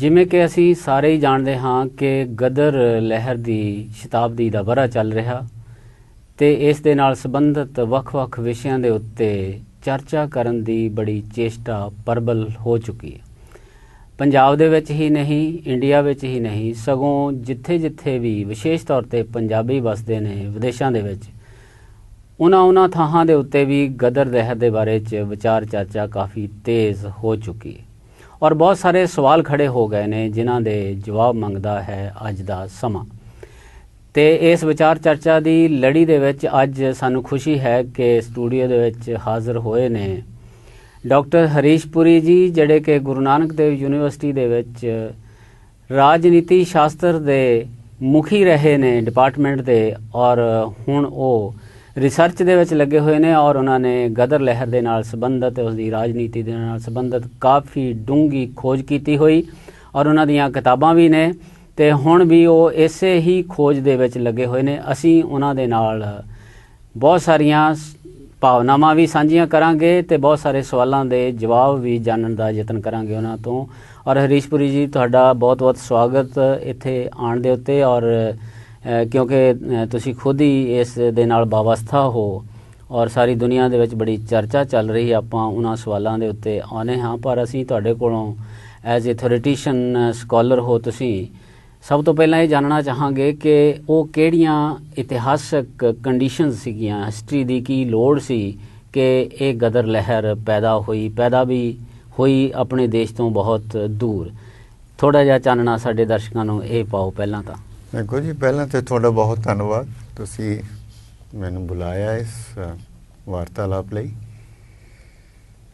ਜਿਵੇਂ ਕਿ ਅਸੀਂ ਸਾਰੇ ਹੀ ਜਾਣਦੇ ਹਾਂ ਕਿ ਗਦਰ ਲਹਿਰ ਦੀ ਸ਼ਤਾਬਦੀ ਦਾ ਵਰ੍ਹਾ ਚੱਲ ਰਿਹਾ ਤੇ ਇਸ ਦੇ ਨਾਲ ਸੰਬੰਧਿਤ ਵੱਖ-ਵੱਖ ਵਿਸ਼ਿਆਂ ਦੇ ਉੱਤੇ ਚਰਚਾ ਕਰਨ ਦੀ ਬੜੀ ਚੇਸ਼ਟਾ ਪ੍ਰਬਲ ਹੋ ਚੁੱਕੀ ਹੈ। ਪੰਜਾਬ ਦੇ ਵਿੱਚ ਹੀ ਨਹੀਂ, ਇੰਡੀਆ ਵਿੱਚ ਹੀ ਨਹੀਂ, ਸਗੋਂ ਜਿੱਥੇ-ਜਿੱਥੇ ਵੀ ਵਿਸ਼ੇਸ਼ ਤੌਰ ਤੇ ਪੰਜਾਬੀ ਵਸਦੇ ਨੇ ਵਿਦੇਸ਼ਾਂ ਦੇ ਵਿੱਚ, ਉਹਨਾਂ ਥਾਵਾਂ ਦੇ ਉੱਤੇ ਵੀ ਗਦਰ ਲਹਿਰ ਦੇ ਬਾਰੇ 'ਚ ਵਿਚਾਰ ਚਰਚਾ ਕਾਫੀ ਤੇਜ਼ ਹੋ ਚੁੱਕੀ ਹੈ ਔਰ ਬਹੁਤ ਸਾਰੇ ਸਵਾਲ ਖੜੇ ਹੋ ਗਏ ਨੇ ਜਿਨ੍ਹਾਂ ਦੇ ਜਵਾਬ ਮੰਗਦਾ ਹੈ ਅੱਜ ਦਾ ਸਮਾਂ। ਤੇ ਇਸ ਵਿਚਾਰ ਚਰਚਾ ਦੀ ਲੜੀ ਦੇ ਵਿੱਚ ਅੱਜ ਸਾਨੂੰ ਖੁਸ਼ੀ ਹੈ ਕਿ ਸਟੂਡੀਓ ਦੇ ਵਿੱਚ ਹਾਜ਼ਰ ਹੋਏ ਨੇ ਡਾਕਟਰ ਹਰੀਸ਼ ਪੁਰੀ ਜੀ, ਜਿਹੜੇ ਕਿ ਗੁਰੂ ਨਾਨਕ ਦੇਵ ਯੂਨੀਵਰਸਿਟੀ ਦੇ ਵਿੱਚ ਰਾਜਨੀਤੀ ਸ਼ਾਸਤਰ ਦੇ ਮੁਖੀ ਰਹੇ ਨੇ ਡਿਪਾਰਟਮੈਂਟ ਦੇ, ਔਰ ਹੁਣ ਉਹ ਰਿਸਰਚ ਦੇ ਵਿੱਚ ਲੱਗੇ ਹੋਏ ਨੇ ਔਰ ਉਹਨਾਂ ਨੇ ਗਦਰ ਲਹਿਰ ਦੇ ਨਾਲ ਸੰਬੰਧਿਤ, ਉਸ ਦੀ ਰਾਜਨੀਤੀ ਦੇ ਨਾਲ ਸੰਬੰਧਿਤ ਕਾਫੀ ਡੂੰਘੀ ਖੋਜ ਕੀਤੀ ਹੋਈ ਔਰ ਉਹਨਾਂ ਦੀਆਂ ਕਿਤਾਬਾਂ ਵੀ ਨੇ ਤੇ ਹੁਣ ਵੀ ਉਹ ਇਸੇ ਹੀ ਖੋਜ ਦੇ ਵਿੱਚ ਲੱਗੇ ਹੋਏ ਨੇ। ਅਸੀਂ ਉਹਨਾਂ ਦੇ ਨਾਲ ਬਹੁਤ ਸਾਰੀਆਂ ਭਾਵਨਾਵਾਂ ਵੀ ਸਾਂਝੀਆਂ ਕਰਾਂਗੇ ਤੇ ਬਹੁਤ ਸਾਰੇ ਸਵਾਲਾਂ ਦੇ ਜਵਾਬ ਵੀ ਜਾਣਨ ਦਾ ਯਤਨ ਕਰਾਂਗੇ ਉਹਨਾਂ ਤੋਂ। ਔਰ ਹਰੀਸ਼ ਪੁਰੀ ਜੀ, ਤੁਹਾਡਾ ਬਹੁਤ-ਬਹੁਤ ਸਵਾਗਤ ਇੱਥੇ ਆਉਣ ਦੇ ਉੱਤੇ, ਔਰ ਕਿਉਂਕਿ ਤੁਸੀਂ ਖੁਦ ਹੀ ਇਸ ਦੇ ਨਾਲ ਵਾਬਸਤਾ ਹੋ ਔਰ ਸਾਰੀ ਦੁਨੀਆ ਦੇ ਵਿੱਚ ਬੜੀ ਚਰਚਾ ਚੱਲ ਰਹੀ, ਆਪਾਂ ਉਹਨਾਂ ਸਵਾਲਾਂ ਦੇ ਉੱਤੇ ਆਉਂਦੇ ਹਾਂ। ਪਰ ਅਸੀਂ ਤੁਹਾਡੇ ਕੋਲੋਂ ਐਜ਼ ਏ ਥਿਓਰੀਟੀਸ਼ੀਅਨ ਸਕਾਲਰ ਹੋ, ਤੁਸੀਂ ਸਭ ਤੋਂ ਪਹਿਲਾਂ ਇਹ ਜਾਣਨਾ ਚਾਹਾਂਗੇ ਕਿ ਉਹ ਕਿਹੜੀਆਂ ਇਤਿਹਾਸਕ ਕੰਡੀਸ਼ਨਸ ਸੀਗੀਆਂ, ਹਿਸਟਰੀ ਦੀ ਕੀ ਲੋੜ ਸੀ ਕਿ ਇਹ ਗਦਰ ਲਹਿਰ ਪੈਦਾ ਵੀ ਹੋਈ ਆਪਣੇ ਦੇਸ਼ ਤੋਂ ਬਹੁਤ ਦੂਰ। ਥੋੜ੍ਹਾ ਜਿਹਾ ਚਾਨਣਾ ਸਾਡੇ ਦਰਸ਼ਕਾਂ ਨੂੰ ਇਹ ਪਾਓ ਪਹਿਲਾਂ ਤਾਂ। ਦੇਖੋ ਜੀ, ਪਹਿਲਾਂ ਤਾਂ ਤੁਹਾਡਾ ਬਹੁਤ ਧੰਨਵਾਦ, ਤੁਸੀਂ ਮੈਨੂੰ ਬੁਲਾਇਆ ਇਸ ਵਾਰਤਾਲਾਪ ਲਈ।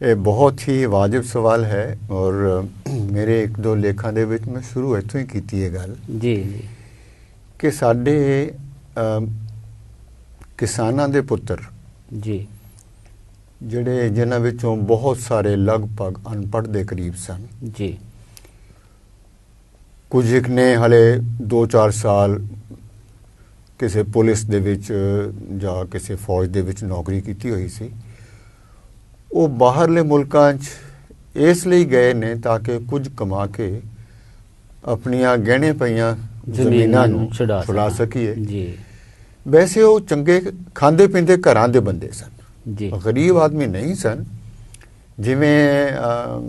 ਇਹ ਬਹੁਤ ਹੀ ਵਾਜਿਬ ਸਵਾਲ ਹੈ ਔਰ ਮੇਰੇ ਇੱਕ ਦੋ ਲੇਖਾਂ ਦੇ ਵਿੱਚ ਮੈਂ ਸ਼ੁਰੂ ਇੱਥੋਂ ਹੀ ਕੀਤੀ ਇਹ ਗੱਲ ਜੀ ਕਿ ਸਾਡੇ ਕਿਸਾਨਾਂ ਦੇ ਪੁੱਤਰ ਜੀ, ਜਿਹੜੇ ਜਿਨ੍ਹਾਂ ਵਿੱਚੋਂ ਬਹੁਤ ਸਾਰੇ ਲਗਭਗ ਅਨਪੜ੍ਹ ਦੇ ਕਰੀਬ ਸਨ ਜੀ, ਕੁਝ ਇੱਕ ਨੇ ਹਲੇ 2-4 ਸਾਲ ਕਿਸੇ ਪੁਲਿਸ ਦੇ ਵਿੱਚ ਜਾਂ ਕਿਸੇ ਫੌਜ ਦੇ ਵਿੱਚ ਨੌਕਰੀ ਕੀਤੀ ਹੋਈ ਸੀ, ਉਹ ਬਾਹਰਲੇ ਮੁਲਕਾਂ 'ਚ ਇਸ ਲਈ ਗਏ ਨੇ ਤਾਂ ਕਿ ਕੁਝ ਕਮਾ ਕੇ ਆਪਣੀਆਂ ਗਹਿਣੇ ਪਈਆਂ ਜ਼ਮੀਨਾਂ ਨੂੰ ਛੁਡਾ ਸਕੀਏ। ਜੀ, ਵੈਸੇ ਉਹ ਚੰਗੇ ਖਾਂਦੇ ਪੀਂਦੇ ਘਰਾਂ ਦੇ ਬੰਦੇ ਸਨ, ਜੀ, ਗਰੀਬ ਆਦਮੀ ਨਹੀਂ ਸਨ। ਜਿਵੇਂ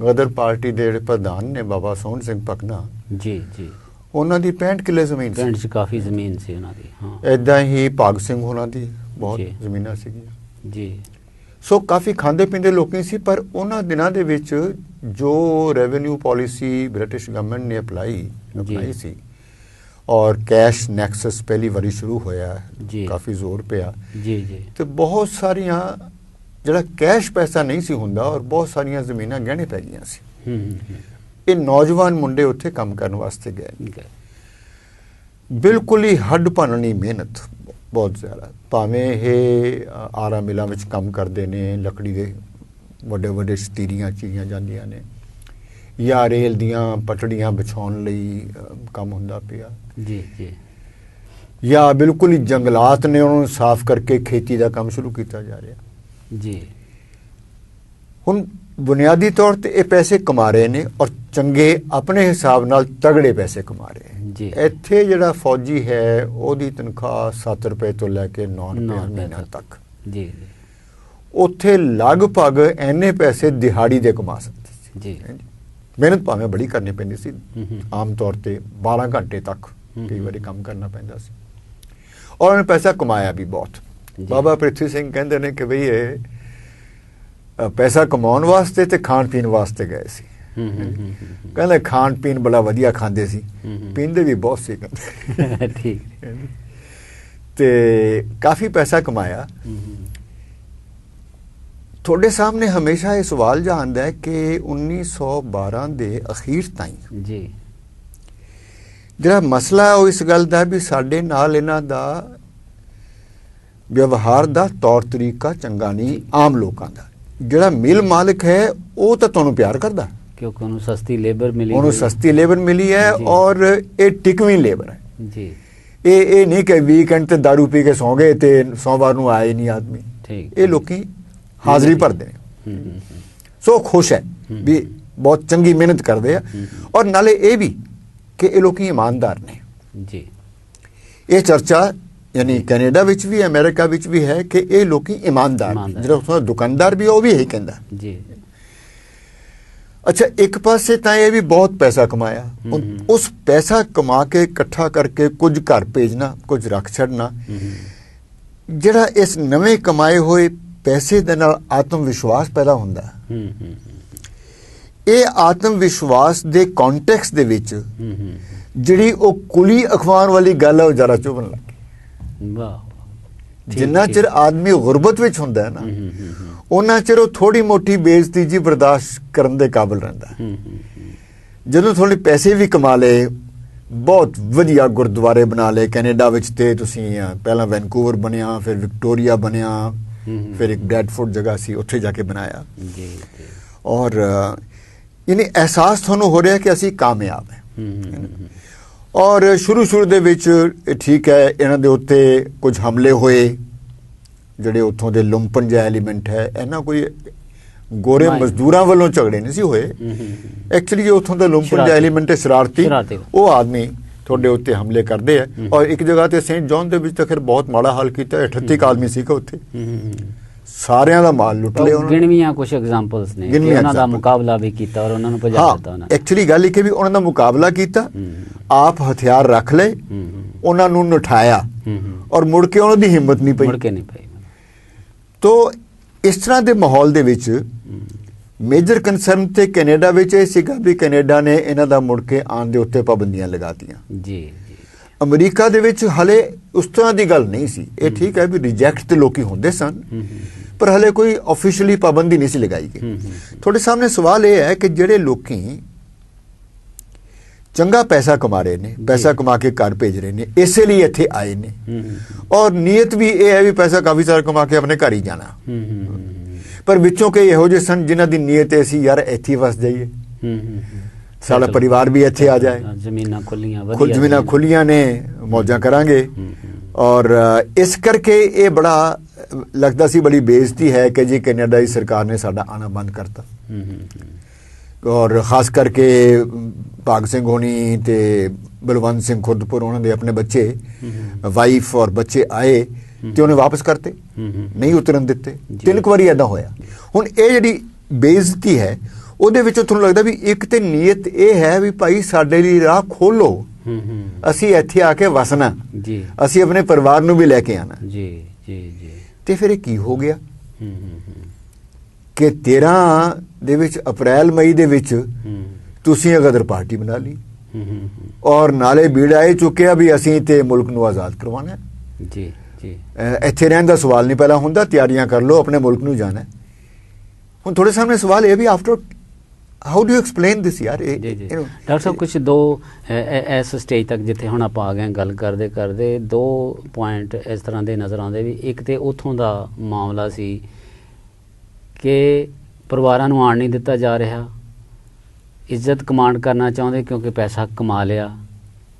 ਗਦਰ ਪਾਰਟੀ ਦੇ ਜਿਹੜੇ ਪ੍ਰਧਾਨ ਨੇ ਬਾਬਾ ਸੋਹਣ ਸਿੰਘ ਪਕਨਾ, ਜੀ ਜੀ, ਉਹਨਾਂ ਦੀ 65 ਕਿੱਲੇ ਜ਼ਮੀਨ ਸੀ, 65 ਕਾਫੀ ਜ਼ਮੀਨ ਸੀ ਉਹਨਾਂ ਦੀ। ਹਾਂ, ਇੱਦਾਂ ਹੀ ਭਾਗ ਸਿੰਘ ਉਹਨਾਂ ਦੀ ਬਹੁਤ ਜ਼ਮੀਨਾਂ ਸੀਗੀਆਂ ਜੀ। ਸੋ ਕਾਫੀ ਖਾਂਦੇ ਪੀਂਦੇ ਲੋਕੀ ਸੀ, ਪਰ ਉਹਨਾਂ ਦਿਨਾਂ ਦੇ ਵਿੱਚ ਜੋ ਰੈਵਨਿਊ ਪਾਲਿਸੀ ਬ੍ਰਿਟਿਸ਼ ਗਵਰਨਮੈਂਟ ਨੇ ਅਪਣਾਈ ਸੀ ਔਰ ਕੈਸ਼ ਨੈਕਸਸ ਪਹਿਲੀ ਵਾਰੀ ਸ਼ੁਰੂ ਹੋਇਆ, ਕਾਫੀ ਜ਼ੋਰ ਪਿਆ ਜੀ ਜੀ, ਤੇ ਬਹੁਤ ਸਾਰੀਆਂ ਜਿਹੜਾ ਕੈਸ਼ ਪੈਸਾ ਨਹੀਂ ਸੀ ਹੁੰਦਾ ਔਰ ਬਹੁਤ ਸਾਰੀਆਂ ਜ਼ਮੀਨਾਂ ਗਹਿਣੇ ਪੈ ਗਈਆਂ ਸੀ। ਇਹ ਨੌਜਵਾਨ ਮੁੰਡੇ ਉੱਥੇ ਕੰਮ ਕਰਨ ਵਾਸਤੇ ਗਏ, ਬਿਲਕੁਲ ਹੀ ਹੱਡ ਭੰਨਣੀ ਮਿਹਨਤ ਬਹੁਤ ਜ਼ਿਆਦਾ। ਭਾਵੇਂ ਇਹ ਆਰਾ ਮਿਲਾਂ ਵਿੱਚ ਕੰਮ ਕਰਦੇ ਨੇ, ਲੱਕੜੀ ਦੇ ਵੱਡੇ ਸ਼ਤੀਰੀਆਂ ਚੀਆਂ ਜਾਂਦੀਆਂ ਨੇ, ਜਾਂ ਰੇਲ ਦੀਆਂ ਪਟੜੀਆਂ ਵਿਛਾਉਣ ਲਈ ਕੰਮ ਹੁੰਦਾ ਪਿਆ ਜੀ ਜੀ, ਜਾਂ ਬਿਲਕੁਲ ਹੀ ਜੰਗਲਾਤ ਨੇ ਉਹਨਾਂ ਨੂੰ ਸਾਫ਼ ਕਰਕੇ ਖੇਤੀ ਦਾ ਕੰਮ ਸ਼ੁਰੂ ਕੀਤਾ ਜਾ ਰਿਹਾ ਜੀ। ਹੁਣ ਬੁਨਿਆਦੀ ਤੌਰ ਤੇ ਇਹ ਪੈਸੇ ਕਮਾ ਰਹੇ ਨੇ ਔਰ ਚੰਗੇ ਆਪਣੇ ਹਿਸਾਬ ਨਾਲ ਤਗੜੇ ਪੈਸੇ ਕਮਾ ਰਹੇ ਜੀ। ਇੱਥੇ ਜਿਹੜਾ ਫੌਜੀ ਹੈ ਉਹਦੀ ਤਨਖਾਹ 7 ਰੁਪਏ ਤੋਂ ਲੈ ਕੇ 9 ਰੁਪਏ ਮਹੀਨਾ ਤੱਕ ਜੀ, ਉੱਥੇ ਲਗਭਗ ਐਨੇ ਪੈਸੇ ਦਿਹਾੜੀ ਦੇ ਕਮਾ ਸਕਦੇ ਸੀ ਜੀ। ਮਿਹਨਤ ਭਾਵੇਂ ਬੜੀ ਕਰਨੀ ਪੈਂਦੀ ਸੀ, ਆਮ ਤੌਰ ਤੇ 12 ਘੰਟੇ ਤੱਕ ਕਈ ਵਾਰੀ ਕੰਮ ਕਰਨਾ ਪੈਂਦਾ ਸੀ ਔਰ ਉਹਨੇ ਪੈਸਾ ਕਮਾਇਆ ਵੀ ਬਹੁਤ। ਬਾਬਾ ਪ੍ਰਿਥਵੀ ਸਿੰਘ ਕਹਿੰਦੇ ਨੇ ਕਿ ਬਈ ਇਹ ਪੈਸਾ ਕਮਾਉਣ ਵਾਸਤੇ ਤੇ ਖਾਣ ਪੀਣ ਵਾਸਤੇ ਗਏ ਸੀ। ਕਹਿੰਦੇ ਖਾਣ ਪੀਣ ਬੜਾ ਵਧੀਆ ਖਾਂਦੇ ਸੀ, ਪੀਂਦੇ ਵੀ ਬਹੁਤ ਸੀ ਕਹਿੰਦੇ ਠੀਕ, ਤੇ ਕਾਫੀ ਪੈਸਾ ਕਮਾਇਆ। ਤੁਹਾਡੇ ਸਾਹਮਣੇ ਹਮੇਸ਼ਾ ਇਹ ਸਵਾਲ ਜਾਂਦਾ ਹੈ ਕਿ 1912 ਦੇ ਅਖੀਰ ਤਾਈਂ ਜੀ ਜਿਹੜਾ ਮਸਲਾ ਉਹ ਇਸ ਗੱਲ ਦਾ ਵੀ ਸਾਡੇ ਨਾਲ ਇਹਨਾਂ ਦਾ ਵਿਵਹਾਰ ਦਾ ਤੌਰ ਤਰੀਕਾ ਚੰਗਾ ਨਹੀਂ। ਆਮ ਲੋਕਾਂ ਦਾ ਜਿਹੜਾ ਮਿਲ ਮਾਲਕ ਹੈ ਉਹ ਤਾਂ ਤੁਹਾਨੂੰ ਪਿਆਰ ਕਰਦਾ ਕਿਉਂਕਿ ਉਹਨੂੰ ਸਸਤੀ ਲੇਬਰ ਮਿਲੀ ਹੈ ਔਰ ਇਹ ਟਿਕਵੀਂ ਲੇਬਰ ਹੈ ਜੀ। ਇਹ ਨਹੀਂ ਕਿ ਵੀਕਐਂਡ ਤੇ ਦਾਰੂ ਪੀ ਕੇ ਸੌਂ ਗਏ ਤੇ ਸੋਮਵਾਰ ਨੂੰ ਆਏ ਨਹੀਂ ਆਦਮੀ। ਇਹ ਲੋਕੀ ਹਾਜ਼ਰੀ ਭਰਦੇ ਨੇ, ਸੋ ਖੁਸ਼ ਹੈ ਵੀ ਬਹੁਤ ਚੰਗੀ ਮਿਹਨਤ ਕਰਦੇ ਆ और नाले ये भी कि ये लोग ईमानदार ने जी। ये चर्चा यानी कैनेडा विच भी अमेरिका विच भी है कि ये लोग ईमानदार जो उत्थों दुकानदार भी है वो भी यही कहता जी। अच्छा, एक पासे तो ये भी बहुत पैसा कमाया, उस पैसा कमा के इकट्ठा करके कुछ घर भेजना, कुछ रख छड़ना, जिहड़ा इस नवे कमाए हुए पैसे दे नाल आत्म विश्वास पैदा हुंदा। ये आत्म विश्वास दे कॉन्टेक्स्ट दे विच जिहड़ी ओ कुली अखवान वाली गल है वो जरा चुभन लग गई। वाह, जिन्ना चिर आदमी गुरबत विच हुंदा है ना, उन्ना चिर वो थोड़ी मोटी बेइज्जती जी बर्दाश्त करन दे काबिल रहिंदा। जदों थोड़े पैसे भी कमा ले, बहुत वधिया गुरुद्वारे बना ले कैनेडा विच, ते तुसीं पहला वैनकूवर बनिया, फिर विक्टोरिया बनिया, फिर एक ब्रैडफोर्ड जगह सी उत्थे जाके बनाया, और यानी एहसास थानू हो रहा है कि असीं कामयाब हैं। और शुरू दे विच ठीक है, इन्हां दे उत्ते कुछ हमले होए ਜਿਹੜੇ ਉੱਥੋਂ ਦੇ ਲੁੰਪਨ ਜਿਹਾ ਐਲੀਮੈਂਟ ਹੈ, ਇਹਨਾਂ ਕੋਈ ਗੋਰੇ ਮਜ਼ਦੂਰਾਂ ਵੱਲੋਂ ਝਗੜੇ ਨਹੀਂ ਸੀ ਹੋਏ। ਐਕਚੁਅਲੀ ਜੋ ਉੱਥੋਂ ਦਾ ਲੁੰਪਨ ਜਿਹਾ ਐਲੀਮੈਂਟ ਹੈ ਸ਼ਰਾਰਤੀ, ਉਹ ਆਦਮੀ ਤੁਹਾਡੇ ਉੱਤੇ ਹਮਲੇ ਕਰਦੇ ਆ। ਔਰ ਇੱਕ ਜਗ੍ਹਾ ਤੇ ਸੇਂਟ ਜੌਨ ਦੇ ਵਿੱਚ ਤਾਂ ਫਿਰ ਬਹੁਤ ਮਾੜਾ ਹਾਲ ਕੀਤਾ, 38 ਆਦਮੀ ਸੀਗਾ ਉੱਥੇ, ਸਾਰਿਆਂ ਦਾ ਮਾਲ ਲੁੱਟ ਲਿਆ ਉਹਨਾਂ ਨੇ। ਗਿਣਵੀਆਂ ਕੁਝ ਐਗਜ਼ਾਮਪਲਸ ਨੇ, ਉਹਨਾਂ ਦਾ ਮੁਕਾਬਲਾ ਵੀ ਕੀਤਾ ਔਰ ਉਹਨਾਂ ਨੂੰ ਭਜਾ ਦਿੱਤਾ ਉਹਨਾਂ ਨੇ। ਐਕਚੁਅਲੀ ਗੱਲ ਇਹ ਕਿ ਵੀ ਉਹਨਾਂ ਦਾ ਮੁਕਾਬਲਾ ਕੀਤਾ, ਆਪ ਹਥਿਆਰ ਰੱਖ ਲਏ, ਉਹਨਾਂ ਨੂੰ ਨਠਾਇਆ, ਔਰ ਮੁੜ ਕੇ ਉਹਨਾਂ ਦੀ ਹਿੰਮਤ ਨਹੀਂ ਪਈ। तो इस तरह के माहौल दे विच मेजर कंसर्न ते कैनेडा विच ये सीगा भी कैनेडा ने इन्हां दा मुड़ के आन दे उत्ते पाबंदियां लगातियां जी। अमरीका दे विच हले उस तरह की गल नहीं सी। ये ठीक है भी रिजैक्ट ते लोकी होंदे सन, पर हले कोई ऑफिशियली पाबंदी नहीं सी लगाई गई। थोड़े सामने सवाल ये है कि जिहड़े लोकी चंगा पैसा कमा रहे ने, पैसा कमा के घर भेज रहे ने, इसलिए इत्थे आए ने, और नीयत भी ये है भी पैसा काफ़ी सारा कमा के अपने घर ही जाना। पर विचों के इहो जे सन जिन्हां दी नीयत ऐसी यार इत्थे वस जाइए, सारा परिवार भी इत्थे आ जाए, ज़मीनां खुलियां ने, मौजां करांगे। और इस करके ये बड़ा लगता सी बड़ी बेइज्जती है कि जी कैनेडा की सरकार ने साडा आना बंद करता। और खास करके भाग सिंह होनी ते बलवंत सिंह खुर्दपुर उन्होंने अपने बच्चे वाइफ और बच्चे आए ते उन्हें वापस करते, नहीं उतरन दिते। 3 बारी ऐदा होया। हुण ये जिहड़ी बेइज्जती है उहदे विच तुहानूं लगदा भी एक ते नीयत ये है भी भाई साडे लई राह खोलो, असीं इत्थे आके वसना, असीं अपने परिवार नूं भी लैके आना जी जी जी। ते फिर की हो गया कि 13 ਦੇ ਵਿੱਚ ਅਪ੍ਰੈਲ ਮਈ ਦੇ ਵਿੱਚ ਤੁਸੀਂ ਗਦਰ ਪਾਰਟੀ ਬਣਾ ਲਈ, ਔਰ ਨਾਲੇ ਬੀੜਾ ਇਹ ਚੁੱਕਿਆ ਵੀ ਅਸੀਂ ਤੇ ਮੁਲਕ ਨੂੰ ਆਜ਼ਾਦ ਕਰਵਾਉਣਾ ਜੀ ਜੀ। ਇੱਥੇ ਰਹਿਣ ਦਾ ਸਵਾਲ ਨਹੀਂ ਪਹਿਲਾਂ ਹੁੰਦਾ, ਤਿਆਰੀਆਂ ਕਰ ਲਓ, ਆਪਣੇ ਮੁਲਕ ਨੂੰ ਜਾਣਾ। ਹੁਣ ਤੁਹਾਡੇ ਸਾਹਮਣੇ ਸਵਾਲ ਇਹ ਵੀ after how do you explain this ਯਾਰ। ਡਾਕਟਰ ਸਾਹਿਬ ਕੁਝ ਦੋ ਇਸ ਸਟੇਜ ਤੱਕ ਜਿੱਥੇ ਹੁਣ ਆਪਾਂ ਆ ਗਏ ਗੱਲ ਕਰਦੇ ਕਰਦੇ, 2 ਪੁਆਇੰਟ ਇਸ ਤਰ੍ਹਾਂ ਦੇ ਨਜ਼ਰ ਆਉਂਦੇ ਵੀ ਇੱਕ ਤੇ ਉੱਥੋਂ ਦਾ ਮਾਮਲਾ ਸੀ ਕਿ ਪਰਿਵਾਰਾਂ ਨੂੰ ਆਣ ਨਹੀਂ ਦਿੱਤਾ ਜਾ ਰਿਹਾ, ਇੱਜ਼ਤ ਕਮਾਂਡ ਕਰਨਾ ਚਾਹੁੰਦੇ ਕਿਉਂਕਿ ਪੈਸਾ ਕਮਾ ਲਿਆ,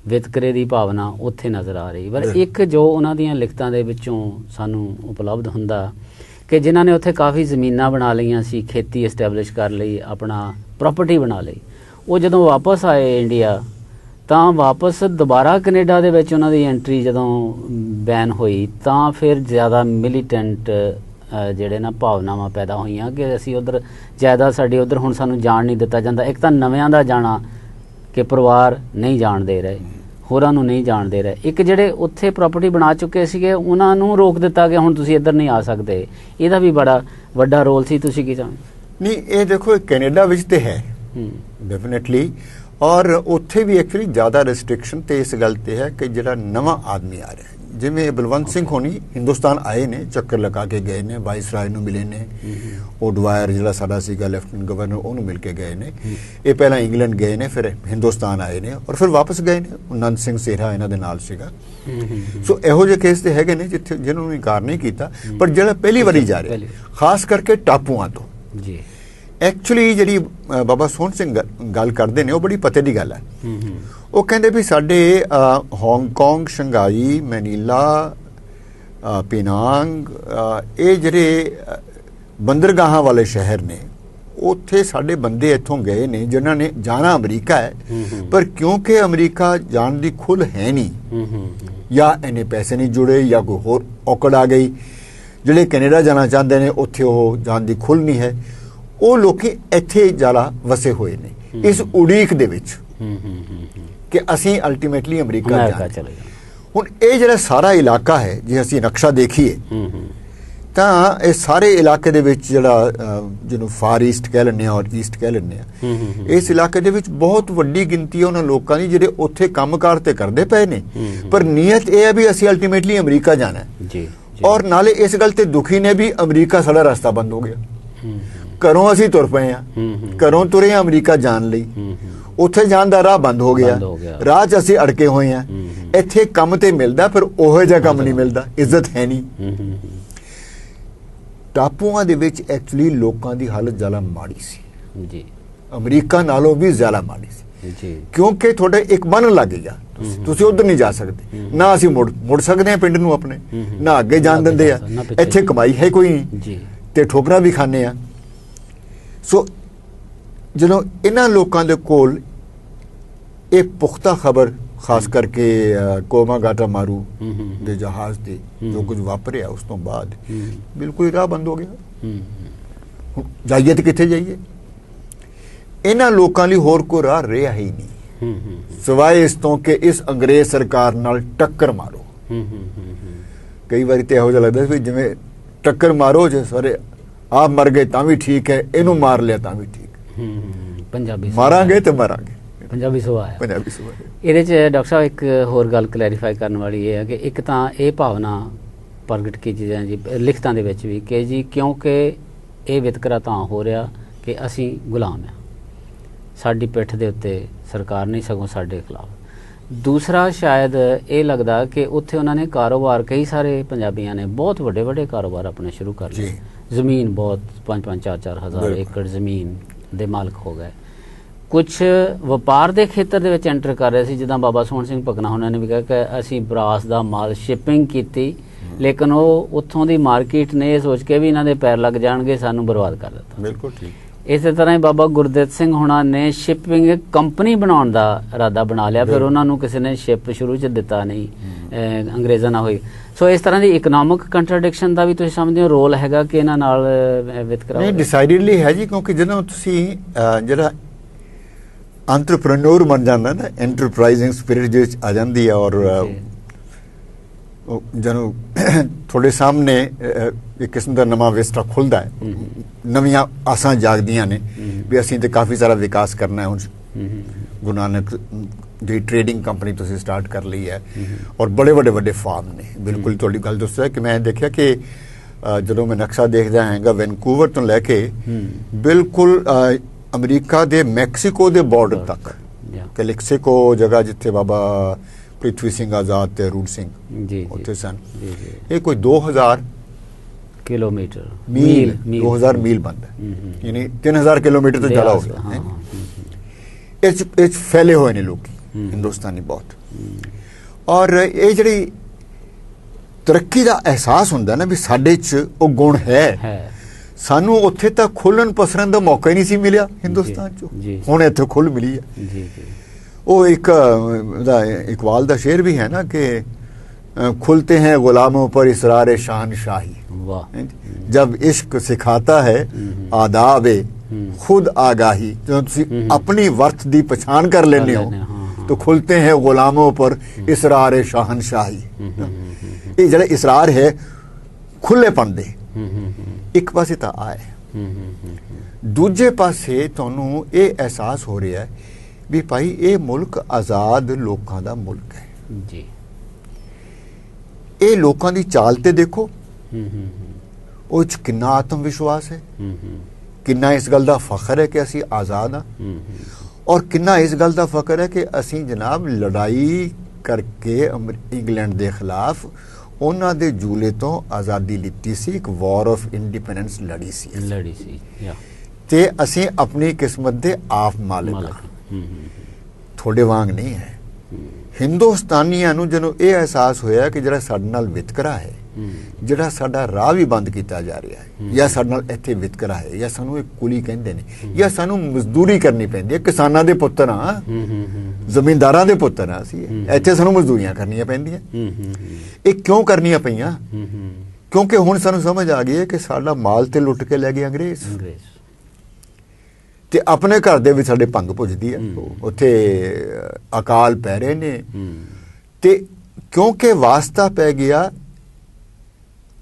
ਵਿਤਕਰੇ ਦੀ ਭਾਵਨਾ ਉੱਥੇ ਨਜ਼ਰ ਆ ਰਹੀ। ਪਰ ਇੱਕ ਜੋ ਉਹਨਾਂ ਦੀਆਂ ਲਿਖਤਾਂ ਦੇ ਵਿੱਚੋਂ ਸਾਨੂੰ ਉਪਲਬਧ ਹੁੰਦਾ ਕਿ ਜਿਨ੍ਹਾਂ ਨੇ ਉੱਥੇ ਕਾਫੀ ਜ਼ਮੀਨਾਂ ਬਣਾ ਲਈਆਂ ਸੀ, ਖੇਤੀ ਐਸਟੈਬਲਿਸ਼ ਕਰ ਲਈ, ਆਪਣਾ ਪ੍ਰਾਪਰਟੀ ਬਣਾ ਲਈ, ਉਹ ਜਦੋਂ ਵਾਪਸ ਆਏ ਇੰਡੀਆ ਤਾਂ ਵਾਪਸ ਦੁਬਾਰਾ ਕੈਨੇਡਾ ਦੇ ਵਿੱਚ ਉਹਨਾਂ ਦੀ ਐਂਟਰੀ ਜਦੋਂ ਬੈਨ ਹੋਈ ਤਾਂ ਫਿਰ ਜ਼ਿਆਦਾ ਮਿਲੀਟੈਂਟ ਜਿਹੜੇ ਨਾ ਭਾਵਨਾਵਾਂ ਪੈਦਾ ਹੋਈਆਂ ਕਿ ਅਸੀਂ ਉੱਧਰ ਜ਼ਿਆਦਾ ਸਾਡੀ ਉੱਧਰ ਹੁਣ ਸਾਨੂੰ ਜਾਣ ਨਹੀਂ ਦਿੱਤਾ ਜਾਂਦਾ। ਇੱਕ ਤਾਂ ਨਵਿਆਂ ਦਾ ਜਾਣਾ ਕਿ ਪਰਿਵਾਰ ਨਹੀਂ ਜਾਣ ਦੇ ਰਹੇ, ਹੋਰਾਂ ਨੂੰ ਨਹੀਂ ਜਾਣ ਦੇ ਰਹੇ। ਇੱਕ ਜਿਹੜੇ ਉੱਥੇ ਪ੍ਰਾਪਰਟੀ ਬਣਾ ਚੁੱਕੇ ਸੀਗੇ ਉਹਨਾਂ ਨੂੰ ਰੋਕ ਦਿੱਤਾ ਕਿ ਹੁਣ ਤੁਸੀਂ ਇੱਧਰ ਨਹੀਂ ਆ ਸਕਦੇ। ਇਹਦਾ ਵੀ ਬੜਾ ਵੱਡਾ ਰੋਲ ਸੀ। ਤੁਸੀਂ ਕੀ ਚਾਹੁੰਦੇ? ਨਹੀਂ, ਇਹ ਦੇਖੋ ਕੈਨੇਡਾ ਵਿੱਚ ਤੇ ਹੈ ਡੈਫੀਨਿਟਲੀ, ਔਰ ਉੱਥੇ ਵੀ ਐਕਚੁਅਲੀ ਜ਼ਿਆਦਾ ਰੈਸਟ੍ਰਿਕਸ਼ਨ ਤੇ ਇਸ ਗੱਲ ਤੇ ਹੈ ਕਿ ਜਿਹੜਾ ਨਵਾਂ ਆਦਮੀ ਆ ਰਿਹਾ, ਜਿਵੇਂ ਬਲਵੰਤ ਸਿੰਘ ਹੋਣੀ ਹਿੰਦੁਸਤਾਨ ਆਏ ਨੇ, ਚੱਕਰ ਲਗਾ ਕੇ ਗਏ ਨੇ, ਵਾਇਸਰਾਏ ਨੂੰ ਮਿਲੇ ਨੇ, ਓਡਵਾਇਰ ਜਿਹੜਾ ਸਾਡਾ ਸੀਗਾ ਲੈਫਟੀਨੈਂਟ ਗਵਰਨਰ ਉਹਨੂੰ ਮਿਲ ਕੇ ਗਏ ਨੇ। ਇਹ ਪਹਿਲਾਂ ਇੰਗਲੈਂਡ ਗਏ ਨੇ, ਫਿਰ ਹਿੰਦੁਸਤਾਨ ਆਏ ਨੇ, ਔਰ ਫਿਰ ਵਾਪਸ ਗਏ ਨੇ। ਨੰਦ ਸਿੰਘ ਸੇਹਰਾ ਇਹਨਾਂ ਦੇ ਨਾਲ ਸੀਗਾ। ਸੋ ਇਹੋ ਜਿਹੇ ਕੇਸ ਤੇ ਹੈਗੇ ਨੇ ਜਿੱਥੇ ਜਿਹਨਾਂ ਨੂੰ ਇਨਕਾਰ ਨਹੀਂ ਕੀਤਾ, ਪਰ ਜਿਹੜਾ ਪਹਿਲੀ ਵਾਰੀ ਜਾ ਰਿਹਾ ਖਾਸ ਕਰਕੇ ਟਾਪੂਆਂ ਤੋਂ ਜੀ। ਐਕਚੁਅਲੀ ਜਿਹੜੀ ਬਾਬਾ ਸੋਹਣ ਸਿੰਘ ਗੱਲ ਕਰਦੇ ਨੇ ਉਹ ਬੜੀ ਪਤੇ ਦੀ ਗੱਲ ਹੈ। ਉਹ ਕਹਿੰਦੇ ਵੀ ਸਾਡੇ ਹਾਂਗਕਾਂਗ, ਸ਼ੰਘਾਈ, ਮੈਨੀਲਾ, ਪੀਨਾਂਗ, ਇਹ ਜਿਹੜੇ ਬੰਦਰਗਾਹਾਂ ਵਾਲੇ ਸ਼ਹਿਰ ਨੇ ਉੱਥੇ ਸਾਡੇ ਬੰਦੇ ਇੱਥੋਂ ਗਏ ਨੇ ਜਿਨ੍ਹਾਂ ਨੇ ਜਾਣਾ ਅਮਰੀਕਾ ਹੈ, ਪਰ ਕਿਉਂਕਿ ਅਮਰੀਕਾ ਜਾਣ ਦੀ ਖੁੱਲ੍ਹ ਹੈ ਨਹੀਂ, ਜਾਂ ਇੰਨੇ ਪੈਸੇ ਨਹੀਂ ਜੁੜੇ, ਜਾਂ ਕੋਈ ਹੋਰ ਔਕੜ ਆ ਗਈ। ਜਿਹੜੇ ਕੈਨੇਡਾ ਜਾਣਾ ਚਾਹੁੰਦੇ ਨੇ ਉੱਥੇ ਉਹ ਜਾਣ ਦੀ ਖੁੱਲ੍ਹ ਨਹੀਂ ਹੈ, ਉਹ ਲੋਕੀ ਇੱਥੇ ਜ਼ਿਆਦਾ ਵਸੇ ਹੋਏ ਨੇ ਇਸ ਉਡੀਕ ਦੇ ਵਿੱਚ ਕਿ ਅਸੀਂ ਅਲਟੀਮੇਟਲੀ ਅਮਰੀਕਾ ਜਾਣਾ। ਹੁਣ ਇਹ ਜਿਹੜਾ ਸਾਰਾ ਇਲਾਕਾ ਹੈ, ਜੇ ਅਸੀਂ ਨਕਸ਼ਾ ਦੇਖੀਏ ਤਾਂ ਇਹ ਸਾਰੇ ਇਲਾਕੇ ਦੇ ਵਿੱਚ ਜਿਹੜਾ ਜਿਹਨੂੰ ਫਾਰ ਈਸਟ ਕਹਿ ਲੈਂਦੇ ਹਾਂ ਔਰ ਈਸਟ ਕਹਿ ਲੈਂਦੇ ਹਾਂ, ਇਸ ਇਲਾਕੇ ਦੇ ਵਿੱਚ ਬਹੁਤ ਵੱਡੀ ਗਿਣਤੀ ਹੈ ਉਹਨਾਂ ਲੋਕਾਂ ਦੀ ਜਿਹੜੇ ਉੱਥੇ ਕੰਮਕਾਰ ਤੇ ਕਰਦੇ ਪਏ ਨੇ, ਪਰ ਨੀਅਤ ਇਹ ਹੈ ਵੀ ਅਸੀਂ ਅਲਟੀਮੇਟਲੀ ਅਮਰੀਕਾ ਜਾਣਾ ਹੈ। ਔਰ ਨਾਲੇ ਇਸ ਗੱਲ ਤੇ ਦੁਖੀ ਨੇ ਵੀ ਅਮਰੀਕਾ ਸਾਡਾ ਰਸਤਾ ਬੰਦ ਹੋ ਗਿਆ, ਘਰੋਂ ਅਸੀਂ ਤੁਰ ਪਏ ਹਾਂ, ਘਰੋਂ ਤੁਰੇ ਹਾਂ ਅਮਰੀਕਾ ਜਾਣ ਲਈ, ਉੱਥੇ ਜਾਣ ਦਾ ਰਾਹ ਬੰਦ ਹੋ ਗਿਆ, ਰਾਹ 'ਚ ਅਸੀਂ ਅੜਕੇ ਹੋਏ ਹਾਂ। ਇੱਥੇ ਕੰਮ ਤੇ ਮਿਲਦਾ ਪਰ ਉਹੋ ਜਿਹਾ ਕੰਮ ਨਹੀਂ ਮਿਲਦਾ, ਇੱਜ਼ਤ ਹੈ ਨਹੀਂ। ਟਾਪੂਆਂ ਦੇ ਵਿੱਚ ਐਕਚੁਅਲੀ ਲੋਕਾਂ ਦੀ ਹਾਲਤ ਜ਼ਿਆਦਾ ਮਾੜੀ ਸੀ ਜੀ, ਅਮਰੀਕਾ ਨਾਲੋਂ ਵੀ ਜ਼ਿਆਦਾ ਮਾੜੀ ਸੀ ਜੀ, ਕਿਉਂਕਿ ਤੁਹਾਡੇ ਇੱਕ ਬੰਨ ਲੱਗੇਗਾ, ਤੁਸੀਂ ਉਧਰ ਨਹੀਂ ਜਾ ਸਕਦੇ, ਨਾ ਅਸੀਂ ਮੁੜ ਸਕਦੇ ਹਾਂ ਪਿੰਡ ਨੂੰ ਆਪਣੇ, ਨਾ ਅੱਗੇ ਜਾਣ ਦਿੰਦੇ ਆ, ਇੱਥੇ ਕਮਾਈ ਹੈ ਕੋਈ ਨਹੀਂ ਤੇ ਠੋਕਰਾਂ ਵੀ ਖਾਂਦੇ ਆ। ਸੋ ਜਦੋਂ ਇਹਨਾਂ ਲੋਕਾਂ ਦੇ ਕੋਲ ਇਹ ਪੁਖਤਾ ਖਬਰ, ਖਾਸ ਕਰਕੇ ਕੋਮਾ ਗਾਟਾ ਮਾਰੂ ਦੇ ਜਹਾਜ਼ ਤੇ ਜੋ ਕੁਝ ਵਾਪਰਿਆ ਉਸ ਤੋਂ ਬਾਅਦ ਬਿਲਕੁਲ ਰਾਹ ਬੰਦ ਹੋ ਗਿਆ। ਹੁਣ ਜਾਈਏ ਤੇ ਕਿੱਥੇ ਜਾਈਏ? ਇਹਨਾਂ ਲੋਕਾਂ ਲਈ ਹੋਰ ਕੋਈ ਰਾਹ ਰਿਹਾ ਹੀ ਨਹੀਂ ਸਿਵਾਏ ਇਸ ਤੋਂ ਕਿ ਇਸ ਅੰਗਰੇਜ਼ ਸਰਕਾਰ ਨਾਲ ਟੱਕਰ ਮਾਰੋ। ਕਈ ਵਾਰੀ ਤੇ ਇਹੋ ਜਿਹਾ ਲੱਗਦਾ ਵੀ ਜਿਵੇਂ ਟੱਕਰ ਮਾਰੋ ਜੇ ਸਾਰੇ ਆਪ ਮਰ ਗਏ ਤਾਂ ਵੀ ਠੀਕ ਹੈ, ਇਹਨੂੰ ਮਾਰ ਲਿਆ ਤਾਂ ਵੀ ਠੀਕ, ਪੰਜਾਬੀ ਮਾਰਾਂਗੇ ਤੇ ਮਰਾਂਗੇ, ਪੰਜਾਬੀ ਸੁਭਾਅ ਹੈ। ਪੰਜਾਬੀ ਸੁਭਾਅ ਇਹਦੇ 'ਚ ਡਾਕਟਰ ਸਾਹਿਬ ਇੱਕ ਹੋਰ ਗੱਲ ਕਲੈਰੀਫਾਈ ਕਰਨ ਵਾਲੀ ਇਹ ਹੈ ਕਿ ਇੱਕ ਤਾਂ ਇਹ ਭਾਵਨਾ ਪ੍ਰਗਟ ਕੀਤੀ ਜਾਂਦੀ ਲਿਖਤਾਂ ਦੇ ਵਿੱਚ ਵੀ ਕਿ ਜੀ ਕਿਉਂਕਿ ਇਹ ਵਿਤਕਰਾ ਤਾਂ ਹੋ ਰਿਹਾ ਕਿ ਅਸੀਂ ਗੁਲਾਮ ਹਾਂ, ਸਾਡੀ ਪਿੱਠ ਦੇ ਉੱਤੇ ਸਰਕਾਰ ਨਹੀਂ ਸਗੋਂ ਸਾਡੇ ਖਿਲਾਫ। ਦੂਸਰਾ ਸ਼ਾਇਦ ਇਹ ਲੱਗਦਾ ਕਿ ਉੱਥੇ ਉਹਨਾਂ ਨੇ ਕਾਰੋਬਾਰ, ਕਈ ਸਾਰੇ ਪੰਜਾਬੀਆਂ ਨੇ ਬਹੁਤ ਵੱਡੇ ਵੱਡੇ ਕਾਰੋਬਾਰ ਆਪਣੇ ਸ਼ੁਰੂ ਕਰ ਲਏ, ਜ਼ਮੀਨ ਬਹੁਤ 5-5 4-4 ਹਜ਼ਾਰ ਏਕੜ ਜ਼ਮੀਨ ਦੇ ਮਾਲਕ ਹੋ ਗਏ। ਕੁਛ ਵਪਾਰ ਦੇ ਖੇਤਰ ਦੇ ਵਿੱਚ ਐਂਟਰ ਕਰ ਰਹੇ ਸੀ, ਜਿੱਦਾਂ ਬਾਬਾ ਸੋਹਣ ਸਿੰਘ ਭਕਨਾ ਉਹਨਾਂ ਨੇ ਵੀ ਕਿਹਾ ਕਿ ਅਸੀਂ ਬਰਾਸ ਦਾ ਮਾਲ ਸ਼ਿਪਿੰਗ ਕੀਤੀ, ਲੇਕਿਨ ਉਹ ਉੱਥੋਂ ਦੀ ਮਾਰਕੀਟ ਨੇ ਇਹ ਸੋਚ ਕੇ ਵੀ ਇਹਨਾਂ ਦੇ ਪੈਰ ਲੱਗ ਜਾਣਗੇ ਸਾਨੂੰ ਬਰਬਾਦ ਕਰ ਦਿੱਤਾ। ਬਿਲਕੁਲ ਠੀਕ। ਇਸੇ ਤਰ੍ਹਾਂ ਹੀ ਬਾਬਾ ਗੁਰਦਿੱਤ ਸਿੰਘ ਹੋਣਾ ਨੇ ਸ਼ਿਪਿੰਗ ਕੰਪਨੀ ਬਣਾਉਣ ਦਾ ਇਰਾਦਾ ਬਣਾ ਲਿਆ, ਫਿਰ ਉਹਨਾਂ ਨੂੰ ਕਿਸੇ ਨੇ ਸ਼ਿਪ ਸ਼ੁਰੂ 'ਚ ਦਿੱਤਾ ਨਹੀਂ, ਅੰਗਰੇਜ਼ਾਂ ਨਾਲ ਹੋਈ। ਸੋ ਇਸ ਤਰ੍ਹਾਂ ਦੀ ਇਕਨੋਮਿਕ ਕੰਟਰਡਿਕਸ਼ਨ ਦਾ ਵੀ ਤੁਸੀਂ ਸਮਝਦੇ ਹੋ ਰੋਲ ਹੈਗਾ ਕਿ ਇਹਨਾਂ ਨਾਲ ਵਿਤਕਰਾ? ਨਹੀਂ, ਡਿਸਾਈਡਡਲੀ ਹੈ ਜੀ, ਕਿਉਂਕਿ ਜਦੋਂ ਤੁਸੀਂ ਜਿਹੜਾ ਐਂਟਰਪ੍ਰੈਨਿਓਰ ਬਣ ਜਾਂਦਾ ਨਾ, ਐਂਟਰਪ੍ਰਾਈਜ਼ਿੰਗ ਸਪਿਰਿਟ ਜਿਹਦੇ ਵਿੱਚ ਆ ਜਾਂਦੀ ਹੈ, ਔਰ ਜਦੋਂ ਤੁਹਾਡੇ ਸਾਹਮਣੇ ਇੱਕ ਕਿਸਮ ਦਾ ਨਵਾਂ ਵਿਸਟਾ ਖੁੱਲ੍ਹਦਾ ਹੈ, ਨਵੀਆਂ ਆਸਾਂ ਜਾਗਦੀਆਂ ਨੇ ਵੀ ਅਸੀਂ ਤੇ ਕਾਫੀ ਸਾਰਾ ਵਿਕਾਸ ਕਰਨਾ ਹੈ। ਹੁਣ ਗੁਰੂ ਨਾਨਕ ਦੀ ਟ੍ਰੇਡਿੰਗ ਕੰਪਨੀ ਤੁਸੀਂ ਸਟਾਰਟ ਕਰ ਲਈ ਹੈ ਔਰ ਬੜੇ ਵੱਡੇ ਫਾਰਮ ਨੇ। ਬਿਲਕੁਲ ਤੁਹਾਡੀ ਗੱਲ ਦੱਸਦਾ ਕਿ ਮੈਂ ਦੇਖਿਆ ਕਿ ਜਦੋਂ ਮੈਂ ਨਕਸ਼ਾ ਦੇਖਦਾ ਹੈਗਾ ਵੈਨਕੂਵਰ ਤੋਂ ਲੈ ਕੇ ਬਿਲਕੁਲ ਅਮਰੀਕਾ ਦੇ ਮੈਕਸੀਕੋ ਦੇ ਬਾਰਡਰ ਤੱਕ, ਕੈਲਿਕਸਿਕੋ ਜਗ੍ਹਾ ਜਿੱਥੇ ਬਾਬਾ ਪ੍ਰਿਥਵੀ ਸਿੰਘ ਆਜ਼ਾਦ ਤੇ ਰੂਟ ਸਿੰਘ ਉੱਥੇ ਸਨ, ਇਹ ਕੋਈ 2000 ਕਿਲੋਮੀਟਰ 2000 ਮੀਲ ਬਣਦਾ, ਯਾਨੀ 3000 ਕਿਲੋਮੀਟਰ ਤੋਂ ਜ਼ਿਆਦਾ ਹੋ ਗਿਆ। ਇਹ ਫੈਲੇ ਹੋਏ ਨੇ ਲੋਕ ਹਿੰਦੁਸਤਾਨੀ ਬਹੁਤ, ਔਰ ਇਹ ਜਿਹੜੀ ਤਰੱਕੀ ਦਾ ਅਹਿਸਾਸ ਹੁੰਦਾ ਨਾ ਵੀ ਸਾਡੇ 'ਚ ਉਹ ਗੁਣ ਹੈ, ਸਾਨੂੰ ਉੱਥੇ ਤਾਂ ਖੁੱਲਣ ਪਸਰਨ ਦਾ ਮੌਕਾ ਹੀ ਨਹੀਂ ਸੀ ਮਿਲਿਆ ਹਿੰਦੁਸਤਾਨ 'ਚ, ਹੁਣ ਇੱਥੇ ਖੁੱਲ ਮਿਲੀ ਹੈ। ਉਹ ਇੱਕ ਇਕਬਾਲ ਦਾ ਸ਼ੇਰ ਵੀ ਹੈ ਨਾ ਕਿ खुलते हैं गुलामों पर इसरार शहनशाही, जब इश्क सिखाता है आदाब खुद आगाही, जो तुसी अपनी वर्थ दी पहचान कर लेने हो तो खुलते हैं गुलामों पर इसरार शहनशाही। ये जड़ा इसरार है खुलेपन दे एक पासे तो आए, दूजे पासे तुहानू ये एहसास हो रहा है भी भाई ये मुल्क आज़ाद लोगों का मुल्क है जी। ਇਹ ਲੋਕਾਂ ਦੀ ਚਾਲ ਤੇ ਦੇਖੋ, ਉਹ 'ਚ ਕਿੰਨਾ ਆਤਮ ਵਿਸ਼ਵਾਸ ਹੈ, ਕਿੰਨਾ ਇਸ ਗੱਲ ਦਾ ਫਖਰ ਹੈ ਕਿ ਅਸੀਂ ਆਜ਼ਾਦ ਹਾਂ, ਔਰ ਕਿੰਨਾ ਇਸ ਗੱਲ ਦਾ ਫਖਰ ਹੈ ਕਿ ਅਸੀਂ ਜਨਾਬ ਲੜਾਈ ਕਰਕੇ ਇੰਗਲੈਂਡ ਦੇ ਖਿਲਾਫ ਉਹਨਾਂ ਦੇ ਜੂਲੇ ਤੋਂ ਆਜ਼ਾਦੀ ਲਿੱਤੀ ਸੀ, ਇੱਕ ਵਾਰ ਆਫ ਇੰਡੀਪੈਂਡੈਂਸ ਲੜੀ ਸੀ ਤੇ ਅਸੀਂ ਆਪਣੀ ਕਿਸਮਤ ਦੇ ਆਪ ਮਾਲਕ ਹਾਂ, ਤੁਹਾਡੇ ਵਾਂਗ ਨਹੀਂ ਹੈ। ਹਿੰਦੁਸਤਾਨੀਆਂ ਨੂੰ ਜਦੋਂ ਇਹ ਅਹਿਸਾਸ ਹੋਇਆ ਕਿ ਜਿਹੜਾ ਸਾਡੇ ਨਾਲ ਵਿਤਕਰਾ ਹੈ ਜਿਹੜਾ ਸਾਡਾ ਰਾਹ ਵੀ ਬੰਦ ਕੀਤਾ ਜਾ ਰਿਹਾ ਹੈ, ਜਾਂ ਸਾਡੇ ਨਾਲ ਇੱਥੇ ਵਿਤਕਰਾ ਹੈ, ਜਾਂ ਸਾਨੂੰ ਇਹ ਕੁਲੀ ਕਹਿੰਦੇ ਨੇ, ਜਾਂ ਸਾਨੂੰ ਮਜ਼ਦੂਰੀ ਕਰਨੀ ਪੈਂਦੀ ਹੈ। ਕਿਸਾਨਾਂ ਦੇ ਪੁੱਤਰ ਆ, ਜ਼ਮੀਂਦਾਰਾਂ ਦੇ ਪੁੱਤਰ ਆ ਅਸੀਂ, ਇੱਥੇ ਸਾਨੂੰ ਮਜ਼ਦੂਰੀਆਂ ਕਰਨੀਆਂ ਪੈਂਦੀਆਂ। ਇਹ ਕਿਉਂ ਕਰਨੀਆਂ ਪਈਆਂ? ਕਿਉਂਕਿ ਹੁਣ ਸਾਨੂੰ ਸਮਝ ਆ ਗਈ ਹੈ ਕਿ ਸਾਡਾ ਮਾਲ ਤੇ ਲੁੱਟ ਕੇ ਲੈ ਗਏ ਅੰਗਰੇਜ਼, ਤੇ ਆਪਣੇ ਘਰ ਦੇ ਵਿੱਚ ਸਾਡੇ ਭੰਗ ਪੁੱਜਦੀ ਹੈ, ਉੱਥੇ ਅਕਾਲ ਪੈ ਰਹੇ ਨੇ। ਤੇ ਕਿਉਂਕਿ ਵਾਸਤਾ ਪੈ ਗਿਆ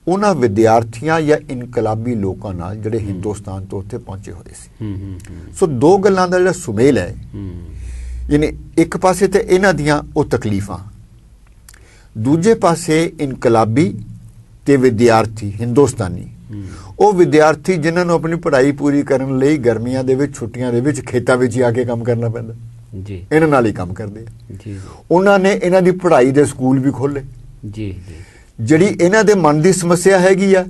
ਉਹਨਾਂ ਵਿਦਿਆਰਥੀਆਂ ਜਾਂ ਇਨਕਲਾਬੀ ਲੋਕਾਂ ਨਾਲ ਜਿਹੜੇ ਹਿੰਦੁਸਤਾਨ ਤੋਂ ਉੱਥੇ ਪਹੁੰਚੇ ਹੋਏ ਸੀ। ਸੋ ਦੋ ਗੱਲਾਂ ਦਾ ਜਿਹੜਾ ਸੁਮੇਲ ਹੈ, ਯਾਨੀ ਇੱਕ ਪਾਸੇ ਤੇ ਇਹਨਾਂ ਦੀਆਂ ਉਹ ਤਕਲੀਫਾਂ, ਦੂਜੇ ਪਾਸੇ ਇਨਕਲਾਬੀ ਤੇ ਵਿਦਿਆਰਥੀ ਹਿੰਦੁਸਤਾਨੀ, ਉਹ ਵਿਦਿਆਰਥੀ ਜਿਨ੍ਹਾਂ ਨੂੰ ਆਪਣੀ ਪੜ੍ਹਾਈ ਪੂਰੀ ਕਰਨ ਲਈ ਗਰਮੀਆਂ ਦੇ ਵਿੱਚ, ਛੁੱਟੀਆਂ ਦੇ ਵਿੱਚ ਖੇਤਾਂ ਵਿੱਚ ਹੀ ਆ ਕੇ ਕੰਮ ਕਰਨਾ ਪੈਂਦਾ ਜੀ, ਇਹਨਾਂ ਨਾਲ ਹੀ ਕੰਮ ਕਰਦੇ ਆ ਜੀ। ਉਹਨਾਂ ਨੇ ਇਹਨਾਂ ਦੀ ਪੜ੍ਹਾਈ ਦੇ ਸਕੂਲ ਵੀ ਖੋਲੇ ਜੀ। ਜਿਹੜੀ ਇਹਨਾਂ ਦੇ ਮਨ ਦੀ ਸਮੱਸਿਆ ਹੈਗੀ ਆ,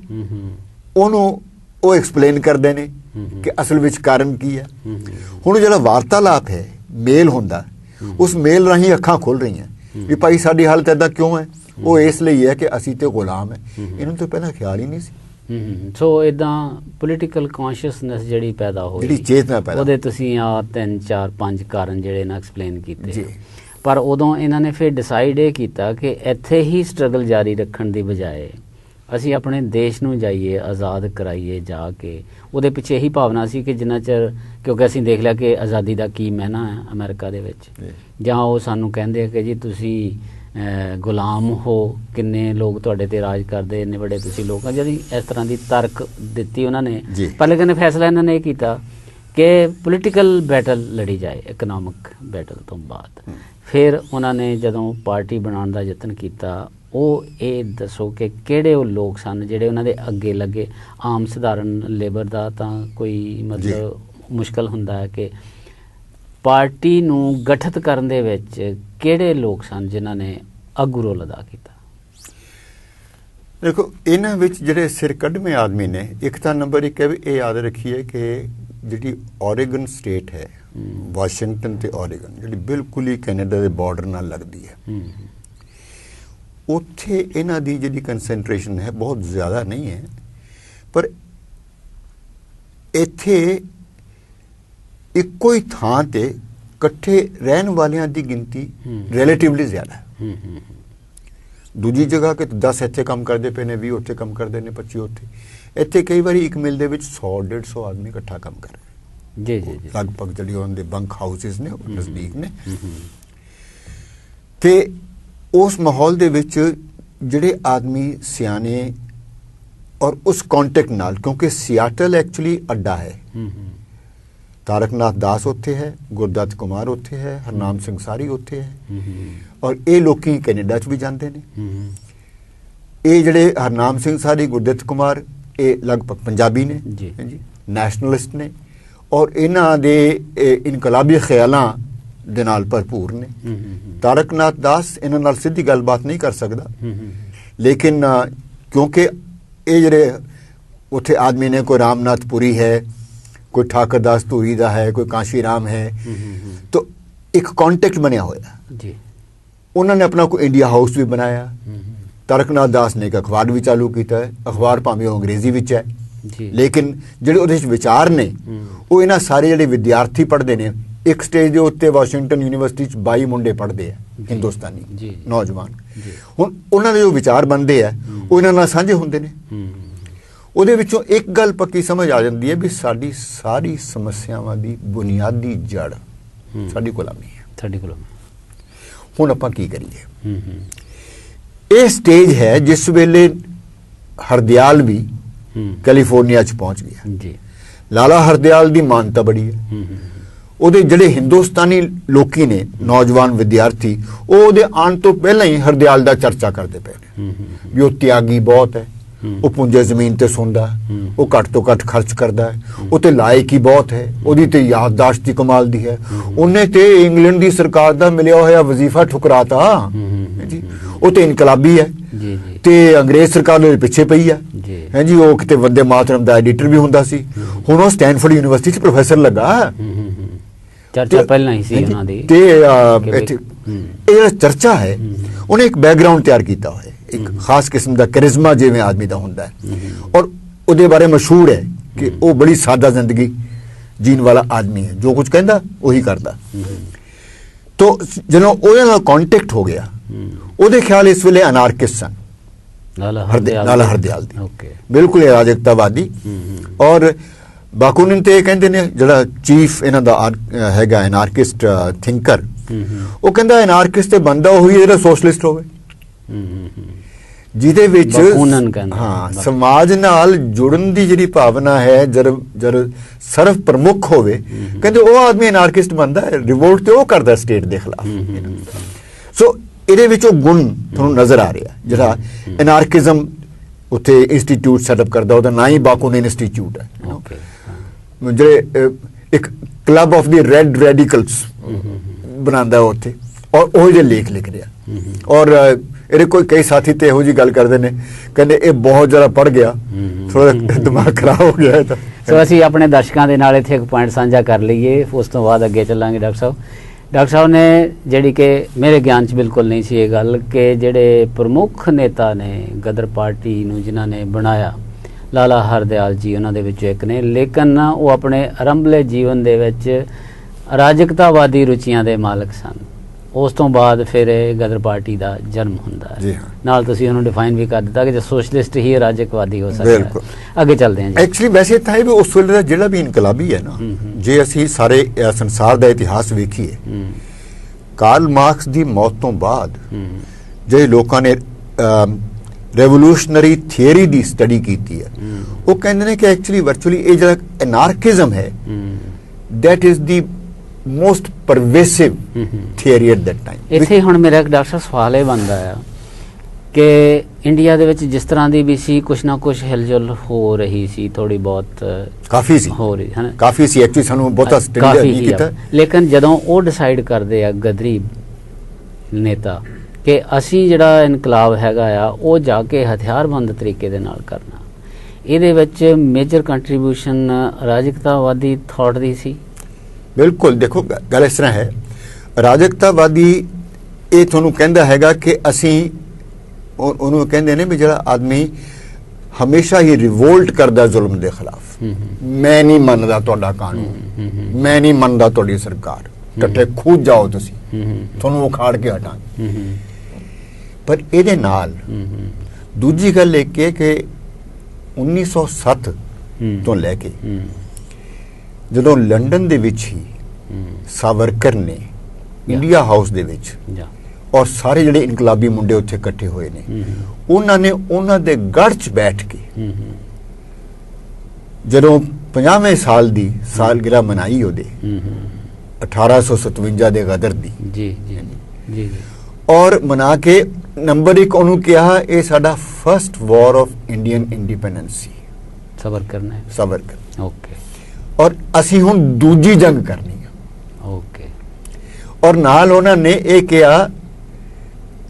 ਉਹਨੂੰ ਉਹ ਐਕਸਪਲੇਨ ਕਰਦੇ ਨੇ ਕਿ ਅਸਲ ਵਿੱਚ ਕਾਰਨ ਕੀ ਹੈ। ਹੁਣ ਜਿਹੜਾ ਵਾਰਤਾਲਾਪ ਹੈ, ਮੇਲ ਹੁੰਦਾ, ਉਸ ਮੇਲ ਰਾਹੀਂ ਅੱਖਾਂ ਖੁੱਲ ਰਹੀਆਂ ਵੀ ਭਾਈ ਸਾਡੀ ਹਾਲਤ ਏਦਾਂ ਕਿਉਂ ਹੈ। ਉਹ ਇਸ ਲਈ ਹੈ ਕਿ ਅਸੀਂ ਤੇ ਗੁਲਾਮ ਹੈ। ਇਹਨਾਂ ਤੋਂ ਪਹਿਲਾਂ ਖਿਆਲ ਹੀ ਨਹੀਂ ਸੀ। ਸੋ ਇਦਾਂ ਪੋਲੀਟੀਕਲ ਕੌਨਸ਼ੀਅਸਨੈਸ ਜਿਹੜੀ ਪੈਦਾ ਹੋਈ, ਜਿਹੜੀ ਚੇਤਨਾ ਪੈਦਾ, ਉਹਦੇ ਤੁਸੀਂ ਆ 3 4 5 ਕਾਰਨ ਜਿਹੜੇ ਨਾ ਐਕਸਪਲੇਨ ਕੀਤੇ ਜੀ। ਪਰ ਉਦੋਂ ਇਹਨਾਂ ਨੇ ਫਿਰ ਡਿਸਾਈਡ ਇਹ ਕੀਤਾ ਕਿ ਇੱਥੇ ਹੀ ਸਟਰਗਲ ਜਾਰੀ ਰੱਖਣ ਦੀ ਬਜਾਏ ਅਸੀਂ ਆਪਣੇ ਦੇਸ਼ ਨੂੰ ਜਾਈਏ, ਆਜ਼ਾਦ ਕਰਾਈਏ ਜਾ ਕੇ। ਉਹਦੇ ਪਿੱਛੇ ਇਹੀ ਭਾਵਨਾ ਸੀ ਕਿ ਜਿੰਨਾ ਚਿਰ, ਕਿਉਂਕਿ ਅਸੀਂ ਦੇਖ ਲਿਆ ਕਿ ਆਜ਼ਾਦੀ ਦਾ ਕੀ ਮਹਿਨਾ ਹੈ ਅਮਰੀਕਾ ਦੇ ਵਿੱਚ, ਜਾਂ ਉਹ ਸਾਨੂੰ ਕਹਿੰਦੇ ਆ ਕਿ ਜੀ ਤੁਸੀਂ ਗੁਲਾਮ ਹੋ, ਕਿੰਨੇ ਲੋਕ ਤੁਹਾਡੇ ਤੇ ਰਾਜ ਕਰਦੇ, ਇੰਨੇ ਵੱਡੇ ਤੁਸੀਂ ਲੋਕ ਆ। ਜਿਹੜੀ ਇਸ ਤਰ੍ਹਾਂ ਦੀ ਤਰਕ ਦਿੱਤੀ ਉਹਨਾਂ ਨੇ, ਪਰ ਲੇਕਿਨ ਫੈਸਲਾ ਇਹਨਾਂ ਨੇ ਇਹ ਕੀਤਾ ਕਿ ਪੋਲੀਟੀਕਲ ਬੈਟਲ ਲੜੀ ਜਾਏ ਇਕਨੋਮਿਕ ਬੈਟਲ ਤੋਂ ਬਾਅਦ। ਫਿਰ ਉਹਨਾਂ ਨੇ ਜਦੋਂ ਪਾਰਟੀ ਬਣਾਉਣ ਦਾ ਯਤਨ ਕੀਤਾ, ਉਹ ਇਹ ਦੱਸੋ ਕਿ ਕਿਹੜੇ ਉਹ ਲੋਕ ਸਨ ਜਿਹੜੇ ਉਹਨਾਂ ਦੇ ਅੱਗੇ ਲੱਗੇ। ਆਮ ਸਧਾਰਨ ਲੇਬਰ ਦਾ ਤਾਂ ਕੋਈ ਮਤਲਬ ਮੁਸ਼ਕਲ ਹੁੰਦਾ ਹੈ ਕਿ ਪਾਰਟੀ ਨੂੰ ਗਠਿਤ ਕਰਨ ਦੇ ਵਿੱਚ ਕਿਹੜੇ ਲੋਕ ਸਨ ਜਿਨ੍ਹਾਂ ਨੇ ਅਗੂ ਰੋਲ ਅਦਾ ਕੀਤਾ? ਦੇਖੋ, ਇਹਨਾਂ ਵਿੱਚ ਜਿਹੜੇ ਸਿਰ ਕੱਢਵੇਂ ਆਦਮੀ ਨੇ, ਇੱਕ ਤਾਂ ਨੰਬਰ 1 ਹੈ ਵੀ ਇਹ ਯਾਦ ਰੱਖੀਏ ਕਿ ਜਿਹੜੀ ਓਰੇਗਨ ਸਟੇਟ ਹੈ, ਵਾਸ਼ਿੰਗਟਨ ਤੇ ਓਰੇਗਨ, ਜਿਹੜੀ ਬਿਲਕੁਲ ਹੀ ਕੈਨੇਡਾ ਦੇ ਬਾਰਡਰ ਨਾਲ ਲੱਗਦੀ ਹੈ, ਉੱਥੇ ਇਹਨਾਂ ਦੀ ਜਿਹੜੀ ਕੰਸੈਂਟਰੇਸ਼ਨ ਹੈ ਬਹੁਤ ਜ਼ਿਆਦਾ ਨਹੀਂ ਹੈ। ਪਰ ਇੱਥੇ ਇੱਕੋ ਹੀ ਥਾਂ ਤੇ ਇਕੱਠੇ ਰਹਿਣ ਵਾਲਿਆਂ ਦੀ ਗਿਣਤੀ ਰਿਲੇਟਿਵਲੀ ਜ਼ਿਆਦਾ ਹੈ। ਦੂਜੀ ਜਗ੍ਹਾ ਕਿ 10 ਇੱਥੇ ਕੰਮ ਕਰਦੇ ਪਏ ਨੇ, 20 ਉੱਥੇ ਕੰਮ ਕਰਦੇ ਨੇ, 25 ਉੱਥੇ। ਇੱਥੇ ਕਈ ਵਾਰੀ ਇੱਕ ਮਿਲ ਦੇ ਵਿੱਚ 100-150 ਆਦਮੀ ਇਕੱਠਾ ਕੰਮ ਕਰ ਰਹੇ ਜੀ ਜੀ। ਲਗਭਗ ਜਿਹੜੀ ਉਹਨਾਂ ਦੇ ਬੰਕ ਹਾਊਸਿਸ ਨੇ ਉਹ ਨਜ਼ਦੀਕ ਨੇ। ਤੇ ਉਸ ਮਾਹੌਲ ਦੇ ਵਿੱਚ ਜਿਹੜੇ ਆਦਮੀ ਸਿਆਣੇ ਔਰ ਉਸ ਕੰਟੈਕਟ ਨਾਲ, ਕਿਉਂਕਿ ਸਿਆਟਲ ਐਕਚੁਅਲੀ ਅੱਡਾ ਹੈ, ਤਾਰਕ ਨਾਥ ਦਾਸ ਉੱਥੇ ਹੈ, ਗੁਰਦੱਤ ਕੁਮਾਰ ਉੱਥੇ ਹੈ, ਹਰਨਾਮ ਸਿੰਘ ਸਾਰੀ ਉੱਥੇ ਹੈ, ਔਰ ਇਹ ਲੋਕੀ ਕੈਨੇਡਾ 'ਚ ਵੀ ਜਾਂਦੇ ਨੇ। ਇਹ ਜਿਹੜੇ ਹਰਨਾਮ ਸਿੰਘ ਸਾਰੀ, ਗੁਰਦੱਤ ਕੁਮਾਰ, ਇਹ ਲਗਭਗ ਪੰਜਾਬੀ ਨੇ ਜੀ, ਨੈਸ਼ਨਲਿਸਟ ਨੇ, ਔਰ ਇਹਨਾਂ ਦੇ ਇਨਕਲਾਬੀ ਖਿਆਲਾਂ ਦੇ ਨਾਲ ਭਰਪੂਰ ਨੇ। ਤਾਰਕ ਨਾਥ ਦਾਸ ਇਹਨਾਂ ਨਾਲ ਸਿੱਧੀ ਗੱਲਬਾਤ ਨਹੀਂ ਕਰ ਸਕਦਾ, ਲੇਕਿਨ ਕਿਉਂਕਿ ਇਹ ਜਿਹੜੇ ਉੱਥੇ ਆਦਮੀ ਨੇ, ਕੋਈ ਰਾਮਨਾਥ ਪੁਰੀ ਹੈ, ਕੋਈ ਠਾਕਰ ਦਾਸ ਧੂਰੀ ਦਾ ਹੈ, ਕੋਈ ਕਾਂਸ਼ੀ ਰਾਮ ਹੈ, ਤਾਂ ਇੱਕ ਕੰਟੈਕਟ ਬਣਿਆ ਹੋਇਆ ਜੀ। ਉਹਨਾਂ ਨੇ ਆਪਣਾ ਕੋਈ ਇੰਡੀਆ ਹਾਊਸ ਵੀ ਬਣਾਇਆ। ਤਾਰਕ ਨਾਥ ਦਾਸ ਨੇ ਇੱਕ ਅਖਬਾਰ ਵੀ ਚਾਲੂ ਕੀਤਾ ਹੈ। ਅਖਬਾਰ ਭਾਵੇਂ ਉਹ ਅੰਗਰੇਜ਼ੀ ਵਿੱਚ ਹੈ, ਲੇਕਿਨ ਜਿਹੜੇ ਉਹਦੇ ਵਿੱਚ ਵਿਚਾਰ ਨੇ ਉਹ ਇਹਨਾਂ ਸਾਰੇ ਜਿਹੜੇ ਵਿਦਿਆਰਥੀ ਪੜ੍ਹਦੇ ਨੇ, ਇੱਕ ਸਟੇਜ ਦੇ ਉੱਤੇ ਵਾਸ਼ਿੰਗਟਨ ਯੂਨੀਵਰਸਿਟੀ 'ਚ 22 ਮੁੰਡੇ ਪੜ੍ਹਦੇ ਆ ਹਿੰਦੁਸਤਾਨੀ ਨੌਜਵਾਨ। ਹੁਣ ਉਹਨਾਂ ਦੇ ਜੋ ਵਿਚਾਰ ਬਣਦੇ ਆ ਉਹ ਇਹਨਾਂ ਨਾਲ ਸਾਂਝੇ ਹੁੰਦੇ ਨੇ। ਉਹਦੇ ਵਿੱਚੋਂ ਇੱਕ ਗੱਲ ਪੱਕੀ ਸਮਝ ਆ ਜਾਂਦੀ ਹੈ ਵੀ ਸਾਡੀ ਸਾਰੀ ਸਮੱਸਿਆਵਾਂ ਦੀ ਬੁਨਿਆਦੀ ਜੜ ਸਾਡੀ ਗੁਲਾਮੀ ਹੈ। ਸਾਡੀ ਗੁਲਾਮੀ। ਹੁਣ ਆਪਾਂ ਕੀ ਕਰੀਏ? ਇਹ ਸਟੇਜ ਹੈ ਜਿਸ ਵੇਲੇ ਹਰਦਿਆਲ ਵੀ ਕੈਲੀਫੋਰਨੀਆ 'ਚ ਪਹੁੰਚ ਗਿਆ ਜੀ। ਲਾਲਾ ਹਰਦਿਆਲ ਦੀ ਮਾਨਤਾ ਬੜੀ ਹੈ। ਉਹਦੇ ਜਿਹੜੇ ਹਿੰਦੁਸਤਾਨੀ ਲੋਕੀ ਨੇ, ਨੌਜਵਾਨ ਵਿਦਿਆਰਥੀ, ਉਹ ਉਹਦੇ ਆਉਣ ਤੋਂ ਪਹਿਲਾਂ ਹੀ ਹਰਦਿਆਲ ਦਾ ਚਰਚਾ ਕਰਦੇ ਪਏ ਨੇ ਵੀ ਉਹ ਤਿਆਗੀ ਬਹੁਤ ਹੈ, ਉਹ ਪੁੰਜੇ ਜ਼ਮੀਨ ਤੇ ਸੌਂਦਾ, ਉਹ ਘੱਟ ਤੋਂ ਘੱਟ ਖਰਚ ਕਰਦਾ ਹੈ, ਉਹ ਤੇ ਲਾਇਕ ਹੀ ਬਹੁਤ ਹੈ, ਉਹਦੀ ਤੇ ਯਾਦਦਾਸ਼ਤ ਹੀ ਕਮਾਲ ਦੀ ਹੈ, ਉਹਨੇ ਤੇ ਇੰਗਲੈਂਡ ਦੀ ਸਰਕਾਰ ਦਾ ਮਿਲਿਆ ਹੋਇਆ ਵਜ਼ੀਫਾ ਠੁਕਰਾਤਾ ਜੀ, ਉਹ ਤੇ ਇਨਕਲਾਬੀ ਹੈ ਤੇ ਅੰਗਰੇਜ਼ ਸਰਕਾਰ ਦੇ ਪਿੱਛੇ ਪਈ ਹੈ ਜੀ। ਉਹ ਕਿਤੇ ਵੰਦੇ ਮਾਤਰਮ ਦਾ ਐਡੀਟਰ ਵੀ ਹੁੰਦਾ ਸੀ, ਹੁਣ ਉਹ ਸਟੈਨਫੋਰਡ ਯੂਨੀਵਰਸਿਟੀ 'ਚ ਪ੍ਰੋਫੈਸਰ ਲੱਗਾ। ਚਰਚਾ ਪਹਿਲਾਂ ਹੀ ਸੀ ਉਹਨਾਂ ਦੀ। ਤੇ ਇਹ ਚਰਚਾ ਹੈ, ਉਹਨੇ ਇੱਕ ਬੈਕਗਰਾਉਂਡ ਤਿਆਰ ਕੀਤਾ ਹੋਇਆ। ਇੱਕ ਖਾਸ ਕਿਸਮ ਦਾ ਕਰਿਸ਼ਮਾ ਜਿਵੇਂ ਆਦਮੀ ਦਾ ਹੁੰਦਾ ਹੈ, ਔਰ ਉਹਦੇ ਬਾਰੇ ਮਸ਼ਹੂਰ ਹੈ ਕਿ ਉਹ ਬੜੀ ਸਾਦਾ ਜ਼ਿੰਦਗੀ ਜੀਣ ਵਾਲਾ ਆਦਮੀ ਹੈ, ਜੋ ਕੁਝ ਕਹਿੰਦਾ ਉਹੀ ਕਰਦਾ। ਤੋ ਜਦੋਂ ਉਹਦੇ ਨਾਲ ਕੰਟੈਕਟ ਹੋ ਗਿਆ, ਉਹਦੇ ਖਿਆਲ ਇਸ ਵੇਲੇ ਅਨਾਰਕਿਸਟ ਸਨ, ਲਾਲਾ ਹਰਦਿਆਲ ਦੀ, ਬਿਲਕੁਲ ਅਰਾਜਕਤਾਵਾਦੀ। ਔਰ ਬਾਕੂਨਿਨ ਤੇ ਕਹਿੰਦੇ ਨੇ ਜਿਹੜਾ ਚੀਫ ਇਹਨਾਂ ਦਾ ਹੈਗਾ ਐਨਾਰਕਿਸਟ ਥਿੰਕਰ, ਉਹ ਕਹਿੰਦਾ ਐਨਾਰਕਿਸਟ ਤੇ ਬੰਦਾ ਉਹੀ ਜਿਹੜਾ ਸੋਸ਼ਲਿਸਟ ਹੋਵੇ, ਜਿਹਦੇ ਵਿੱਚ ਸਮਾਜ ਨਾਲ ਜੁੜਨ ਦੀ ਜਿਹੜੀ ਭਾਵਨਾ ਹੈ, ਜਦ ਸਰਵ ਪ੍ਰਮੁੱਖ ਹੋਵੇ, ਕਹਿੰਦੇ ਉਹ ਆਦਮੀ ਐਨਾਰਕਿਸਟ ਬਣਦਾ ਹੈ, ਰਿਵੋਲਟ ਤੇ ਉਹ ਕਰਦਾ ਸਟੇਟ ਦੇ ਖਿਲਾਫ। ਸੋ ਇਹਦੇ ਵਿੱਚ ਉਹ ਗੁਣ ਤੁਹਾਨੂੰ ਨਜ਼ਰ ਆ ਰਿਹਾ, ਜਿਹੜਾ ਐਨਾਰਕਿਜ਼ਮ ਉੱਥੇ ਇੰਸਟੀਚਿਊਟ ਸੈਟਅਪ ਕਰਦਾ, ਉਹਦਾ ਨਾਂ ਹੀ ਬਾਕੂਨਿਨ ਇੰਸਟੀਚਿਊਟ ਹੈ, ਜਿਹੜੇ ਇੱਕ club of the red radicals ਬਣਾਉਂਦਾ ਉੱਥੇ, ਔਰ ਉਹ ਜਿਹੇ ਲੇਖ ਲਿਖ ਰਿਹਾ। ਔਰ ਇਹਦੇ ਕੋਈ ਕਈ ਸਾਥੀ ਤੇ ਇਹੋ ਜਿਹੀ ਗੱਲ ਕਰਦੇ ਨੇ, ਕਹਿੰਦੇ ਇਹ ਬਹੁਤ ਜ਼ਿਆਦਾ ਪੜ੍ਹ ਗਿਆ, ਥੋੜਾ ਦਿਮਾਗ ਖਰਾਬ ਹੋ ਗਿਆ। ਸੋ ਅਸੀਂ ਆਪਣੇ ਦਰਸ਼ਕਾਂ ਦੇ ਨਾਲ ਇੱਥੇ ਇੱਕ ਪੁਆਇੰਟ ਸਾਂਝਾ ਕਰ ਲਈਏ, ਉਸ ਤੋਂ ਬਾਅਦ ਅੱਗੇ ਚੱਲਾਂਗੇ। ਡਾਕਟਰ ਸਾਹਿਬ ਨੇ ਜਿਹੜੀ ਕਿ ਮੇਰੇ ਗਿਆਨ 'ਚ ਬਿਲਕੁਲ ਨਹੀਂ ਸੀ ਇਹ ਗੱਲ, ਕਿ ਜਿਹੜੇ ਪ੍ਰਮੁੱਖ ਨੇਤਾ ਨੇ ਗਦਰ ਪਾਰਟੀ ਨੂੰ ਜਿਨ੍ਹਾਂ ਨੇ ਬਣਾਇਆ, ਲਾਲਾ ਹਰਦਿਆਲ ਜੀ ਉਹਨਾਂ ਦੇ ਵਿੱਚੋਂ ਇੱਕ ਨੇ, ਲੇਕਿਨ ਉਹ ਆਪਣੇ ਆਰੰਭਲੇ ਜੀਵਨ ਦੇ ਵਿੱਚ ਅਰਾਜਕਤਾਵਾਦੀ ਰੁਚੀਆਂ ਦੇ ਮਾਲਕ ਸਨ। ਉਸ ਤੋਂ ਬਾਅਦ ਫਿਰ ਗਦਰ ਪਾਰਟੀ ਦਾ ਜਨਮ ਹੁੰਦਾ ਹੈ, ਨਾਲ ਤੁਸੀਂ ਉਹਨੂੰ ਡਿਫਾਈਨ ਵੀ ਕਰ ਦਿੱਤਾ ਕਿ ਸੋਸ਼ਲਿਸਟ ਹੀ ਅਰਾਜਕਵਾਦੀ ਹੋ ਸਕਦਾ ਹੈ। ਅੱਗੇ ਚੱਲਦੇ ਹਾਂ ਜੀ। ਐਕਚੁਅਲੀ ਵੈਸੇ ਤਾਂ ਇਹ ਵੀ ਉਸ ਵੇਲੇ ਦਾ ਜਿਹੜਾ ਵੀ ਇਨਕਲਾਬੀ ਹੈ ਨਾ, ਜੇ ਅਸੀਂ ਸਾਰੇ ਸੰਸਾਰ ਦਾ ਇਤਿਹਾਸ ਵੇਖੀਏ, ਕਾਰਲ ਮਾਰਕਸ ਦੀ ਮੌਤ ਤੋਂ ਬਾਅਦ ਜਿਹੜੇ ਲੋਕਾਂ ਨੇ ਰੈਵੋਲੂਸ਼ਨਰੀ ਥਿਊਰੀ ਦੀ ਸਟੱਡੀ ਕੀਤੀ ਹੈ, ਉਹ ਕਹਿੰਦੇ ਨੇ ਕਿ ਐਕਚੁਅਲੀ ਵਰਚੁਅਲੀ ਇਹ ਜਿਹੜਾ ਐਨਾਰਕਿਜ਼ਮ ਹੈ, that is the most pervasive theory at that time। ਇੱਥੇ ਹੁਣ ਮੇਰਾ ਇੱਕ ਡਾਕਟਰ ਸਵਾਲ ਇਹ ਬਣਦਾ ਆ ਕਿ ਇੰਡੀਆ ਦੇ ਵਿੱਚ ਜਿਸ ਤਰ੍ਹਾਂ ਦੀ ਵੀ ਸੀ, ਕੁਛ ਨਾ ਕੁਛ ਹਿਲਜੁਲ ਹੋ ਰਹੀ ਸੀ, ਥੋੜੀ ਬਹੁਤ ਕਾਫੀ ਸੀ ਹੋ ਰਹੀ ਹੈ, ਕਾਫੀ ਸੀ ਐਕਚੁਅਲੀ, ਸਾਨੂੰ ਬਹੁਤਾ ਸਟੱਡੀ ਨਹੀਂ ਕੀਤਾ। ਲੇਕਿਨ ਜਦੋਂ ਉਹ ਡਿਸਾਈਡ ਕਰਦੇ ਆ ਗਦਰੀ ਨੇਤਾ ਕਿ ਅਸੀਂ ਜਿਹੜਾ ਇਨਕਲਾਬ ਹੈਗਾ ਆ ਉਹ ਜਾ ਕੇ ਹਥਿਆਰਬੰਦ ਤਰੀਕੇ ਦੇ ਨਾਲ ਕਰਨਾ, ਇਹਦੇ ਵਿੱਚ ਮੇਜਰ ਕੰਟਰੀਬਿਊਸ਼ਨ ਅਰਾਜਕਤਾਵਾਦੀ ਥਾਟ ਦੀ ਸੀ। ਬਿਲਕੁਲ, ਦੇਖੋ ਗੱਲ ਇਸ ਤਰ੍ਹਾਂ ਹੈ, ਅਰਾਜਕਤਾਵਾਦੀ ਇਹ ਤੁਹਾਨੂੰ ਕਹਿੰਦਾ ਹੈਗਾ ਕਿ ਅਸੀਂ ਉਹਨੂੰ ਕਹਿੰਦੇ ਨੇ ਵੀ ਜਿਹੜਾ ਆਦਮੀ ਹਮੇਸ਼ਾ ਹੀ ਰਿਵੋਲਟ ਕਰਦਾ ਜ਼ੁਲਮ ਦੇ ਖਿਲਾਫ, ਮੈਂ ਨਹੀਂ ਮੰਨਦਾ ਤੁਹਾਡਾ ਕਾਨੂੰਨ, ਮੈਂ ਨਹੀਂ ਮੰਨਦਾ ਤੁਹਾਡੀ ਸਰਕਾਰ, ਟੱਟੇ ਖੂਦ ਜਾਓ ਤੁਸੀਂ, ਤੁਹਾਨੂੰ ਉਖਾੜ ਕੇ ਹਟਾਂਗੇ। ਪਰ ਇਹਦੇ ਨਾਲ ਦੂਜੀ ਗੱਲ ਇਹ ਕਿ 1907 ਤੋਂ ਲੈ ਕੇ ਜਦੋਂ ਲੰਡਨ ਦੇ ਵਿੱਚ ਹੀ ਸਾਵਰਕਰ ਨੇ ਇੰਡੀਆ ਹਾਊਸ ਦੇ ਵਿੱਚ, ਔਰ ਸਾਰੇ ਜਿਹੜੇ ਇਨਕਲਾਬੀ ਮੁੰਡੇ ਉੱਥੇ ਇਕੱਠੇ ਹੋਏ ਨੇ, ਉਹਨਾਂ ਨੇ ਉਹਨਾਂ ਦੇ ਗੜ੍ਹ 'ਚ ਬੈਠ ਕੇ ਜਦੋਂ 50ਵੇਂ ਸਾਲ ਦੀ ਸਾਲਗਿਰਾ ਮਨਾਈ ਉਹਦੇ 1857 ਦੇ ਗਦਰ ਦੀ, ਔਰ ਮਨਾ ਕੇ ਨੰਬਰ 1 ਉਹਨੂੰ ਕਿਹਾ ਇਹ ਸਾਡਾ first war of Indian independence ਸੀ, ਸਾਵਰਕਰ। ਓਕੇ। ਔਰ ਅਸੀਂ ਹੁਣ ਦੂਜੀ ਜੰਗ ਕਰਨੀ ਆ। ਓਕੇ। ਔਰ ਨਾਲ ਉਹਨਾਂ ਨੇ ਇਹ ਕਿਹਾ,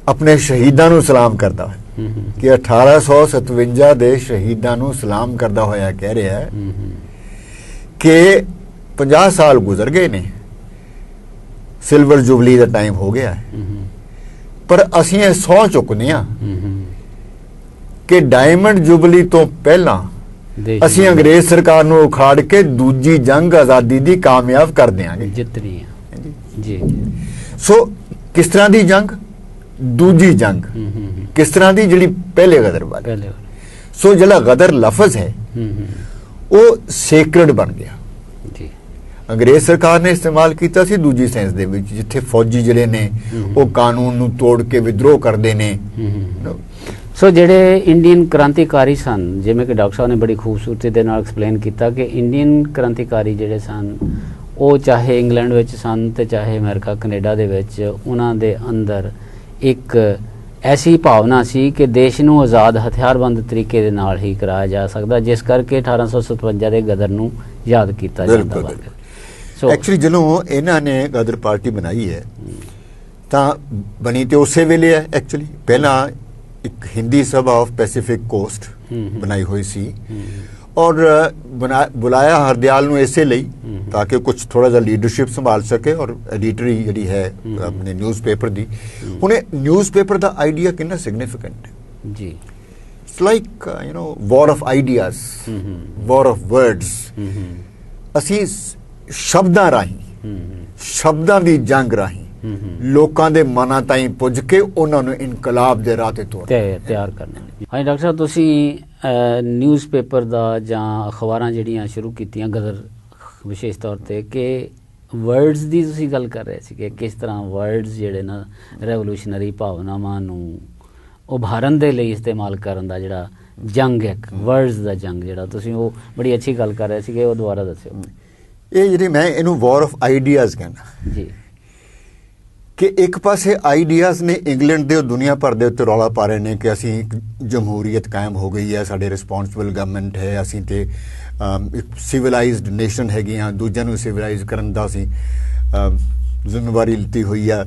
ਆਪਣੇ ਸ਼ਹੀਦਾਂ ਨੂੰ ਸਲਾਮ ਕਰਦਾ ਹੋਇਆ, ਕਿ 1857 ਦੇ ਸ਼ਹੀਦਾਂ ਨੂੰ ਸਲਾਮ ਕਰਦਾ ਹੋਇਆ ਕਹਿ ਰਿਹਾ ਹੈ ਕਿ 50 ਸਾਲ ਗੁਜ਼ਰ ਗਏ ਨੇ, ਸਿਲਵਰ ਜੁਬਲੀ ਦਾ ਟਾਈਮ ਹੋ ਗਿਆ ਹੈ, ਪਰ ਅਸੀਂ ਇਹ ਸਹੁੰ ਚੁੱਕਦੇ ਹਾਂ ਕਿ ਡਾਇਮੰਡ ਜੁਬਲੀ ਤੋਂ ਪਹਿਲਾਂ ਅਸੀਂ ਅੰਗਰੇਜ਼ ਸਰਕਾਰ ਨੂੰ ਉਖਾੜ ਕੇ ਦੂਜੀ ਜੰਗ ਆਜ਼ਾਦੀ ਦੀ ਕਾਮਯਾਬ ਕਰ ਦਿਆਂਗੇ, ਜਿੱਤਣੀ ਹੈ ਜੀ। ਸੋ ਕਿਸ ਤਰ੍ਹਾਂ ਦੀ ਜੰਗ? ਦੂਜੀ ਜੰਗ। ਕਿਸ ਤਰ੍ਹਾਂ ਦੀ? ਜਿਹੜੀ ਪਹਿਲੇ ਗਦਰ ਵਾਲੀ। ਸੋ ਜਿਹੜਾ ਗਦਰ ਲਫ਼ਜ਼ ਹੈ ਉਹ ਸੇਕਰਡ ਬਣ ਗਿਆ, ਅੰਗਰੇਜ਼ ਸਰਕਾਰ ਨੇ ਇਸਤੇਮਾਲ ਕੀਤਾ ਸੀ ਦੂਜੀ ਸੈਂਸ ਦੇ ਵਿੱਚ, ਜਿੱਥੇ ਫੌਜੀ ਜਿਹੜੇ ਨੇ ਉਹ ਕਾਨੂੰਨ ਨੂੰ ਤੋੜ ਕੇ ਵਿਦਰੋਹ ਕਰਦੇ ਨੇ। ਸੋ ਜਿਹੜੇ ਇੰਡੀਅਨ ਕ੍ਰਾਂਤੀਕਾਰੀ ਸਨ, ਜਿਵੇਂ ਕਿ ਡਾਕਟਰ ਸਾਹਿਬ ਨੇ ਬੜੀ ਖੂਬਸੂਰਤੀ ਦੇ ਨਾਲ ਐਕਸਪਲੇਨ ਕੀਤਾ ਕਿ ਇੰਡੀਅਨ ਕ੍ਰਾਂਤੀਕਾਰੀ ਜਿਹੜੇ ਸਨ ਉਹ ਚਾਹੇ ਇੰਗਲੈਂਡ ਵਿੱਚ ਸਨ ਤੇ ਚਾਹੇ ਅਮਰੀਕਾ ਕੈਨੇਡਾ ਦੇ ਵਿੱਚ, ਉਹਨਾਂ ਦੇ ਅੰਦਰ ਇੱਕ ਐਸੀ ਭਾਵਨਾ ਸੀ ਕਿ ਦੇਸ਼ ਨੂੰ ਆਜ਼ਾਦ ਹਥਿਆਰਬੰਦ ਤਰੀਕੇ ਦੇ ਨਾਲ ਹੀ ਕਰਾਇਆ ਜਾ ਸਕਦਾ, ਜਿਸ ਕਰਕੇ 1857 ਦੇ ਗਦਰ ਨੂੰ ਯਾਦ ਕੀਤਾ ਜਾਂਦਾ ਹੈ। ਐਕਚੁਅਲੀ ਜਦੋਂ ਇਹਨਾਂ ਨੇ ਗਦਰ ਪਾਰਟੀ ਬਣਾਈ ਹੈ ਤਾਂ ਬਣੀ ਤੇ ਉਸੇ ਵੇਲੇ ਹੈ। ਐਕਚੁਅਲੀ ਪਹਿਲਾਂ ਇੱਕ ਹਿੰਦੀ ਸਭਾ ਆਫ ਪੈਸੀਫਿਕ ਕੋਸਟ ਬਣਾਈ ਹੋਈ ਸੀ, ਔਰ ਬੁਲਾਇਆ ਹਰਦਿਆਲ ਨੂੰ ਇਸੇ ਲਈ ਤਾਂ ਕਿ ਕੁਝ ਥੋੜਾ ਜਿਹਾ ਲੀਡਰਸ਼ਿਪ ਸੰਭਾਲ ਸਕੇ, ਔਰ ਐਡੀਟਰੀ ਜਿਹੜੀ ਹੈ ਆਪਣੇ ਨਿਊਜ਼ਪੇਪਰ ਦੀ। ਹੁਣ ਇਹ ਨਿਊਜ਼ਪੇਪਰ ਦਾ ਆਈਡੀਆ ਕਿੰਨਾ ਸਿਗਨੀਫੀਕੈਂਟ ਹੈ। जी। It's like war of ideas, war of words. ਅਸੀਂ ਸ਼ਬਦਾਂ ਰਾਹੀਂ, ਸ਼ਬਦਾਂ ਦੀ ਜੰਗ ਰਾਹੀਂ ਲੋਕਾਂ ਦੇ ਮਨਾਂ ਤਾਈਂ ਪੁੱਜ ਕੇ ਉਹਨਾਂ ਨੂੰ ਇਨਕਲਾਬ ਦੇ ਰਾਹ ਤੇ ਤਿਆਰ ਕਰਨਾ। ਹਾਂਜੀ ਡਾਕਟਰ ਸਾਹਿਬ, ਤੁਸੀਂ ਨਿਊਜ਼ਪੇਪਰ ਦਾ ਜਾਂ ਅਖਬਾਰਾਂ ਜਿਹੜੀਆਂ ਸ਼ੁਰੂ ਕੀਤੀਆਂ ਗਦਰ ਵਿਸ਼ੇਸ਼ ਤੌਰ ਤੇ, ਕਿ ਵਰਡਸ ਦੀ ਤੁਸੀਂ ਗੱਲ ਕਰ ਰਹੇ ਸੀ ਕਿ ਕਿਸ ਤਰ੍ਹਾਂ ਵਰਡਸ ਜਿਹੜੇ ਨਾ ਰੈਵੋਲੂਸ਼ਨਰੀ ਭਾਵਨਾਵਾਂ ਨੂੰ ਉਭਾਰਨ ਦੇ ਲਈ ਇਸਤੇਮਾਲ ਕਰਨ ਦਾ ਜਿਹੜਾ ਜੰਗ, ਇੱਕ ਵਰਡਸ ਦਾ ਜੰਗ ਜਿਹੜਾ ਤੁਸੀਂ ਉਹ ਬੜੀ ਅੱਛੀ ਗੱਲ ਕਰ ਰਹੇ ਸੀਗੇ, ਉਹ ਦੁਬਾਰਾ ਦੱਸਿਓ। ਇਹ ਜਿਹੜੀ ਮੈਂ ਇਹਨੂੰ ਵਾਰ ਆਫ ਆਈਡੀਆਜ਼ ਕਹਿੰਦਾ ਜੀ, ਕਿ ਇੱਕ ਪਾਸੇ ਆਈਡੀਆਜ਼ ਨੇ ਇੰਗਲੈਂਡ ਦੇ ਦੁਨੀਆ ਭਰ ਦੇ ਉੱਤੇ ਰੌਲਾ ਪਾ ਰਹੇ ਨੇ ਕਿ ਅਸੀਂ ਇੱਕ ਜਮਹੂਰੀਅਤ ਕਾਇਮ ਹੋ ਗਈ ਹੈ, ਸਾਡੇ ਰਿਸਪੌਂਸਿਬਲ ਗਵਰਨਮੈਂਟ ਹੈ, ਅਸੀਂ ਤੇ ਇੱਕ ਸਿਵਲਾਈਜ਼ਡ ਨੇਸ਼ਨ ਹੈਗੇ ਹਾਂ, ਦੂਜਿਆਂ ਨੂੰ ਸਿਵਲਾਈਜ਼ ਕਰਨ ਦਾ ਅਸੀਂ ਜ਼ਿੰਮੇਵਾਰੀ ਲਿੱਤੀ ਹੋਈ ਆ,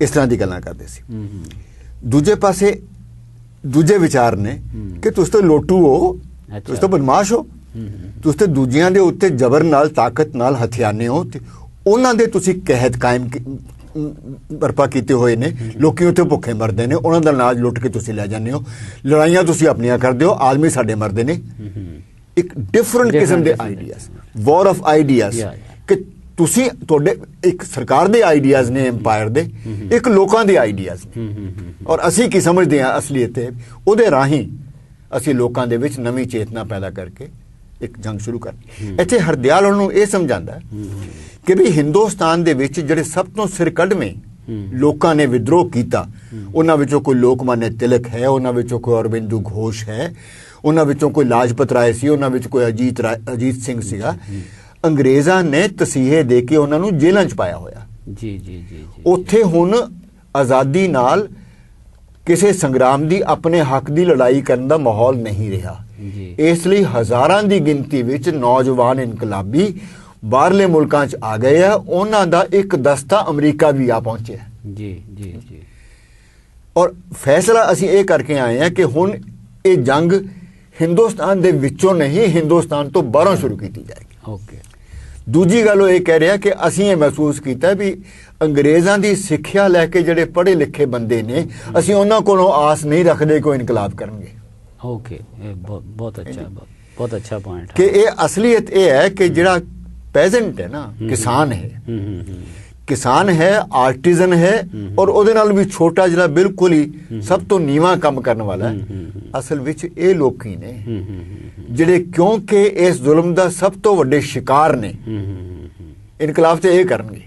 ਇਸ ਤਰ੍ਹਾਂ ਦੀ ਗੱਲਾਂ ਕਰਦੇ ਸੀ। ਦੂਜੇ ਪਾਸੇ ਦੂਜੇ ਵਿਚਾਰ ਨੇ ਕਿ ਤੁਸੀਂ ਤਾਂ ਲੋਟੂ ਹੋ, ਤੁਸੀਂ ਤਾਂ ਬਦਮਾਸ਼ ਹੋ, ਤੁਸੀਂ ਤਾਂ ਦੂਜਿਆਂ ਦੇ ਉੱਤੇ ਜ਼ਬਰ ਨਾਲ, ਤਾਕਤ ਨਾਲ ਹਥਿਆਨੇ ਹੋ, ਤੇ ਉਹਨਾਂ ਦੇ ਤੁਸੀਂ ਕਹਿਤ ਕਾਇਮ ਬਰਪਾ ਕੀਤੇ ਹੋਏ ਨੇ, ਲੋਕੀ ਉੱਥੇ ਭੁੱਖੇ ਮਰਦੇ ਨੇ, ਉਹਨਾਂ ਦਾ ਅਨਾਜ ਲੁੱਟ ਕੇ ਤੁਸੀਂ ਲੈ ਜਾਂਦੇ ਹੋ, ਲੜਾਈਆਂ ਤੁਸੀਂ ਆਪਣੀਆਂ ਕਰਦੇ ਹੋ, ਆਦਮੀ ਸਾਡੇ ਮਰਦੇ ਨੇ। ਇੱਕ ਡਿਫਰੈਂਟ ਕਿਸਮ ਦੇ ਆਈਡੀਆਜ਼, ਵਾਰ ਆਫ ਆਈਡੀਆਜ਼, ਕਿ ਤੁਸੀਂ ਤੁਹਾਡੇ ਇੱਕ ਸਰਕਾਰ ਦੇ ਆਈਡੀਆਜ਼ ਨੇ, ਐਮਪਾਇਰ ਦੇ, ਇੱਕ ਲੋਕਾਂ ਦੇ ਆਈਡੀਆਜ਼ ਨੇ, ਔਰ ਅਸੀਂ ਕੀ ਸਮਝਦੇ ਹਾਂ ਅਸਲੀਅਤ ਤੇ, ਉਹਦੇ ਰਾਹੀਂ ਅਸੀਂ ਲੋਕਾਂ ਦੇ ਵਿੱਚ ਨਵੀਂ ਚੇਤਨਾ ਪੈਦਾ ਕਰਕੇ ਇੱਕ ਜੰਗ ਸ਼ੁਰੂ ਕਰਨੀ। ਇੱਥੇ ਹਰਦਿਆਲ ਉਹਨੂੰ ਇਹ ਸਮਝਾਉਂਦਾ ਕਿ ਵੀ ਹਿੰਦੁਸਤਾਨ ਦੇ ਵਿੱਚ ਜਿਹੜੇ ਸਭ ਤੋਂ ਸਿਰਕੱਢਵੇਂ ਲੋਕਾਂ ਨੇ ਵਿਦਰੋਹ ਕੀਤਾ, ਉਹਨਾਂ ਵਿੱਚੋਂ ਕੋਈ ਲੋਕਮਾਨਯ ਤਿਲਕ ਹੈ, ਉਹਨਾਂ ਵਿੱਚੋਂ ਕੋਈ ਅਰਬਿੰਦੂ ਘੋਸ਼ ਹੈ, ਉਹਨਾਂ ਵਿੱਚੋਂ ਕੋਈ ਲਾਜਪਤ ਰਾਏ ਸੀ, ਉਹਨਾਂ ਵਿੱਚ ਕੋਈ ਅਜੀਤ ਸਿੰਘ ਸੀਗਾ। ਅੰਗਰੇਜ਼ਾਂ ਨੇ ਤਸੀਹੇ ਦੇ ਕੇ ਉਹਨਾਂ ਨੂੰ ਜੇਲ੍ਹਾਂ 'ਚ ਪਾਇਆ ਹੋਇਆ। ਜੀ ਜੀ ਜੀ। ਉੱਥੇ ਹੁਣ ਆਜ਼ਾਦੀ ਨਾਲ ਕਿਸੇ ਸੰਗਰਾਮ ਦੀ ਆਪਣੇ ਹੱਕ ਦੀ ਲੜਾਈ ਕਰਨ ਦਾ ਮਾਹੌਲ ਨਹੀਂ ਰਿਹਾ। ਇਸ ਲਈ ਹਜ਼ਾਰਾਂ ਦੀ ਗਿਣਤੀ ਵਿੱਚ ਨੌਜਵਾਨ ਇਨਕਲਾਬੀ ਬਾਹਰਲੇ ਮੁਲਕਾਂ 'ਚ ਆ ਗਏ ਆ, ਉਹਨਾਂ ਦਾ ਇੱਕ ਦਸਤਾ ਅਮਰੀਕਾ ਵੀ ਆ ਪਹੁੰਚਿਆ। ਜੀ ਜੀ ਜੀ। ਔਰ ਫੈਸਲਾ ਅਸੀਂ ਇਹ ਕਰਕੇ ਆਏ ਆ ਕਿ ਹੁਣ ਇਹ ਜੰਗ ਹਿੰਦੁਸਤਾਨ ਦੇ ਵਿੱਚੋਂ ਨਹੀਂ, ਹਿੰਦੁਸਤਾਨ ਤੋਂ ਬਾਹਰੋਂ ਸ਼ੁਰੂ ਕੀਤੀ ਜਾਏਗੀ। ਓਕੇ। ਦੂਜੀ ਗੱਲ ਉਹ ਇਹ ਕਹਿ ਰਿਹਾ ਕਿ ਅਸੀਂ ਇਹ ਮਹਿਸੂਸ ਕੀਤਾ ਵੀ ਅੰਗਰੇਜ਼ਾਂ ਦੀ ਸਿੱਖਿਆ ਲੈ ਕੇ ਜਿਹੜੇ ਪੜ੍ਹੇ ਲਿਖੇ ਬੰਦੇ ਨੇ, ਅਸੀਂ ਉਹਨਾਂ ਕੋਲੋਂ ਆਸ ਨਹੀਂ ਰੱਖਦੇ ਕੋਈ ਇਨਕਲਾਬ ਕਰਨਗੇ। ਓਕੇ, ਬਹੁਤ ਅੱਛਾ ਪੁਆਇੰਟ ਕਿ ਇਹ ਅਸਲੀਅਤ ਇਹ ਹੈ ਕਿ ਜਿਹੜਾ ਪੈਜ਼ੈਂਟ ਹੈ ਨਾ, ਕਿਸਾਨ ਹੈ, ਆਰਟੀਜ਼ਨ ਹੈ, ਔਰ ਉਹਦੇ ਨਾਲ ਵੀ ਛੋਟਾ ਜਿਹੜਾ ਬਿਲਕੁਲ ਹੀ ਸਭ ਤੋਂ ਨੀਵਾਂ ਕੰਮ ਕਰਨ ਵਾਲਾ ਹੈ, ਅਸਲ ਵਿੱਚ ਇਹ ਲੋਕੀ ਨੇ ਜਿਹੜੇ ਕਿਉਂਕਿ ਇਸ ਜ਼ੁਲਮ ਦਾ ਸਭ ਤੋਂ ਵੱਡੇ ਸ਼ਿਕਾਰ ਨੇ, ਇਨਕਲਾਬ ਤੇ ਇਹ ਕਰਨਗੇ।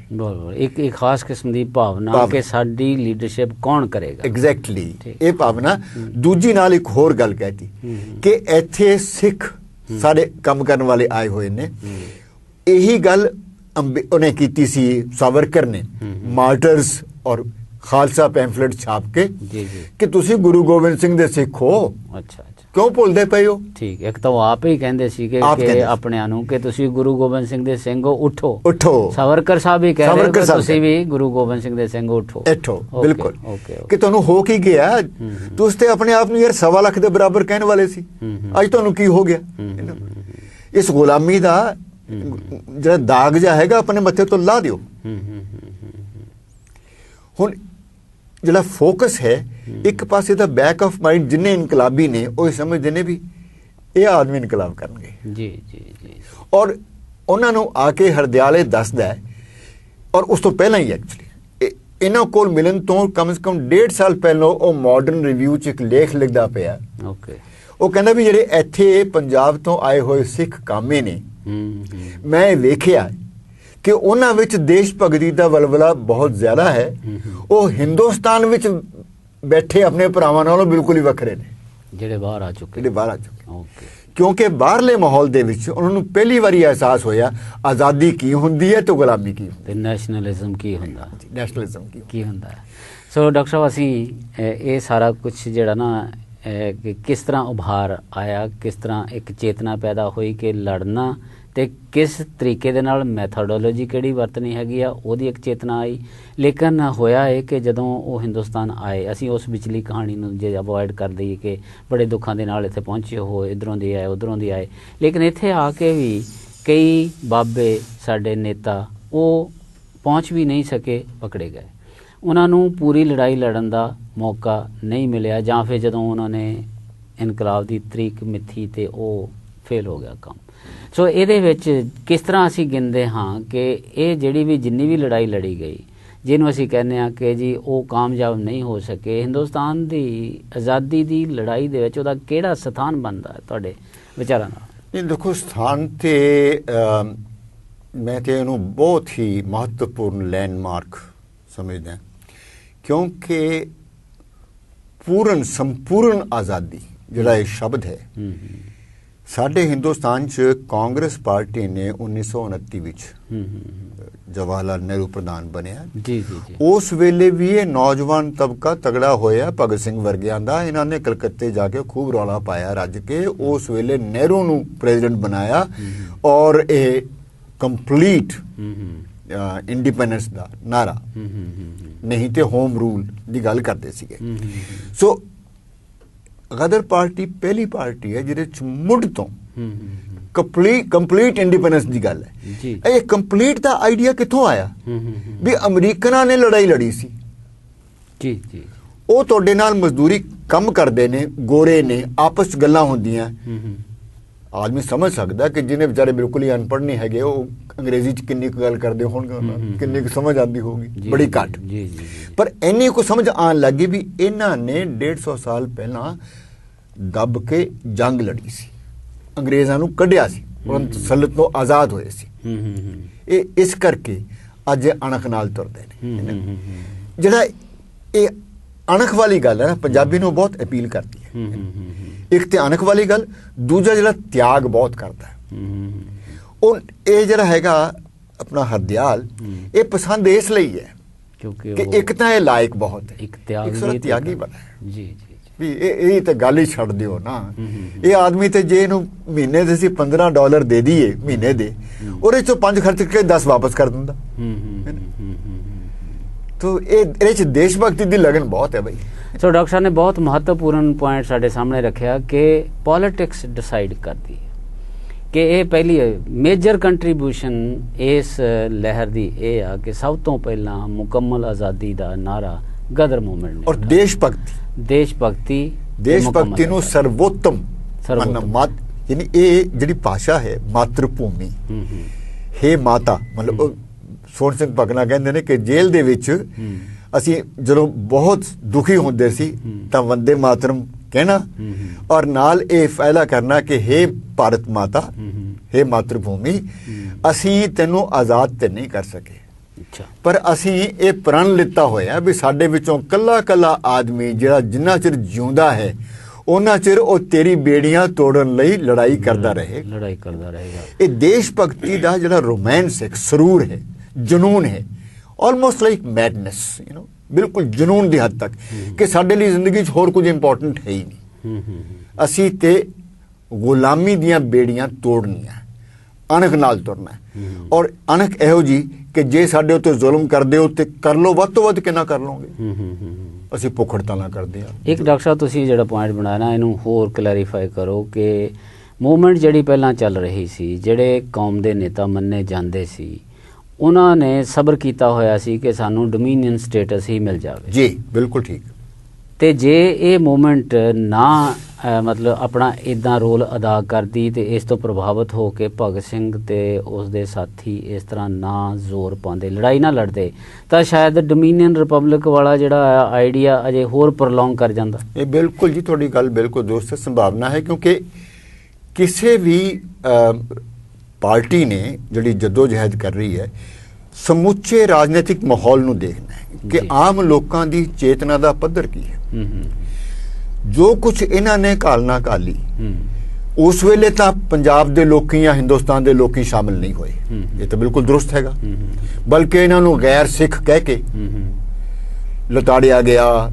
ਇੱਕ ਖਾਸ ਕਿਸਮ ਦੀ ਭਾਵਨਾ ਕਿ ਸਾਡੀ ਲੀਡਰਸ਼ਿਪ ਕੌਣ ਕਰੇਗਾ। ਐਗਜ਼ੈਕਟਲੀ, ਇਹ ਭਾਵਨਾ। ਦੂਜੀ ਨਾਲ ਇੱਕ ਹੋਰ ਗੱਲ ਕਹਿਤੀ ਕਿ ਇੱਥੇ ਸਿੱਖ ਸਾਡੇ ਕੰਮ ਕਰਨ ਵਾਲੇ ਆਏ ਹੋਏ ਨੇ। ਇਹੀ ਗੱਲ ਉਹਨੇ ਕੀਤੀ ਸੀ ਸਾਵਰਕਰ ਨੇ, ਮਾਰਟਰਸ ਔਰ ਖਾਲਸਾ ਪੈਂਫਲੇਟ ਛਾਪ ਕੇ ਕਿ ਤੁਸੀਂ ਗੁਰੂ ਗੋਬਿੰਦ ਸਿੰਘ ਦੇ ਸਿੱਖ ਹੋ। ਅੱਛਾ, ਕਿਉਂ ਭੁੱਲਦੇ ਪਏ ਹੋ? ਠੀਕ, ਇੱਕ ਤਾਂ ਉਹ ਆਪ ਹੀ ਕਹਿੰਦੇ ਸੀ ਕਿ ਆਪਣਿਆਂ ਨੂੰ ਕਿ ਤੁਸੀਂ ਗੁਰੂ ਗੋਬਿੰਦ ਸਿੰਘ ਦੇ ਸਿੰਘ ਹੋ, ਉੱਠੋ। ਸਾਵਰਕਰ ਸਾਹਿਬ ਹੀ ਕਹਿ ਰਹੇ ਕਿ ਤੁਸੀਂ ਵੀ ਗੁਰੂ ਗੋਬਿੰਦ ਸਿੰਘ ਦੇ ਸਿੰਘ ਉੱਠੋ। ਬਿਲਕੁਲ, ਕਿ ਤੁਹਾਨੂੰ ਹੋ ਕੀ ਗਿਆ? ਤੁਸੀਂ ਤੇ ਆਪਣੇ ਆਪ ਨੂੰ ਯਾਰ 1.25 ਲੱਖ ਦੇ ਬਰਾਬਰ ਕਹਿਣ ਵਾਲੇ ਸੀ, ਅੱਜ ਤੁਹਾਨੂੰ ਕੀ ਹੋ ਗਿਆ? ਇਸ ਗੁਲਾਮੀ ਦਾ ਜਿਹੜਾ ਦਾਗ ਜਿਹਾ ਹੈਗਾ ਆਪਣੇ ਮੱਥੇ ਤੋਂ ਲਾ ਦਿਓ। ਹੁਣ ਜਿਹੜਾ ਫੋਕਸ ਹੈ, ਇੱਕ ਪਾਸੇ ਦਾ ਬੈਕ ਆਫ ਮਾਈਂਡ ਜਿੰਨੇ ਇਨਕਲਾਬੀ ਨੇ ਉਹ ਸਮਝਦੇ ਨੇ ਵੀ ਇਹ ਆਦਮੀ ਇਨਕਲਾਬ ਕਰਨਗੇ। ਜੀ ਜੀ ਜੀ। ਔਰ ਉਹਨਾਂ ਨੂੰ ਆ ਕੇ ਹਰਦਿਆਲੇ ਦੱਸਦਾ ਹੈ, ਔਰ ਉਸ ਤੋਂ ਪਹਿਲਾਂ ਹੀ ਐਕਚੁਅਲੀ ਇਹਨਾਂ ਕੋਲ ਮਿਲਣ ਤੋਂ ਕਮ ਸੇ ਕਮ 1.5 ਸਾਲ ਪਹਿਲਾਂ ਉਹ ਮਾਡਰਨ ਰਿਵਿਊ 'ਚ ਇੱਕ ਲੇਖ ਲਿਖਦਾ ਪਿਆ। ਓਕੇ। ਉਹ ਕਹਿੰਦਾ ਵੀ ਜਿਹੜੇ ਇੱਥੇ ਪੰਜਾਬ ਤੋਂ ਆਏ ਹੋਏ ਸਿੱਖ ਕਾਮੇ ਨੇ, ਮੈਂ ਇਹ ਵੇਖਿਆ ਕਿ ਉਹਨਾਂ ਵਿੱਚ ਦੇਸ਼ ਭਗਤੀ ਦਾ ਵਲਵਲਾ ਬਹੁਤ ਜ਼ਿਆਦਾ ਹੈ। ਉਹ ਹਿੰਦੁਸਤਾਨ ਵਿੱਚ ਬੈਠੇ ਆਪਣੇ ਭਰਾਵਾਂ ਨਾਲੋਂ ਬਿਲਕੁਲ ਹੀ ਵੱਖਰੇ ਨੇ, ਜਿਹੜੇ ਬਾਹਰ ਆ ਚੁੱਕੇ। ਓਕੇ। ਕਿਉਂਕਿ ਬਾਹਰਲੇ ਮਾਹੌਲ ਦੇ ਵਿੱਚ ਉਹਨਾਂ ਨੂੰ ਪਹਿਲੀ ਵਾਰੀ ਅਹਿਸਾਸ ਹੋਇਆ ਆਜ਼ਾਦੀ ਕੀ ਹੁੰਦੀ ਹੈ ਤੇ ਗੁਲਾਮੀ ਕੀ ਹੁੰਦੀ ਹੈ, ਨੈਸ਼ਨਲਿਜ਼ਮ ਕੀ ਹੁੰਦਾ, ਕੀ ਹੁੰਦਾ ਹੈ। ਸੋ ਡਾਕਟਰ ਸਾਹਿਬ, ਅਸੀਂ ਇਹ ਸਾਰਾ ਕੁਝ ਜਿਹੜਾ ਨਾ ਕਿਸ ਤਰ੍ਹਾਂ ਉਭਾਰ ਆਇਆ, ਕਿਸ ਤਰ੍ਹਾਂ ਇੱਕ ਚੇਤਨਾ ਪੈਦਾ ਹੋਈ ਕਿ ਲੜਨਾ, ਤੇ ਕਿਸ ਤਰੀਕੇ ਦੇ ਨਾਲ ਮੈਥੋਡੋਲੋਜੀ ਕਿਹੜੀ ਵਰਤਣੀ ਹੈਗੀ ਆ, ਉਹਦੀ ਇੱਕ ਚੇਤਨਾ ਆਈ। ਲੇਕਿਨ ਹੋਇਆ ਇਹ ਕਿ ਜਦੋਂ ਉਹ ਹਿੰਦੁਸਤਾਨ ਆਏ, ਅਸੀਂ ਉਸ ਵਿਚਲੀ ਕਹਾਣੀ ਨੂੰ ਜੇ ਅਵੋਇਡ ਕਰ ਦਈਏ ਕਿ ਬੜੇ ਦੁੱਖਾਂ ਦੇ ਨਾਲ ਇੱਥੇ ਪਹੁੰਚੇ ਹੋ, ਇੱਧਰੋਂ ਦੀ ਆਏ ਉੱਧਰੋਂ ਦੀ ਆਏ, ਲੇਕਿਨ ਇੱਥੇ ਆ ਕੇ ਵੀ ਕਈ ਬਾਬੇ ਸਾਡੇ ਨੇਤਾ ਉਹ ਪਹੁੰਚ ਵੀ ਨਹੀਂ ਸਕੇ, ਪਕੜੇ ਗਏ। ਉਹਨਾਂ ਨੂੰ ਪੂਰੀ ਲੜਾਈ ਲੜਨ ਦਾ ਮੌਕਾ ਨਹੀਂ ਮਿਲਿਆ, ਜਾਂ ਫਿਰ ਜਦੋਂ ਉਹਨਾਂ ਨੇ ਇਨਕਲਾਬ ਦੀ ਤਰੀਕ ਮਿੱਥੀ ਤੇ ਉਹ ਫੇਲ ਹੋ ਗਿਆ ਕੰਮ। ਸੋ ਇਹਦੇ ਵਿੱਚ ਕਿਸ ਤਰ੍ਹਾਂ ਅਸੀਂ ਗਿਣਦੇ ਹਾਂ ਕਿ ਇਹ ਜਿਹੜੀ ਵੀ ਜਿੰਨੀ ਵੀ ਲੜਾਈ ਲੜੀ ਗਈ, ਜਿਹਨੂੰ ਅਸੀਂ ਕਹਿੰਦੇ ਹਾਂ ਕਿ ਜੀ ਉਹ ਕਾਮਯਾਬ ਨਹੀਂ ਹੋ ਸਕੇ, ਹਿੰਦੁਸਤਾਨ ਦੀ ਆਜ਼ਾਦੀ ਦੀ ਲੜਾਈ ਦੇ ਵਿੱਚ ਉਹਦਾ ਕਿਹੜਾ ਸਥਾਨ ਬਣਦਾ ਹੈ ਤੁਹਾਡੇ ਵਿਚਾਰਾਂ ਨਾਲ? ਇਹ ਦੇਖੋ, ਸਥਾਨ ਤੇ ਮੈਂ ਤੇ ਇਹਨੂੰ ਬਹੁਤ ਹੀ ਮਹੱਤਵਪੂਰਨ ਲੈਂਡਮਾਰਕ ਸਮਝਦਾ, ਕਿਉਂਕਿ ਸੰਪੂਰਨ ਆਜ਼ਾਦੀ ਜਿਹੜਾ ਇਹ ਸ਼ਬਦ ਹੈ, ਸਾਡੇ ਹਿੰਦੁਸਤਾਨ 'ਚ ਕਾਂਗਰਸ ਪਾਰਟੀ ਨੇ 1929 ਵਿੱਚ ਜਵਾਹਰ ਲਾਲ ਨਹਿਰੂ ਪ੍ਰਧਾਨ ਬਣਿਆ। ਉਸ ਵੇਲੇ ਵੀ ਇਹ ਨੌਜਵਾਨ ਤਬਕਾ ਤਗੜਾ ਹੋਇਆ, ਭਗਤ ਸਿੰਘ ਵਰਗਿਆਂ ਦਾ। ਇਹਨਾਂ ਨੇ ਕਲਕੱਤੇ ਜਾ ਕੇ ਖੂਬ ਰੌਲਾ ਪਾਇਆ ਰੱਜ ਕੇ, ਉਸ ਵੇਲੇ ਨਹਿਰੂ ਨੂੰ ਪ੍ਰੈਜ਼ੀਡੈਂਟ ਬਣਾਇਆ ਔਰ ਇਹ ਕੰਪਲੀਟ ਇੰਡੀਪੈਂਡੈਂਸ ਦਾ ਨਾਰਾ, ਨਹੀਂ ਤੇ ਹੋਮ ਰੂਲ ਦੀ ਗੱਲ ਕਰਦੇ ਸੀਗੇ। ਸੋ ਗਦਰ ਪਾਰਟੀ ਪਹਿਲੀ ਪਾਰਟੀ ਹੈ ਜਿਹਦੇ ਚ ਮੁੱਢ ਤੋਂ ਕੰਪਲੀਟ ਇੰਡੀਪੈਂਡੈਂਸ ਦੀ ਗੱਲ ਹੈ। ਇਹ ਕੰਪਲੀਟ ਦਾ ਆਈਡੀਆ ਕਿੱਥੋਂ ਆਇਆ? ਵੀ ਅਮਰੀਕਨਾਂ ਨੇ ਲੜਾਈ ਲੜੀ ਸੀ, ਉਹ ਤੁਹਾਡੇ ਨਾਲ ਮਜ਼ਦੂਰੀ ਕੰਮ ਕਰਦੇ ਨੇ, ਗੋਰੇ ਨੇ, ਆਪਸ ਚ ਗੱਲਾਂ ਹੁੰਦੀਆਂ। ਆਦਮੀ ਸਮਝ ਸਕਦਾ ਕਿ ਜਿਹਨੇ ਵਿਚਾਰੇ ਬਿਲਕੁਲ ਹੀ ਅਨਪੜ੍ਹ ਨਹੀਂ ਹੈਗੇ, ਉਹ ਅੰਗਰੇਜ਼ੀ ਚ ਕਿੰਨੀ ਕੁ ਗੱਲ ਕਰਦੇ ਹੋਣਗੇ, ਕਿੰਨੀ ਕੁ ਸਮਝ ਆਉਂਦੀ ਹੋਊਗੀ, ਬੜੀ ਘੱਟ। ਪਰ ਇੰਨੀ ਕੁ ਸਮਝ ਆਉਣ ਲੱਗੀ ਵੀ ਇਹਨਾਂ ਨੇ 150 ਸਾਲ ਪਹਿਲਾਂ ਦੱਬ ਕੇ ਜੰਗ ਲੜੀ ਸੀ, ਅੰਗਰੇਜ਼ਾਂ ਨੂੰ ਕੱਢਿਆ ਸੀ, ਉਹਨਾਂ ਤਸੱਲਤ ਤੋਂ ਆਜ਼ਾਦ ਹੋਏ ਸੀ। ਇਹ ਇਸ ਕਰਕੇ ਅੱਜ ਅਣਖ ਨਾਲ ਤੁਰਦੇ ਨੇ। ਜਿਹੜਾ ਇਹ ਅਣਖ ਵਾਲੀ ਗੱਲ ਹੈ ਨਾ, ਪੰਜਾਬੀ ਨੂੰ ਬਹੁਤ ਅਪੀਲ ਕਰਦੀ ਹੈ। ਇੱਕ ਤੇ ਅਣਖ ਵਾਲੀ ਗੱਲ, ਦੂਜਾ ਜਿਹੜਾ ਤਿਆਗ ਬਹੁਤ ਕਰਦਾ ਹੈ। ਉਹ ਇਹ ਜਿਹੜਾ ਹੈਗਾ ਆਪਣਾ ਹਰਦਿਆਲ, ਇਹ ਪਸੰਦ ਇਸ ਲਈ ਹੈ ਕਿ ਇੱਕ ਤਾਂ ਇਹ ਲਾਇਕ ਬਹੁਤ ਹੈ, ਇੱਕ ਤਿਆਗੀ ਬਣਾ ਹੈ। ਵੀ ਇਹ ਤਾਂ ਗੱਲ ਹੀ ਛੱਡ ਦਿਓ ਨਾ। ਇਹ ਆਦਮੀ ਤੇ ਜੇ ਇਹਨੂੰ ਮਹੀਨੇ ਦੇ ਅਸੀਂ $15 ਦੇ ਦਈਏ ਮਹੀਨੇ ਦੇ, ਉਹਦੇ ਚੋਂ 5 ਖਰਚ ਕੇ 10 ਵਾਪਸ ਕਰ ਦਿੰਦਾ। ਤੋ ਇਹਦੇ ਚ ਦੇਸ਼ ਭਗਤੀ ਦੀ ਲਗਨ ਬਹੁਤ ਹੈ ਬਈ। ਸੋ ਡਾਕਟਰ ਸਾਹਿਬ ਨੇ ਬਹੁਤ ਮਹੱਤਵਪੂਰਨ ਪੁਆਇੰਟ ਸਾਡੇ ਸਾਹਮਣੇ ਰੱਖਿਆ ਕਿ ਪੋਲਿਟਿਕਸ ਡਿਸਾਈਡ ਕਰਦੀ ਹੈ ਕਿ ਇਹ ਪਹਿਲੀ ਮੇਜਰ ਕੰਟਰੀਬਿਊਸ਼ਨ ਇਸ ਲਹਿਰ ਦੀ ਇਹ ਆ ਕਿ ਸਭ ਤੋਂ ਪਹਿਲਾਂ ਮੁਕੰਮਲ ਆਜ਼ਾਦੀ ਦਾ ਨਾਰਾ ਗਦਰ ਮੂਵਮੈਂਟ ਨੇ, ਔਰ ਦੇਸ਼ ਭਗਤੀ ਨੂੰ ਸਰਵੋਤਮ ਯਾਨੀ ਇਹ ਜਿਹੜੀ ਭਾਸ਼ਾ ਹੈ ਮਾਤਰ ਭੂਮੀ ਹੈ, ਮਾਤਾ, ਮਤਲਬ ਸੋਹਣ ਸਿੰਘ ਭਗਨਾ ਕਹਿੰਦੇ ਨੇ ਕਿ ਜੇਲ੍ਹ ਦੇ ਵਿੱਚ ਅਸੀਂ ਜਦੋਂ ਬਹੁਤ ਦੁਖੀ ਹੁੰਦੇ ਸੀ ਤਾਂ ਵੰਦੇ ਮਾਤਰਮ ਕਹਿਣਾ, ਔਰ ਨਾਲ ਇਹ ਫੈਸਲਾ ਕਰਨਾ ਕਿ ਹੇ ਭਾਰਤ ਮਾਤਾ, ਹੇ ਮਾਤਰ ਭੂਮੀ, ਅਸੀਂ ਤੈਨੂੰ ਆਜ਼ਾਦ ਤੇ ਨਹੀਂ ਕਰ ਸਕੇ, ਪਰ ਅਸੀਂ ਇਹ ਪ੍ਰਣ ਲਿੱਤਾ ਹੋਇਆ ਵੀ ਸਾਡੇ ਵਿੱਚੋਂ ਕੱਲਾ ਕੱਲਾ ਆਦਮੀ ਜਿਹੜਾ ਜਿੰਨਾ ਚਿਰ ਜਿਉਂਦਾ ਹੈ ਉਹਨਾਂ ਚਿਰ ਉਹ ਤੇਰੀ ਬੇੜੀਆਂ ਤੋੜਨ ਲਈ ਲੜਾਈ ਕਰਦਾ ਰਹੇਗਾ। ਇਹ ਦੇਸ਼ ਭਗਤੀ ਦਾ ਜਿਹੜਾ ਰੋਮਾਂਸ ਹੈ, ਸਰੂਰ ਹੈ, ਜਨੂਨ ਹੈ, ਆਲਮੋਸਟ ਲਾਈਕ ਮੈਡਨੈਸ, ਬਿਲਕੁਲ ਜਨੂਨ ਦੀ ਹੱਦ ਤੱਕ ਕਿ ਸਾਡੇ ਲਈ ਜ਼ਿੰਦਗੀ 'ਚ ਹੋਰ ਕੁਝ ਇੰਪੋਰਟੈਂਟ ਹੈ ਹੀ ਨਹੀਂ। ਅਸੀਂ ਤੇ ਗੁਲਾਮੀ ਦੀਆਂ ਬੇੜੀਆਂ ਤੋੜਨੀਆਂ, ਅਣਖ ਨਾਲ ਤੁਰਨਾ, ਔਰ ਅਣਖ ਇਹੋ ਜੀ ਕਿ ਜੇ ਸਾਡੇ ਉੱਤੇ ਜ਼ੁਲਮ ਕਰਦੇ ਹੋ ਤੇ ਕਰ ਲਓ, ਵੱਧ ਤੋਂ ਵੱਧ ਕਿੰਨਾ ਕਰ ਲਓਗੇ, ਅਸੀਂ ਭੁੱਖ ਹੜਤਾਲਾਂ ਕਰਦੇ ਹਾਂ। ਇੱਕ ਡਾਕਟਰ ਸਾਹਿਬ ਤੁਸੀਂ ਜਿਹੜਾ ਪੁਆਇੰਟ ਬਣਾਇਆ ਨਾ, ਇਹਨੂੰ ਹੋਰ ਕਲੈਰੀਫਾਈ ਕਰੋ ਕਿ ਮੂਵਮੈਂਟ ਜਿਹੜੀ ਪਹਿਲਾਂ ਚੱਲ ਰਹੀ ਸੀ, ਜਿਹੜੇ ਕੌਮ ਦੇ ਨੇਤਾ ਮੰਨੇ ਜਾਂਦੇ ਸੀ, ਉਹਨਾਂ ਨੇ ਸਬਰ ਕੀਤਾ ਹੋਇਆ ਸੀ ਕਿ ਸਾਨੂੰ ਡੋਮੀਨੀਅਨ ਸਟੇਟਸ ਹੀ ਮਿਲ ਜਾਵੇ। ਜੀ ਬਿਲਕੁਲ ਠੀਕ। ਤੇ ਜੇ ਇਹ ਮੂਵਮੈਂਟ ਨਾ ਮਤਲਬ ਆਪਣਾ ਇਦਾਂ ਰੋਲ ਅਦਾ ਕਰਦੀ ਤੇ ਇਸ ਤੋਂ ਪ੍ਰਭਾਵਿਤ ਹੋ ਕੇ ਭਗਤ ਸਿੰਘ ਤੇ ਉਸਦੇ ਸਾਥੀ ਇਸ ਤਰ੍ਹਾਂ ਨਾ ਜ਼ੋਰ ਪਾਉਂਦੇ, ਲੜਾਈ ਨਾ ਲੜਦੇ, ਤਾਂ ਸ਼ਾਇਦ ਡੋਮੀਨੀਅਨ ਰਿਪਬਲਿਕ ਵਾਲਾ ਜਿਹੜਾ ਆਈਡੀਆ ਅਜੇ ਹੋਰ ਪ੍ਰੋਲੋਂਗ ਕਰ ਜਾਂਦਾ। ਇਹ ਬਿਲਕੁਲ ਜੀ, ਤੁਹਾਡੀ ਗੱਲ ਬਿਲਕੁਲ ਦੁਰਸਤ ਸੰਭਾਵਨਾ ਹੈ, ਕਿਉਂਕਿ ਕਿਸੇ ਵੀ ਪਾਰਟੀ ਨੇ ਜਿਹੜੀ ਜਦੋਜਹਿਦ ਕਰ ਰਹੀ ਹੈ, ਸਮੁੱਚੇ ਰਾਜਨੀਤਿਕ ਮਾਹੌਲ ਨੂੰ ਦੇਖਣਾ ਹੈ ਕਿ ਆਮ ਲੋਕਾਂ ਦੀ ਚੇਤਨਾ ਦਾ ਪੱਧਰ ਕੀ ਹੈ। ਜੋ ਕੁਝ ਇਹਨਾਂ ਨੇ ਘਾਲਣਾ ਘਾਲੀ, ਉਸ ਵੇਲੇ ਤਾਂ ਪੰਜਾਬ ਦੇ ਲੋਕੀ ਜਾਂ ਹਿੰਦੁਸਤਾਨ ਦੇ ਲੋਕੀ ਸ਼ਾਮਿਲ ਨਹੀਂ ਹੋਏ, ਇਹ ਤਾਂ ਬਿਲਕੁਲ ਦਰੁਸਤ ਹੈਗਾ, ਬਲਕਿ ਇਹਨਾਂ ਨੂੰ ਗੈਰ ਸਿੱਖ ਕਹਿ ਕੇ ਲਤਾੜਿਆ ਗਿਆ,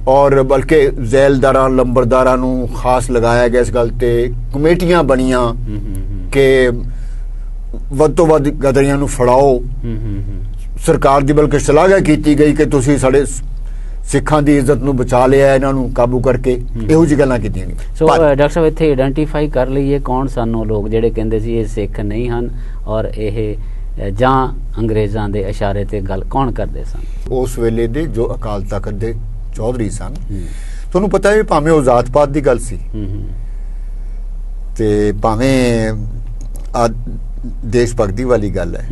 ਔਰ ਬਲਕਿ ਜ਼ੈਲਦਾਰਾਂ ਲੰਬਰਦਾਰਾਂ ਨੂੰ ਖਾਸ ਲਗਾਇਆ ਗਿਆ। ਇਸ ਗੱਲ ਤੇ ਕਮੇਟੀਆਂ ਬਣੀਆਂ ਕਿ ਵੱਧ ਤੋਂ ਵੱਧ ਗਦਰੀਆਂ ਨੂੰ ਫੜਾਓ। ਸਰਕਾਰ ਦੀ ਬਲਕਿ ਸ਼ਲਾਘਾ ਕੀਤੀ ਗਈ ਕਿ ਤੁਸੀਂ ਸਾਡੇ ਸਿੱਖਾਂ ਦੀ ਇੱਜ਼ਤ ਨੂੰ ਬਚਾ ਲਿਆ, ਇਹਨਾਂ ਨੂੰ ਕਾਬੂ ਕਰਕੇ, ਇਹੋ ਜਿਹੀ ਗੱਲਾਂ ਕੀਤੀਆਂ ਗਈਆਂ। ਸੋ ਡਾਕਟਰ ਸਾਹਿਬ ਇੱਥੇ ਆਇਡੈਂਟੀਫਾਈ ਕਰ ਲਈਏ ਕੌਣ ਸਨ ਉਹ ਲੋਕ ਜਿਹੜੇ ਕਹਿੰਦੇ ਸੀ ਇਹ ਸਿੱਖ ਨਹੀਂ ਹਨ ਔਰ ਇਹ ਜਾਂ ਅੰਗਰੇਜ਼ਾਂ ਦੇ ਇਸ਼ਾਰੇ ਤੇ ਗੱਲ ਕੌਣ ਕਰਦੇ ਸਨ? ਉਸ ਵੇਲੇ ਦੇ ਜੋ ਅਕਾਲ ਤਖਤ ਦੇ ਚੌਧਰੀ ਸਨ। ਤੁਹਾਨੂੰ ਪਤਾ ਹੈ ਭਾਵੇਂ ਉਹ ਜ਼ਾਤ ਪਾਤ ਦੀ ਗੱਲ ਸੀ ਤੇ ਭਾਵੇਂ ਦੇਸ਼ ਭਗਤੀ ਵਾਲੀ ਗੱਲ ਹੈ,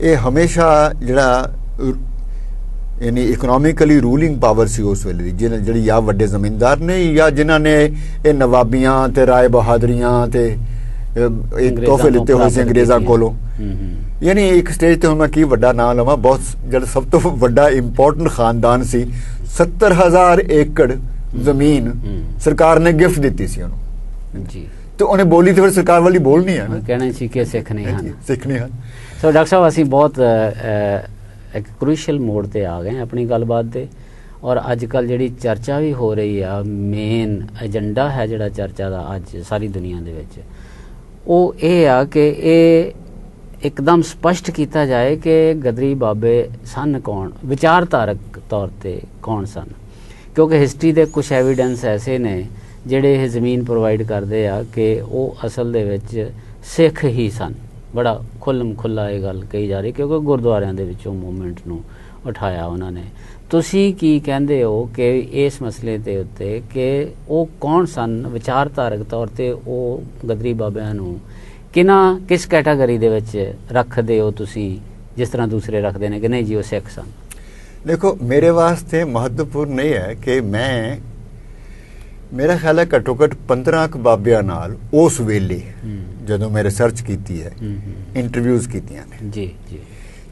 ਇਹ ਹਮੇਸ਼ਾ ਜਿਹੜਾ ਯਾਨੀ ਇਕਨੋਮਿਕਲੀ ਰੂਲਿੰਗ ਪਾਵਰ ਸੀ ਉਸ ਵੇਲੇ ਦੀ, ਜਿਹੜੀ ਜਾਂ ਵੱਡੇ ਜ਼ਮੀਨਦਾਰ ਨੇ ਜਾਂ ਜਿਨ੍ਹਾਂ ਨੇ ਇਹ ਨਵਾਬੀਆਂ ਤੇ ਰਾਏ ਬਹਾਦਰੀਆਂ ਤੇ ਤੋਹਫੇ ਲਿੱਤੇ ਹੋਏ ਸੀ ਅੰਗਰੇਜ਼ਾਂ ਕੋਲੋਂ। ਯਾਨੀ ਇੱਕ ਸਟੇਜ ਤੇ ਹੁਣ ਮੈਂ ਕੀ ਵੱਡਾ ਨਾਂ ਲਵਾਂ, ਬਹੁਤ ਜਿਹੜਾ ਸਭ ਤੋਂ ਵੱਡਾ ਇੰਪੋਰਟੈਂਟ ਖਾਨਦਾਨ ਸੀ, 70,000 ਏਕੜ ਜ਼ਮੀਨ ਸਰਕਾਰ ਨੇ ਗਿਫਟ ਦਿੱਤੀ ਸੀ ਉਹਨੂੰ ਜੀ। ਤੇ ਉਹਨੇ ਬੋਲੀ ਤੇ ਫਿਰ ਸਰਕਾਰ ਵਾਲੀ ਬੋਲਣੀ ਹੈ ਨਾ, ਕਹਿਣਾ ਸੀ ਕਿ ਸਿੱਖ ਨਹੀਂ ਹਨ। ਸੋ ਡਾਕਟਰ ਸਾਹਿਬ ਅਸੀਂ ਬਹੁਤ ਇੱਕ ਕ੍ਰੂਸ਼ੀਅਲ ਮੋੜ ਤੇ ਆ ਗਏ ਆਪਣੀ ਗੱਲਬਾਤ ਦੇ, ਔਰ ਅੱਜ ਕੱਲ੍ਹ ਜਿਹੜੀ ਚਰਚਾ ਵੀ ਹੋ ਰਹੀ ਆ, ਮੇਨ ਏਜੰਡਾ ਹੈ ਜਿਹੜਾ ਚਰਚਾ ਦਾ ਅੱਜ ਸਾਰੀ ਦੁਨੀਆ ਦੇ ਵਿੱਚ, ਉਹ ਇਹ ਆ ਕਿ ਇਹ ਇੱਕਦਮ ਸਪਸ਼ਟ ਕੀਤਾ ਜਾਏ ਕਿ ਗਦਰੀ ਬਾਬੇ ਸਨ ਕੌਣ, ਵਿਚਾਰਧਾਰਕ ਤੌਰ ਤੇ ਕੌਣ ਸਨ, ਕਿਉਂਕਿ ਹਿਸਟਰੀ ਦੇ ਕੁਝ ਐਵੀਡੈਂਸ ਐਸੇ ਨੇ ਜਿਹੜੇ ਇਹ ਜ਼ਮੀਨ ਪ੍ਰੋਵਾਈਡ ਕਰਦੇ ਆ ਕਿ ਉਹ ਅਸਲ ਦੇ ਵਿੱਚ ਸਿੱਖ ਹੀ ਸਨ। ਬੜਾ ਖੁੱਲ੍ਹਮ ਖੁੱਲ੍ਹਾ ਇਹ ਗੱਲ ਕਹੀ ਜਾ ਰਹੀ, ਕਿਉਂਕਿ ਗੁਰਦੁਆਰਿਆਂ ਦੇ ਵਿੱਚੋਂ ਮੂਵਮੈਂਟ ਨੂੰ ਉਠਾਇਆ ਉਹਨਾਂ ਨੇ। ਤੁਸੀਂ ਕੀ ਕਹਿੰਦੇ ਹੋ ਕਿ ਇਸ ਮਸਲੇ ਦੇ ਉੱਤੇ ਕਿ ਉਹ ਕੌਣ ਸਨ ਵਿਚਾਰਧਾਰਕ ਤੌਰ ਤੇ, ਉਹ ਗਦਰੀ ਬਾਬਿਆਂ ਨੂੰ ਕਿਸ ਕੈਟਾਗਰੀ ਦੇ ਵਿੱਚ ਰੱਖਦੇ ਹੋ ਤੁਸੀਂ, ਜਿਸ ਤਰ੍ਹਾਂ ਦੂਸਰੇ ਰੱਖਦੇ ਨੇ ਕਿ ਨਹੀਂ ਜੀ ਉਹ ਸਿੱਖ ਸਨ? ਦੇਖੋ, ਮੇਰੇ ਵਾਸਤੇ ਮਹੱਤਵਪੂਰਨ ਇਹ ਹੈ ਕਿ ਮੇਰਾ ਖਿਆਲ ਹੈ ਘੱਟੋ ਘੱਟ 15 ਕੁ ਬਾਬਿਆਂ ਨਾਲ ਉਸ ਵੇਲੇ ਜਦੋਂ ਮੈਂ ਰਿਸਰਚ ਕੀਤੀ ਹੈ, ਇੰਟਰਵਿਊਜ਼ ਕੀਤੀਆਂ ਨੇ ਜੀ,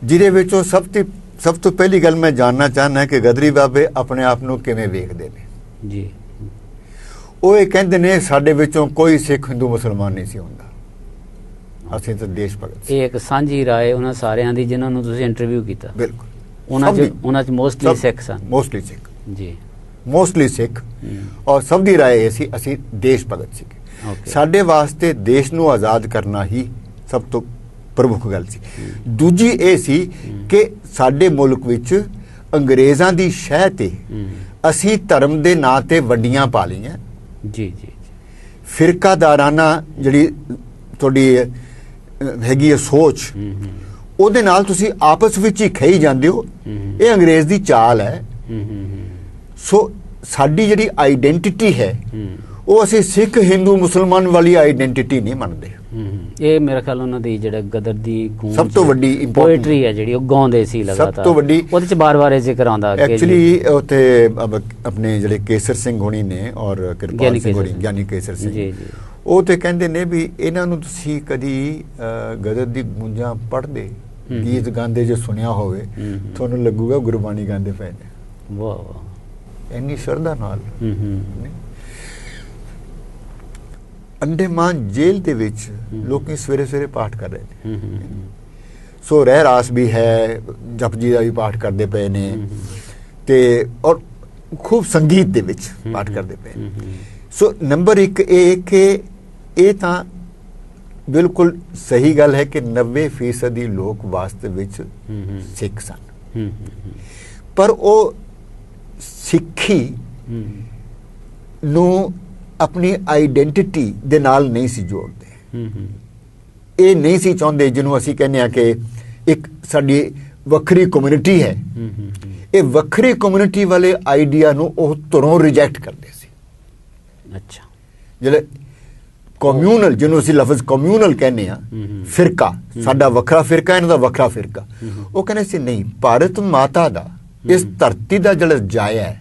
ਜਿਹਦੇ ਵਿੱਚੋਂ ਸਭ ਤੋਂ ਪਹਿਲੀ ਗੱਲ ਮੈਂ ਜਾਣਨਾ ਚਾਹੁੰਦਾ ਕਿ ਗਦਰੀ ਬਾਬੇ ਆਪਣੇ ਆਪ ਨੂੰ ਕਿਵੇਂ ਵੇਖਦੇ ਨੇ ਜੀ। ਉਹ ਇਹ ਕਹਿੰਦੇ ਨੇ ਸਾਡੇ ਵਿੱਚੋਂ ਕੋਈ ਸਿੱਖ ਹਿੰਦੂ ਮੁਸਲਮਾਨ ਨਹੀਂ ਸੀ ਹੁੰਦਾ, ਅਸੀਂ ਤਾਂ ਦੇਸ਼ ਭਗਤ। ਇਹ ਇੱਕ ਸਾਂਝੀ ਰਾਏ ਉਹਨਾਂ ਸਾਰਿਆਂ ਦੀ ਜਿਨ੍ਹਾਂ ਨੂੰ ਤੁਸੀਂ ਇੰਟਰਵਿਊ ਕੀਤਾ? ਬਿਲਕੁਲ। ਉਹਨਾਂ ਚ ਮੋਸਟਲੀ ਸਿੱਖ ਸਨ। ਮੋਸਟਲੀ ਸਿੱਖ ਜੀ, ਮੋਸਟਲੀ ਸਿੱਖ। ਔਰ ਸਭ ਦੀ ਰਾਏ ਇਹ ਸੀ ਅਸੀਂ ਦੇਸ਼ ਭਗਤ ਸੀ। ਸਾਡੇ ਵਾਸਤੇ ਦੇਸ਼ ਨੂੰ ਆਜ਼ਾਦ ਕਰਨਾ ਹੀ ਸਭ ਤੋਂ ਪ੍ਰਮੁੱਖ ਗੱਲ ਸੀ। ਦੂਜੀ ਇਹ ਸੀ ਕਿ ਸਾਡੇ ਮੁਲਕ ਵਿੱਚ ਅੰਗਰੇਜ਼ਾਂ ਦੀ ਸ਼ਹਿ ਤੇ ਅਸੀਂ ਧਰਮ ਦੇ ਨਾਂ ਤੇ ਵੰਡੀਆਂ ਪਾ ਲਈਆਂ ਜੀ। ਫਿਰਕਾਦਾਰਾਨਾ ਜਿਹੜੀ ਤੁਹਾਡੀ ਹੈਗੀ ਹੈ ਸੋਚ, ਉਹਦੇ ਨਾਲ ਤੁਸੀਂ ਆਪਸ ਵਿੱਚ ਹੀ ਖਈ ਜਾਂਦੇ ਹੋ। ਇਹ ਅੰਗਰੇਜ਼ ਦੀ ਚਾਲ ਹੈ। ਸੋ ਸਾਡੀ ਜਿਹੜੀ ਆਈਡੈਂਟੀਟੀ ਹੈ ਉਹ ਅਸੀਂ ਸਿੱਖ ਹਿੰਦੂ ਮੁਸਲਮਾਨ ਵਾਲੀ ਆਈਡੈਂਟੀਟੀ ਨਹੀਂ ਮੰਨਦੇ। ਇਹ ਮੇਰੇ ਖਿਆਲ ਉਹਨਾਂ ਦੀ ਜਿਹੜਾ ਗਦਰ ਦੀ ਗੂੰਜ ਸਭ ਤੋਂ ਵੱਡੀ ਪੋਇਟਰੀ ਹੈ ਜਿਹੜੀ ਉਹ ਗਾਉਂਦੇ ਸੀ ਲਗਾਤਾਰ, ਸਭ ਤੋਂ ਵੱਡੀ ਉਹਦੇ ਚ ਬਾਰ-ਬਾਰ ਇਹ ਜ਼ਿਕਰ ਆਉਂਦਾ। ਐਕਚੁਅਲੀ ਉੱਥੇ ਆਪਣੇ ਜਿਹੜੇ ਕੇਸਰ ਸਿੰਘ ਹੋਣੀ ਨੇ ਔਰ ਕਿਰਪਾਲ ਸਿੰਘ ਹੋਣੀ, ਗਿਆਨੀ ਕੇਸਰ ਸਿੰਘ ਜੀ, ਉਹ ਤੇ ਕਹਿੰਦੇ ਨੇ ਵੀ ਇਹਨਾਂ ਨੂੰ ਤੁਸੀਂ ਕਦੀ ਗਦਰ ਦੀ ਗੂੰਜਾਂ ਪੜ੍ਹਦੇ, ਗੀਤ ਗਾਉਂਦੇ ਜੇ ਸੁਣਿਆ ਹੋਵੇ ਤੁਹਾਨੂੰ ਲੱਗੂਗਾ ਗੁਰਬਾਣੀ ਗਾਉਂਦੇ ਪਏ ਨੇ। ਵਾਹ ਵਾਹ, ਇੰਨੀ ਸ਼ਰਧਾ ਨਾਲ। ਅੰਡੇਮਾਨ ਜੇਲ੍ਹ ਦੇ ਵਿੱਚ ਲੋਕੀ ਸਵੇਰੇ ਸਵੇਰੇ ਪਾਠ ਕਰ ਰਹੇ ਨੇ, ਸੋ ਰਹਿ ਰਾਸ ਵੀ ਹੈ, ਜਪਜੀ ਦਾ ਵੀ ਪਾਠ ਕਰਦੇ ਪਏ ਨੇ ਤੇ ਔਰ ਖੂਬ ਸੰਗੀਤ ਦੇ ਵਿੱਚ ਪਾਠ ਕਰਦੇ ਪਏ ਨੇ। ਸੋ ਨੰਬਰ 1 ਇਹ ਕਿ ਇਹ ਤਾਂ ਬਿਲਕੁਲ ਸਹੀ ਗੱਲ ਹੈ ਕਿ 90% ਲੋਕ ਵਾਸਤਵ ਵਿੱਚ ਸਿੱਖ ਸਨ, ਪਰ ਉਹ ਸਿੱਖੀ ਨੂੰ ਆਪਣੀ ਆਈਡੈਂਟੀਟੀ ਦੇ ਨਾਲ ਨਹੀਂ ਸੀ ਜੋੜਦੇ। ਇਹ ਨਹੀਂ ਸੀ ਚਾਹੁੰਦੇ ਜਿਹਨੂੰ ਅਸੀਂ ਕਹਿੰਦੇ ਆ ਕਿ ਇੱਕ ਸਾਡੀ ਵੱਖਰੀ ਕਮਿਊਨਿਟੀ ਹੈ। ਇਹ ਵੱਖਰੀ ਕਮਿਊਨਿਟੀ ਵਾਲੇ ਆਈਡੀਆ ਨੂੰ ਉਹ ਤੁਰੋਂ ਰਿਜੈਕਟ ਕਰਦੇ ਸੀ। ਅੱਛਾ, ਜਿਹੜੇ ਕਮਿਊਨਲ, ਜਿਹਨੂੰ ਅਸੀਂ ਲਫ਼ਜ਼ ਕਮਿਊਨਲ ਕਹਿੰਦੇ ਆ, ਫਿਰਕਾ, ਸਾਡਾ ਵੱਖਰਾ ਫਿਰਕਾ, ਇਹਨਾਂ ਦਾ ਵੱਖਰਾ ਫਿਰਕਾ, ਉਹ ਕਹਿੰਦੇ ਸੀ ਨਹੀਂ, ਭਾਰਤ ਮਾਤਾ ਦਾ, ਇਸ ਧਰਤੀ ਦਾ ਜਿਹੜਾ ਜਾਇਆ ਹੈ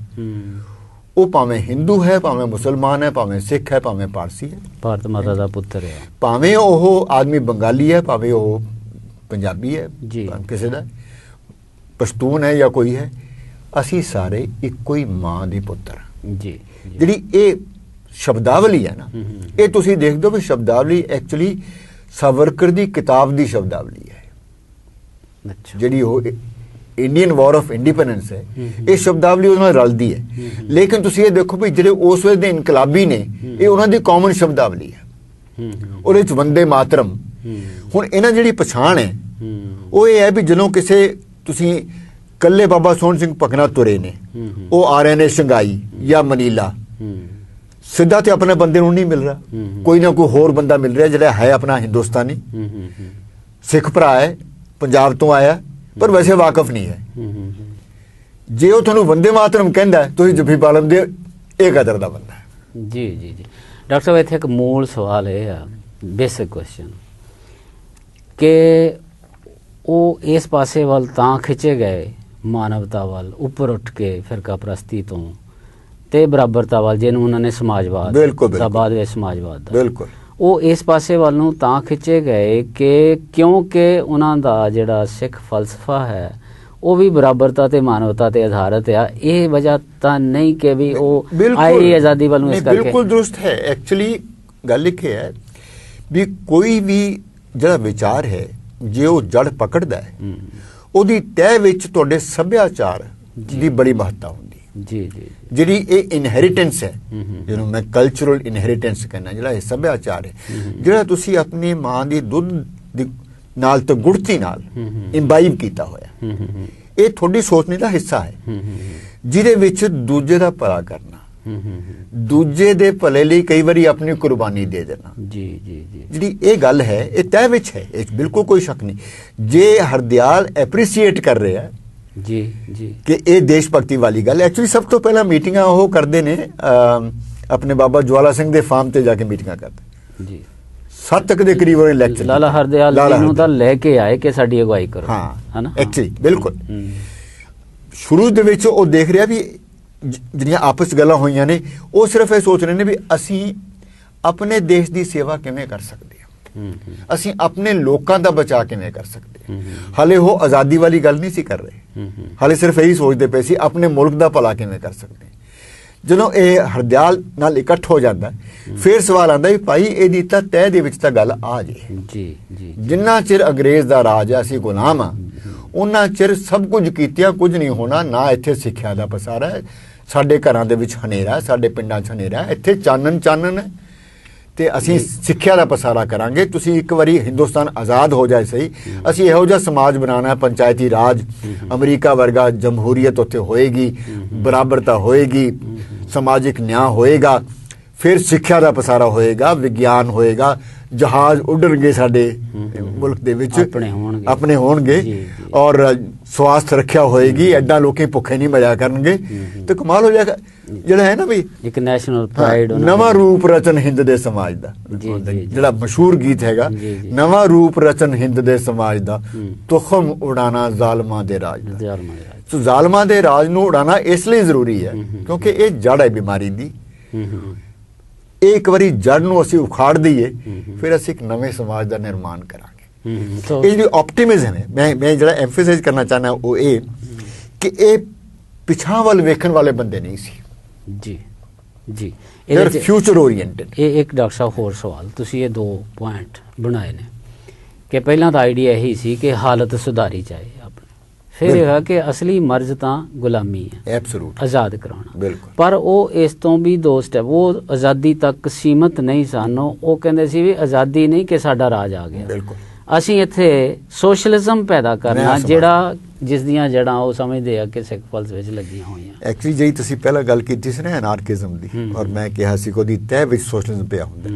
ਉਹ ਭਾਵੇਂ ਹਿੰਦੂ ਹੈ, ਭਾਵੇਂ ਮੁਸਲਮਾਨ ਹੈ, ਭਾਵੇਂ ਸਿੱਖ ਹੈ, ਭਾਵੇਂ ਪਾਰਸੀ ਹੈ, ਭਾਰਤ ਮਾਤਾ ਦਾ ਪੁੱਤਰ ਹੈ। ਭਾਵੇਂ ਉਹ ਆਦਮੀ ਬੰਗਾਲੀ ਹੈ, ਭਾਵੇਂ ਉਹ ਪੰਜਾਬੀ ਹੈ, ਕਿਸੇ ਦਾ ਪਸ਼ਤੂਨ ਹੈ ਜਾਂ ਕੋਈ ਹੈ, ਅਸੀਂ ਸਾਰੇ ਇੱਕੋ ਹੀ ਮਾਂ ਦੇ ਪੁੱਤਰ ਜੀ। ਜਿਹੜੀ ਇਹ ਸ਼ਬਦਾਵਲੀ ਹੈ ਨਾ, ਇਹ ਤੁਸੀਂ ਦੇਖਦੇ ਹੋ ਵੀ ਸ਼ਬਦਾਵਲੀ ਐਕਚੁਅਲੀ ਸਾਵਰਕਰ ਦੀ ਕਿਤਾਬ ਦੀ ਸ਼ਬਦਾਵਲੀ ਹੈ। ਜਿਹੜੀ ਉਹ ਇੰਡੀਅਨ ਵਾਰ ਆਫ ਇੰਡੀਪੈਂਡੈਂਸ ਹੈ, ਇਹ ਸ਼ਬਦਾਵਲੀ ਉਹਨਾਂ ਨਾਲ ਰਲਦੀ ਹੈ। ਲੇਕਿਨ ਤੁਸੀਂ ਇਹ ਦੇਖੋ ਵੀ ਜਿਹੜੇ ਉਸ ਵੇਲੇ ਦੇ ਇਨਕਲਾਬੀ ਨੇ, ਇਹ ਉਹਨਾਂ ਦੀ ਕਾਮਨ ਸ਼ਬਦਾਵਲੀ ਹੈ। ਉਹਦੇ ਵਿੱਚ ਵੰਦੇ ਮਾਤਰਮ। ਹੁਣ ਇਹਨਾਂ ਜਿਹੜੀ ਪਛਾਣ ਹੈ ਉਹ ਇਹ ਹੈ ਵੀ ਜਦੋਂ ਕਿਸੇ ਤੁਸੀਂ ਕੱਲੇ ਬਾਬਾ ਸੋਹਣ ਸਿੰਘ ਭਕਨਾ ਤੁਰੇ ਨੇ, ਉਹ ਆ ਰਹੇ ਨੇ ਸ਼ੰਘਾਈ ਜਾਂ ਮਨੀਲਾ, ਸਿੱਧਾ ਤੇ ਆਪਣੇ ਬੰਦੇ ਨੂੰ ਨਹੀਂ ਮਿਲ ਰਿਹਾ, ਕੋਈ ਨਾ ਕੋਈ ਹੋਰ ਬੰਦਾ ਮਿਲ ਰਿਹਾ ਜਿਹੜਾ ਹੈ ਆਪਣਾ ਹਿੰਦੁਸਤਾਨੀ। ਸਿੱਖ ਭਰਾ ਹੈ, ਪੰਜਾਬ ਤੋਂ ਆਇਆ, ਪਰ ਵੈਸੇ ਵਾਕਫ ਨਹੀਂ ਹੈ। ਜੇ ਉਹ ਤੁਹਾਨੂੰ ਵੰਦੇ ਮਾਤਰਮ ਕਹਿੰਦਾ ਤੁਸੀਂ ਜੱਫੀ ਪਾ ਲੈਂਦੇ, ਇਹ ਕਦਰ ਦਾ ਬੰਦਾ ਹੈ। ਜੀ ਜੀ ਜੀ ਡਾਕਟਰ ਸਾਹਿਬ, ਇੱਥੇ ਇੱਕ ਮੂਲ ਸਵਾਲ ਇਹ ਆ, ਬੇਸਿਕ ਕੁਐਸਚਨ, ਕਿ ਉਹ ਇਸ ਪਾਸੇ ਵੱਲ ਤਾਂ ਖਿੱਚੇ ਗਏ ਮਾਨਵਤਾ ਵੱਲ, ਉੱਪਰ ਉੱਠ ਕੇ ਫਿਰਕਾ ਪ੍ਰਸਤੀ ਤੋਂ ਤੇ ਬਰਾਬਰਤਾ ਵੱਲ, ਜਿਹਨੂੰ ਉਹਨਾਂ ਨੇ ਸਮਾਜਵਾਦ ਦਾ ਬਾਅਦ ਵਿੱਚ ਸਮਾਜਵਾਦ ਦਾ, ਬਿਲਕੁਲ ਉਹ ਇਸ ਪਾਸੇ ਵੱਲ ਨੂੰ ਤਾਂ ਖਿੱਚੇ ਗਏ ਕਿ ਕਿਉਂਕਿ ਉਹਨਾਂ ਦਾ ਜਿਹੜਾ ਸਿੱਖ ਫਲਸਫਾ ਹੈ ਉਹ ਵੀ ਬਰਾਬਰਤਾ ਤੇ ਮਾਨਵਤਾ ਤੇ ਆਧਾਰਿਤ ਆ। ਇਹ ਵਜ੍ਹਾ ਤਾਂ ਨਹੀਂ ਕਿ ਵੀ ਉਹ ਆਈ ਆਜ਼ਾਦੀ ਵੱਲ ਨੂੰ ਇਸ ਕਰਕੇ। ਬਿਲਕੁਲ ਦਰੁਸਤ ਹੈ। ਐਕਚੁਅਲੀ ਗੱਲ ਇਹ ਹੈ ਵੀ ਕੋਈ ਵੀ ਜਿਹੜਾ ਵਿਚਾਰ ਹੈ, ਜੇ ਉਹ ਜੜ ਪਕੜਦਾ ਹੈ, ਉਹਦੀ ਤਹਿ ਵਿੱਚ ਤੁਹਾਡੇ ਸੱਭਿਆਚਾਰ ਦੀ ਬੜੀ ਮਹੱਤਤਾ ਹੁੰਦੀ ਹੈ। ਜੀ ਜੀ ਜਿਹੜੀ ਇਹ ਇਨਹੈਰੀਟੈਂਸ ਹੈ, ਜਿਹਨੂੰ ਮੈਂ ਕਲਚਰਲ ਇਨਹੈਰੀਟੈਂਸ ਕਹਿੰਦਾ, ਜਿਹੜਾ ਇਹ ਸੱਭਿਆਚਾਰ ਹੈ, ਜਿਹੜਾ ਤੁਸੀਂ ਆਪਣੀ ਮਾਂ ਦੀ ਦੁੱਧ ਦੀ ਨਾਲ ਤੇ ਗੁੜਤੀ ਨਾਲ ਇੰਬਾਈਬ ਕੀਤਾ ਹੋਇਆ, ਇਹ ਤੁਹਾਡੀ ਸੋਚਣੇ ਦਾ ਹਿੱਸਾ ਹੈ, ਜਿਹਦੇ ਵਿੱਚ ਦੂਜੇ ਦਾ ਭਲਾ ਕਰਨਾ, ਦੂਜੇ ਦੇ ਭਲੇ ਲਈ ਕਈ ਵਾਰੀ ਆਪਣੀ ਕੁਰਬਾਨੀ ਦੇ ਦੇਣਾ। ਜੀ ਜੀ ਜੀ ਜਿਹੜੀ ਇਹ ਗੱਲ ਹੈ, ਇਹ ਤਹਿ ਵਿੱਚ ਹੈ, ਇਹ ਬਿਲਕੁਲ ਕੋਈ ਸ਼ੱਕ ਨਹੀਂ। ਜੇ ਹਰਦਿਆਲ ਐਪਰੀਸ਼ੀਏਟ ਕਰ ਰਿਹਾ ਜੀ ਜੀ ਕਿ ਇਹ ਦੇਸ਼ ਭਗਤੀ ਵਾਲੀ ਗੱਲ, ਐਕਚੁਅਲੀ ਸਭ ਤੋਂ ਪਹਿਲਾਂ ਮੀਟਿੰਗਾਂ ਉਹ ਕਰਦੇ ਨੇ ਆਪਣੇ ਬਾਬਾ ਜਵਾਲਾ ਸਿੰਘ ਦੇ ਫਾਰਮ ਤੇ ਜਾ ਕੇ ਮੀਟਿੰਗਾਂ ਕਰਦੇ ਜੀ। 7 ਤੱਕ ਦੇ ਕਰੀਬ ਉਹਨੇ ਲੈਕਚਰ ਲਾਲਾ ਹਰਦਿਆਲ ਨੂੰ ਤਾਂ ਲੈ ਕੇ ਆਏ ਕਿ ਸਾਡੀ ਅਗਵਾਈ ਕਰੋ। ਹਾਂ, ਹਨਾ, ਐਕਚੁਅਲੀ ਬਿਲਕੁਲ ਸ਼ੁਰੂ ਦੇ ਵਿੱਚ ਉਹ ਦੇਖ ਰਿਹਾ ਵੀ ਜਿਹੜੀਆਂ ਆਪਸ ਚ ਗੱਲਾਂ ਹੋਈਆਂ ਨੇ, ਉਹ ਸਿਰਫ ਇਹ ਸੋਚ ਰਹੇ ਨੇ ਵੀ ਅਸੀਂ ਆਪਣੇ ਦੇਸ਼ ਦੀ ਸੇਵਾ ਕਿਵੇਂ ਕਰ ਸਕਦੇ ਹਾਂ, ਅਸੀਂ ਆਪਣੇ ਲੋਕਾਂ ਦਾ ਬਚਾਅ ਕਿਵੇਂ ਕਰ ਸਕਦੇ ਹਾਂ। ਹਾਲੇ ਉਹ ਆਜ਼ਾਦੀ ਵਾਲੀ ਗੱਲ ਨਹੀਂ ਸੀ ਕਰ ਰਹੇ, ਹਾਲੇ ਸਿਰਫ ਇਹੀ ਸੋਚਦੇ ਪਏ ਸੀ ਆਪਣੇ ਮੁਲਕ ਦਾ ਭਲਾ ਕਿਵੇਂ ਕਰ ਸਕਦੇ। ਜਦੋਂ ਇਹ ਹਰਦਿਆਲ ਨਾਲ ਇਕੱਠ ਹੋ ਜਾਂਦਾ, ਫਿਰ ਸਵਾਲ ਆਉਂਦਾ ਵੀ ਭਾਈ ਇਹਦੀ ਤਾਂ ਤਹਿ ਦੇ ਵਿੱਚ ਤਾਂ ਗੱਲ ਆ ਜੇ। ਜੀ ਜੀ ਜਿੰਨਾ ਚਿਰ ਅੰਗਰੇਜ਼ ਦਾ ਰਾਜ ਆ, ਅਸੀਂ ਗੁਲਾਮ ਆ, ਉਹਨਾਂ ਚਿਰ ਸਭ ਕੁਝ ਕੀਤਿਆਂ ਕੁਝ ਨਹੀਂ ਹੋਣਾ। ਨਾ ਇੱਥੇ ਸਿੱਖਿਆ ਦਾ ਪਸਾਰਾ ਹੈ, ਸਾਡੇ ਘਰਾਂ ਦੇ ਵਿੱਚ ਹਨੇਰਾ, ਸਾਡੇ ਪਿੰਡਾਂ 'ਚ ਹਨੇਰਾ, ਇੱਥੇ ਚਾਨਣ ਹੈ ਤੇ ਅਸੀਂ ਸਿੱਖਿਆ ਦਾ ਪਸਾਰਾ ਕਰਾਂਗੇ। ਤੁਸੀਂ ਇੱਕ ਵਾਰੀ ਹਿੰਦੁਸਤਾਨ ਆਜ਼ਾਦ ਹੋ ਜਾਏ ਸਹੀ, ਅਸੀਂ ਇਹੋ ਜਿਹਾ ਸਮਾਜ ਬਣਾਉਣਾ, ਪੰਚਾਇਤੀ ਰਾਜ, ਅਮਰੀਕਾ ਵਰਗਾ ਜਮਹੂਰੀਅਤ ਉੱਥੇ ਹੋਏਗੀ, ਬਰਾਬਰਤਾ ਹੋਏਗੀ, ਸਮਾਜਿਕ ਨਿਆਂ ਹੋਏਗਾ, ਫਿਰ ਸਿੱਖਿਆ ਦਾ ਪਸਾਰਾ ਹੋਏਗਾ, ਵਿਗਿਆਨ ਹੋਏਗਾ, ਜਹਾਜ਼ ਉੱਡਣਗੇ ਸਾਡੇ ਮੁਲਕ ਦੇ ਵਿੱਚ, ਆਪਣੇ ਹੋਣਗੇ ਔਰ ਸਵਾਸਥ ਰੱਖਿਆ ਹੋਏਗੀ, ਐਡਾ ਲੋਕੀ ਭੁੱਖੇ ਨਹੀਂ ਮਰਿਆ ਕਰਨਗੇ ਤੇ ਕਮਾਲ ਹੋ ਜਾਏਗਾ। ਜਿਹੜਾ ਹੈ ਨਾ ਵੀ ਇੱਕ ਨੈਸ਼ਨਲ ਪ੍ਰਾਈਡ, ਨਵਾਂ ਰੂਪ ਰਚਨ ਹਿੰਦ ਦੇ ਸਮਾਜ ਦਾ, ਜਿਹੜਾ ਮਸ਼ਹੂਰ ਗੀਤ ਹੈਗਾ, ਨਵਾਂ ਰੂਪ ਰਚਨ ਹਿੰਦ ਦੇ ਸਮਾਜ ਦਾ, ਤੁਖਮ ਉਡਾਣਾ ਜ਼ਾਲਮਾਂ ਦੇ ਰਾਜ ਦਾ। ਸੋ ਜ਼ਾਲਮਾਂ ਦੇ ਰਾਜ ਨੂੰ ਉਡਾਣਾ ਇਸ ਲਈ ਜ਼ਰੂਰੀ ਹੈ ਕਿਉਂਕਿ ਇਹ ਜੜ ਹੈ ਬਿਮਾਰੀ ਦੀ। ਇਹ ਇੱਕ ਵਾਰੀ ਜੜ ਨੂੰ ਅਸੀਂ ਉਖਾੜ ਦਈਏ, ਫਿਰ ਅਸੀਂ ਇੱਕ ਨਵੇਂ ਸਮਾਜ ਦਾ ਨਿਰਮਾਣ ਕਰਾਂਗੇ। ਇਹ ਜਿਹੜੀ ਆਪਟੀਮਿਜ਼ਮ ਹੈ, ਮੈਂ ਜਿਹੜਾ ਐਮਫਸਾਈਜ਼ ਕਰਨਾ ਚਾਹੁੰਦਾ ਉਹ ਇਹ ਕਿ ਇਹ ਪਿਛਾਂ ਵੱਲ ਵੇਖਣ ਵਾਲੇ ਬੰਦੇ ਨਹੀਂ ਸੀ। ਜੀ ਜੀ ਇਹ ਫਿਊਚਰ ਓਰੀਐਂਟਡ। ਇਹ ਇੱਕ ਡਾਕਟਰ ਸਾਹਿਬ ਹੋਰ ਸਵਾਲ, ਤੁਸੀਂ ਇਹ 2 ਪੁਆਇੰਟ ਬਣਾਏ ਨੇ ਕਿ ਪਹਿਲਾਂ ਤਾਂ ਆਈਡੀਆ ਇਹੀ ਸੀ ਕਿ ਹਾਲਤ ਸੁਧਾਰੀ ਜਾਏ ਆਪਣੀ, ਫਿਰ ਇਹ ਹੈ ਕਿ ਅਸਲੀ ਮਰਜ਼ ਤਾਂ ਗੁਲਾਮੀ ਹੈ, ਐਬਸੋਲੂਟ ਆਜ਼ਾਦ ਕਰਾਉਣਾ। ਬਿਲਕੁਲ। ਪਰ ਉਹ ਇਸ ਤੋਂ ਵੀ 2 ਸਟੈਪ, ਉਹ ਆਜ਼ਾਦੀ ਤੱਕ ਸੀਮਤ ਨਹੀਂ ਸਨ। ਉਹ ਕਹਿੰਦੇ ਸੀ ਵੀ ਆਜ਼ਾਦੀ ਨਹੀਂ ਕਿ ਸਾਡਾ ਰਾਜ ਆ ਗਿਆ, ਬਿਲਕੁਲ ਅਸੀਂ ਇੱਥੇ ਸੋਸ਼ਲਿਜ਼ਮ ਪੈਦਾ ਕਰਨਾ, ਜਿਹੜਾ ਜਿਸ ਦੀਆਂ ਜੜਾਂ ਉਹ ਸਮਝਦੇ ਆ ਕਿ ਸਿੱਖ ਫਲਸਫੇ ਵਿੱਚ ਲੱਗੀਆਂ ਹੋਈਆਂ। ਐਕਚੁਅਲੀ ਜਿਹੜੀ ਤੁਸੀਂ ਪਹਿਲਾਂ ਗੱਲ ਕੀਤੀ ਸੀ ਨਾ ਅਨਾਰਕਿਜ਼ਮ ਦੀ, ਔਰ ਮੈਂ ਕਿਹਾ ਸੀ ਕਿ ਉਹਦੀ ਤਹਿ ਵਿੱਚ ਸੋਸ਼ਲਿਜ਼ਮ ਪਿਆ ਹੁੰਦਾ।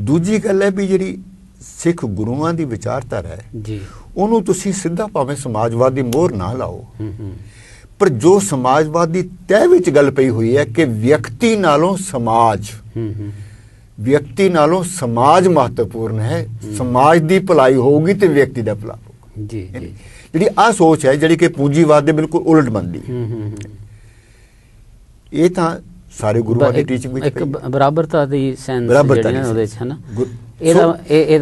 ਦੂਜੀ ਗੱਲ ਹੈ ਵੀ ਜਿਹੜੀ ਸਿੱਖ ਗੁਰੂਆਂ ਦੀ ਵਿਚਾਰਧਾਰਾ ਹੈ ਜੀ, ਉਹਨੂੰ ਤੁਸੀਂ ਸਿੱਧਾ ਭਾਵੇਂ ਸਮਾਜਵਾਦ ਦੀ ਮੋਹਰ ਨਾ ਲਾਓ, ਪਰ ਜੋ ਸਮਾਜਵਾਦ ਦੀ ਤਹਿ ਵਿੱਚ ਗੱਲ ਪਈ ਹੋਈ ਹੈ ਕਿ ਵਿਅਕਤੀ ਨਾਲੋਂ ਸਮਾਜ, ਵਿਅਕਤੀ ਨਾਲੋਂ ਸਮਾਜ ਮਹੱਤਵਪੂਰਨ ਹੈ, ਸਮਾਜ ਦੀ ਭਲਾਈ ਹੋਊਗੀ ਤੇ ਵਿਅਕਤੀ ਦਾ ਭਲਾ ਹੋਊਗਾ। ਜੀ ਜੀ ਜਿਹੜੀ ਆਹ ਸੋਚ ਹੈ, ਜਿਹੜੀ ਕਿ ਪੂੰਜੀਵਾਦ ਦੇ ਬਿਲਕੁਲ ਉਲਟ ਬਣਦੀ, ਇਹ ਤਾਂ ਸਾਰੇ ਗੁਰੂਆਂ ਦੀ ਟੀਚਿੰਗ ਵਿੱਚ ਇੱਕ ਬਰਾਬਰਤਾ ਦੀ ਸੈਂਸ ਜਿਹੜੀ ਉਹਦੇ ਵਿੱਚ ਹੈ ਨਾ।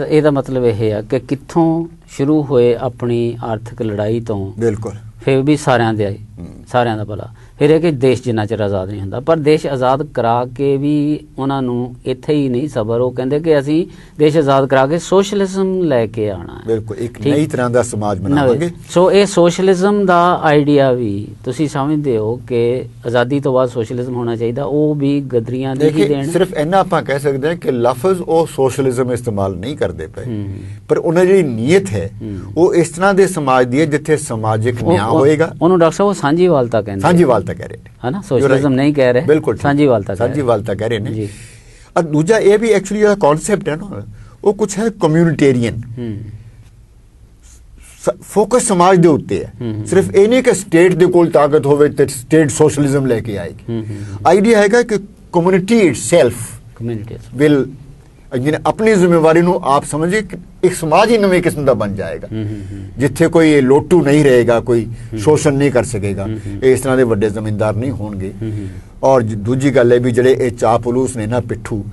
ਇਹਦਾ ਮਤਲਬ ਇਹ ਆ ਕਿ ਕਿੱਥੋਂ ਸ਼ੁਰੂ ਹੋਏ ਆਪਣੀ ਆਰਥਿਕ ਲੜਾਈ ਤੋਂ, ਬਿਲਕੁਲ ਫਿਰ ਵੀ ਸਾਰਿਆਂ ਦਾ ਭਲਾ, ਫਿਰ ਇਹ ਕਿ ਦੇਸ਼ ਜਿੰਨਾ ਚਿਰ ਆਜ਼ਾਦ ਨਹੀਂ ਹੁੰਦਾ। ਪਰ ਦੇਸ਼ ਆਜ਼ਾਦ ਕਰਾ ਕੇ ਵੀ ਉਹਨਾਂ ਨੂੰ ਇੱਥੇ ਹੀ ਨਹੀਂ ਸਬਰ, ਉਹ ਕਹਿੰਦੇ ਕਿ ਅਸੀਂ ਦੇਸ਼ ਆਜ਼ਾਦ ਕਰਾ ਕੇ ਸੋਸ਼ਲਿਜ਼ਮ ਲੈ ਕੇ ਆਉਣਾ ਹੈ, ਬਿਲਕੁਲ ਇੱਕ ਨਈ ਤਰ੍ਹਾਂ ਦਾ ਸਮਾਜ ਬਣਾਵਾਂਗੇ। ਸੋ ਇਹ ਸੋਸ਼ਲਿਜ਼ਮ ਦਾ ਆਈਡੀਆ ਵੀ ਤੁਸੀਂ ਸਮਝਦੇ ਹੋ ਕਿ ਆਜ਼ਾਦੀ ਤੋਂ ਬਾਅਦ ਸੋਸ਼ਲਿਜ਼ਮ ਹੋਣਾ ਚਾਹੀਦਾ, ਉਹ ਵੀ ਗਦਰੀਆਂ ਦੇ ਹੀ ਦੇਣ। ਸਿਰਫ ਇੰਨਾ ਆਪਾਂ ਕਹਿ ਸਕਦੇ ਹਾਂ ਕਿ ਲਫ਼ਜ਼ ਉਹ ਸੋਸ਼ਲਿਜ਼ਮ ਇਸਤੇਮਾਲ ਨਹੀਂ ਕਰਦੇ ਪਏ, ਪਰ ਉਹਨਾਂ ਦੀ ਨੀਅਤ ਹੈ ਉਹ ਇਸ ਤਰ੍ਹਾਂ ਦੇ ਸਮਾਜ ਦੀ ਹੈ ਜਿੱਥੇ ਸਮਾਜਿਕ ਨਿਆਂ ਹੋਏਗਾ। ਉਹਨੂੰ ਡਾਕਟਰ ਸਾਹਿਬ ਉਹ ਸਾਂਝੀਵਾਲਤਾ ਕਹਿੰਦੇ, ਸਾਂਝੀਵਾਲਤਾ ਕਹਿ ਰਹੇ ਨੇ, ਹੈ ਨਾ, ਸੋਸ਼ਲਿਜ਼ਮ ਨਹੀਂ ਕਹਿ ਰਹੇ, ਬਿਲਕੁਲ ਸਾਂਝੀਵਾਲਤਾ ਕਹਿ ਰਹੇ ਨੇ। ਔਰ ਦੂਜਾ ਇਹ ਵੀ ਐਕਚੁਅਲੀ ਜਿਹੜਾ ਕਨਸੈਪਟ ਹੈ ਨਾ, ਉਹ ਕੁਛ ਹੈ ਕਮਿਊਨਿਟੇਰੀਅਨ, ਫੋਕਸ ਸਮਾਜ ਦੇ ਉੱਤੇ ਹੈ। ਸਿਰਫ ਇਹ ਨਹੀਂ ਕਿ ਸਟੇਟ ਦੇ ਕੋਲ ਤਾਕਤ ਹੋਵੇ ਤੇ ਸਟੇਟ ਸੋਸ਼ਲਿਜ਼ਮ ਲੈ ਕੇ ਆਏਗੀ। ਆਈਡੀਆ ਹੈਗਾ ਕਿ ਕਮਿਊਨਿਟੀ ਇਟਸੈਲਫ ਵਿਲ ਜਿਹਨੇ ਆਪਣੀ ਜ਼ਿੰਮੇਵਾਰੀ ਨੂੰ ਆਪ ਸਮਝੇ ਕਿ ਇੱਕ ਸਮਾਜ ਹੀ ਨਵੇਂ ਕਿਸਮ ਦਾ ਬਣ ਜਾਏਗਾ, ਜਿੱਥੇ ਕੋਈ ਲੋਟੂ ਨਹੀਂ ਰਹੇਗਾ, ਕੋਈ ਸ਼ੋਸ਼ਣ ਨਹੀਂ ਕਰ ਸਕੇਗਾ, ਇਸ ਤਰ੍ਹਾਂ ਦੇ ਵੱਡੇ ਜ਼ਮੀਂਦਾਰ ਨਹੀਂ ਹੋਣਗੇ। ਔਰ ਦੂਜੀ ਗੱਲ ਹੈ ਵੀ ਜਿਹੜੇ ਇਹ ਚਾਪਲੂਸ ਨੇ ਨਾ ਪਿੱਠੂ,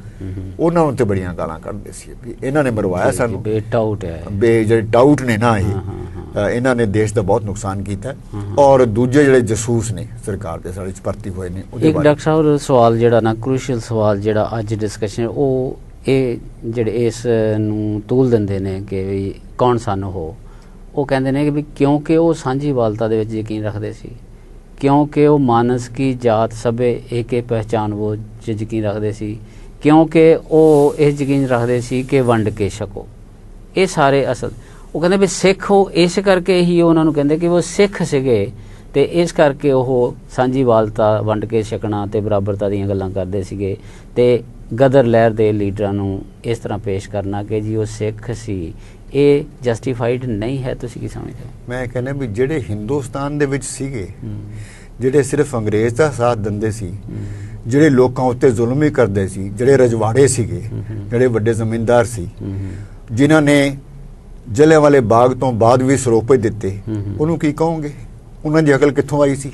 ਉਹਨਾਂ ਨੂੰ ਤੇ ਬੜੀਆਂ ਗਾਲਾਂ ਕੱਢਦੇ ਸੀ ਵੀ ਇਹਨਾਂ ਨੇ ਮਰਵਾਇਆ ਸਾਨੂੰ, ਜਿਹੜੇ ਟਾਊਟ ਨੇ ਨਾ ਇਹਨਾਂ ਨੇ ਦੇਸ਼ ਦਾ ਬਹੁਤ ਨੁਕਸਾਨ ਕੀਤਾ। ਔਰ ਦੂਜੇ ਜਿਹੜੇ ਜਸੂਸ ਨੇ ਸਰਕਾਰ ਦੇ ਸਾਡੇ 'ਚ ਭਰਤੀ ਹੋਏ ਨੇ। ਇੱਕ ਡਾਕਟਰ ਸਾਹਿਬ ਸਵਾਲ ਜਿਹੜਾ ਨਾ ਕ੍ਰੂਸ਼ੀਅਲ ਸਵਾਲ ਜਿਹੜਾ ਅੱਜ ਡਿਸਕਸ਼ਨ ਉਹ ਇਹ ਜਿਹੜੇ ਇਸ ਨੂੰ ਤੂਲ ਦਿੰਦੇ ਨੇ ਕਿ ਵੀ ਕੌਣ ਸਨ ਉਹ ਕਹਿੰਦੇ ਨੇ ਕਿ ਵੀ ਕਿਉਂਕਿ ਉਹ ਸਾਂਝੀਵਾਲਤਾ ਦੇ ਵਿੱਚ ਯਕੀਨ ਰੱਖਦੇ ਸੀ, ਕਿਉਂਕਿ ਉਹ ਮਾਨਸ ਕੀ ਜਾਤ ਸਭੇ ਏਕੇ ਪਹਿਚਾਨ ਉਹ 'ਚ ਯਕੀਨ ਰੱਖਦੇ ਸੀ, ਕਿਉਂਕਿ ਉਹ ਇਹ ਯਕੀਨ ਰੱਖਦੇ ਸੀ ਕਿ ਵੰਡ ਕੇ ਛਕੋ। ਇਹ ਸਾਰੇ ਅਸਲ ਉਹ ਕਹਿੰਦੇ ਵੀ ਸਿੱਖ ਉਹ ਇਸ ਕਰਕੇ ਹੀ ਉਹਨਾਂ ਨੂੰ ਕਹਿੰਦੇ ਕਿ ਉਹ ਸਿੱਖ ਸੀਗੇ ਤੇ ਇਸ ਕਰਕੇ ਉਹ ਸਾਂਝੀਵਾਲਤਾ ਵੰਡ ਕੇ ਛਕਣਾ ਤੇ ਬਰਾਬਰਤਾ ਦੀਆਂ ਗੱਲਾਂ ਕਰਦੇ ਸੀਗੇ ਤੇ ਗਦਰ ਲਹਿਰ ਦੇ ਲੀਡਰਾਂ ਨੂੰ ਇਸ ਤਰ੍ਹਾਂ ਪੇਸ਼ ਕਰਨਾ ਕਿ ਜੀ ਉਹ ਸਿੱਖ ਸੀ, ਇਹ ਜਸਟੀਫਾਈਡ ਨਹੀਂ ਹੈ। ਤੁਸੀਂ ਕੀ ਸਮਝਦੇ ਹੋ? ਮੈਂ ਕਹਿੰਦਾ ਵੀ ਜਿਹੜੇ ਹਿੰਦੁਸਤਾਨ ਦੇ ਵਿੱਚ ਸੀਗੇ, ਜਿਹੜੇ ਸਿਰਫ ਅੰਗਰੇਜ਼ ਦਾ ਸਾਥ ਦਿੰਦੇ ਸੀ, ਜਿਹੜੇ ਲੋਕਾਂ ਉੱਤੇ ਜ਼ੁਲਮ ਹੀ ਕਰਦੇ ਸੀ, ਜਿਹੜੇ ਰਜਵਾੜੇ ਸੀਗੇ, ਜਿਹੜੇ ਵੱਡੇ ਜ਼ਮੀਂਦਾਰ ਸੀ, ਜਿਨ੍ਹਾਂ ਨੇ ਜਲਿਆਂਵਾਲੇ ਬਾਗ ਤੋਂ ਬਾਅਦ ਵੀ ਸਰੋਪੇ ਦਿੱਤੇ, ਉਹਨੂੰ ਕੀ ਕਹੋਗੇ? ਉਹਨਾਂ ਦੀ ਅਕਲ ਕਿੱਥੋਂ ਆਈ ਸੀ?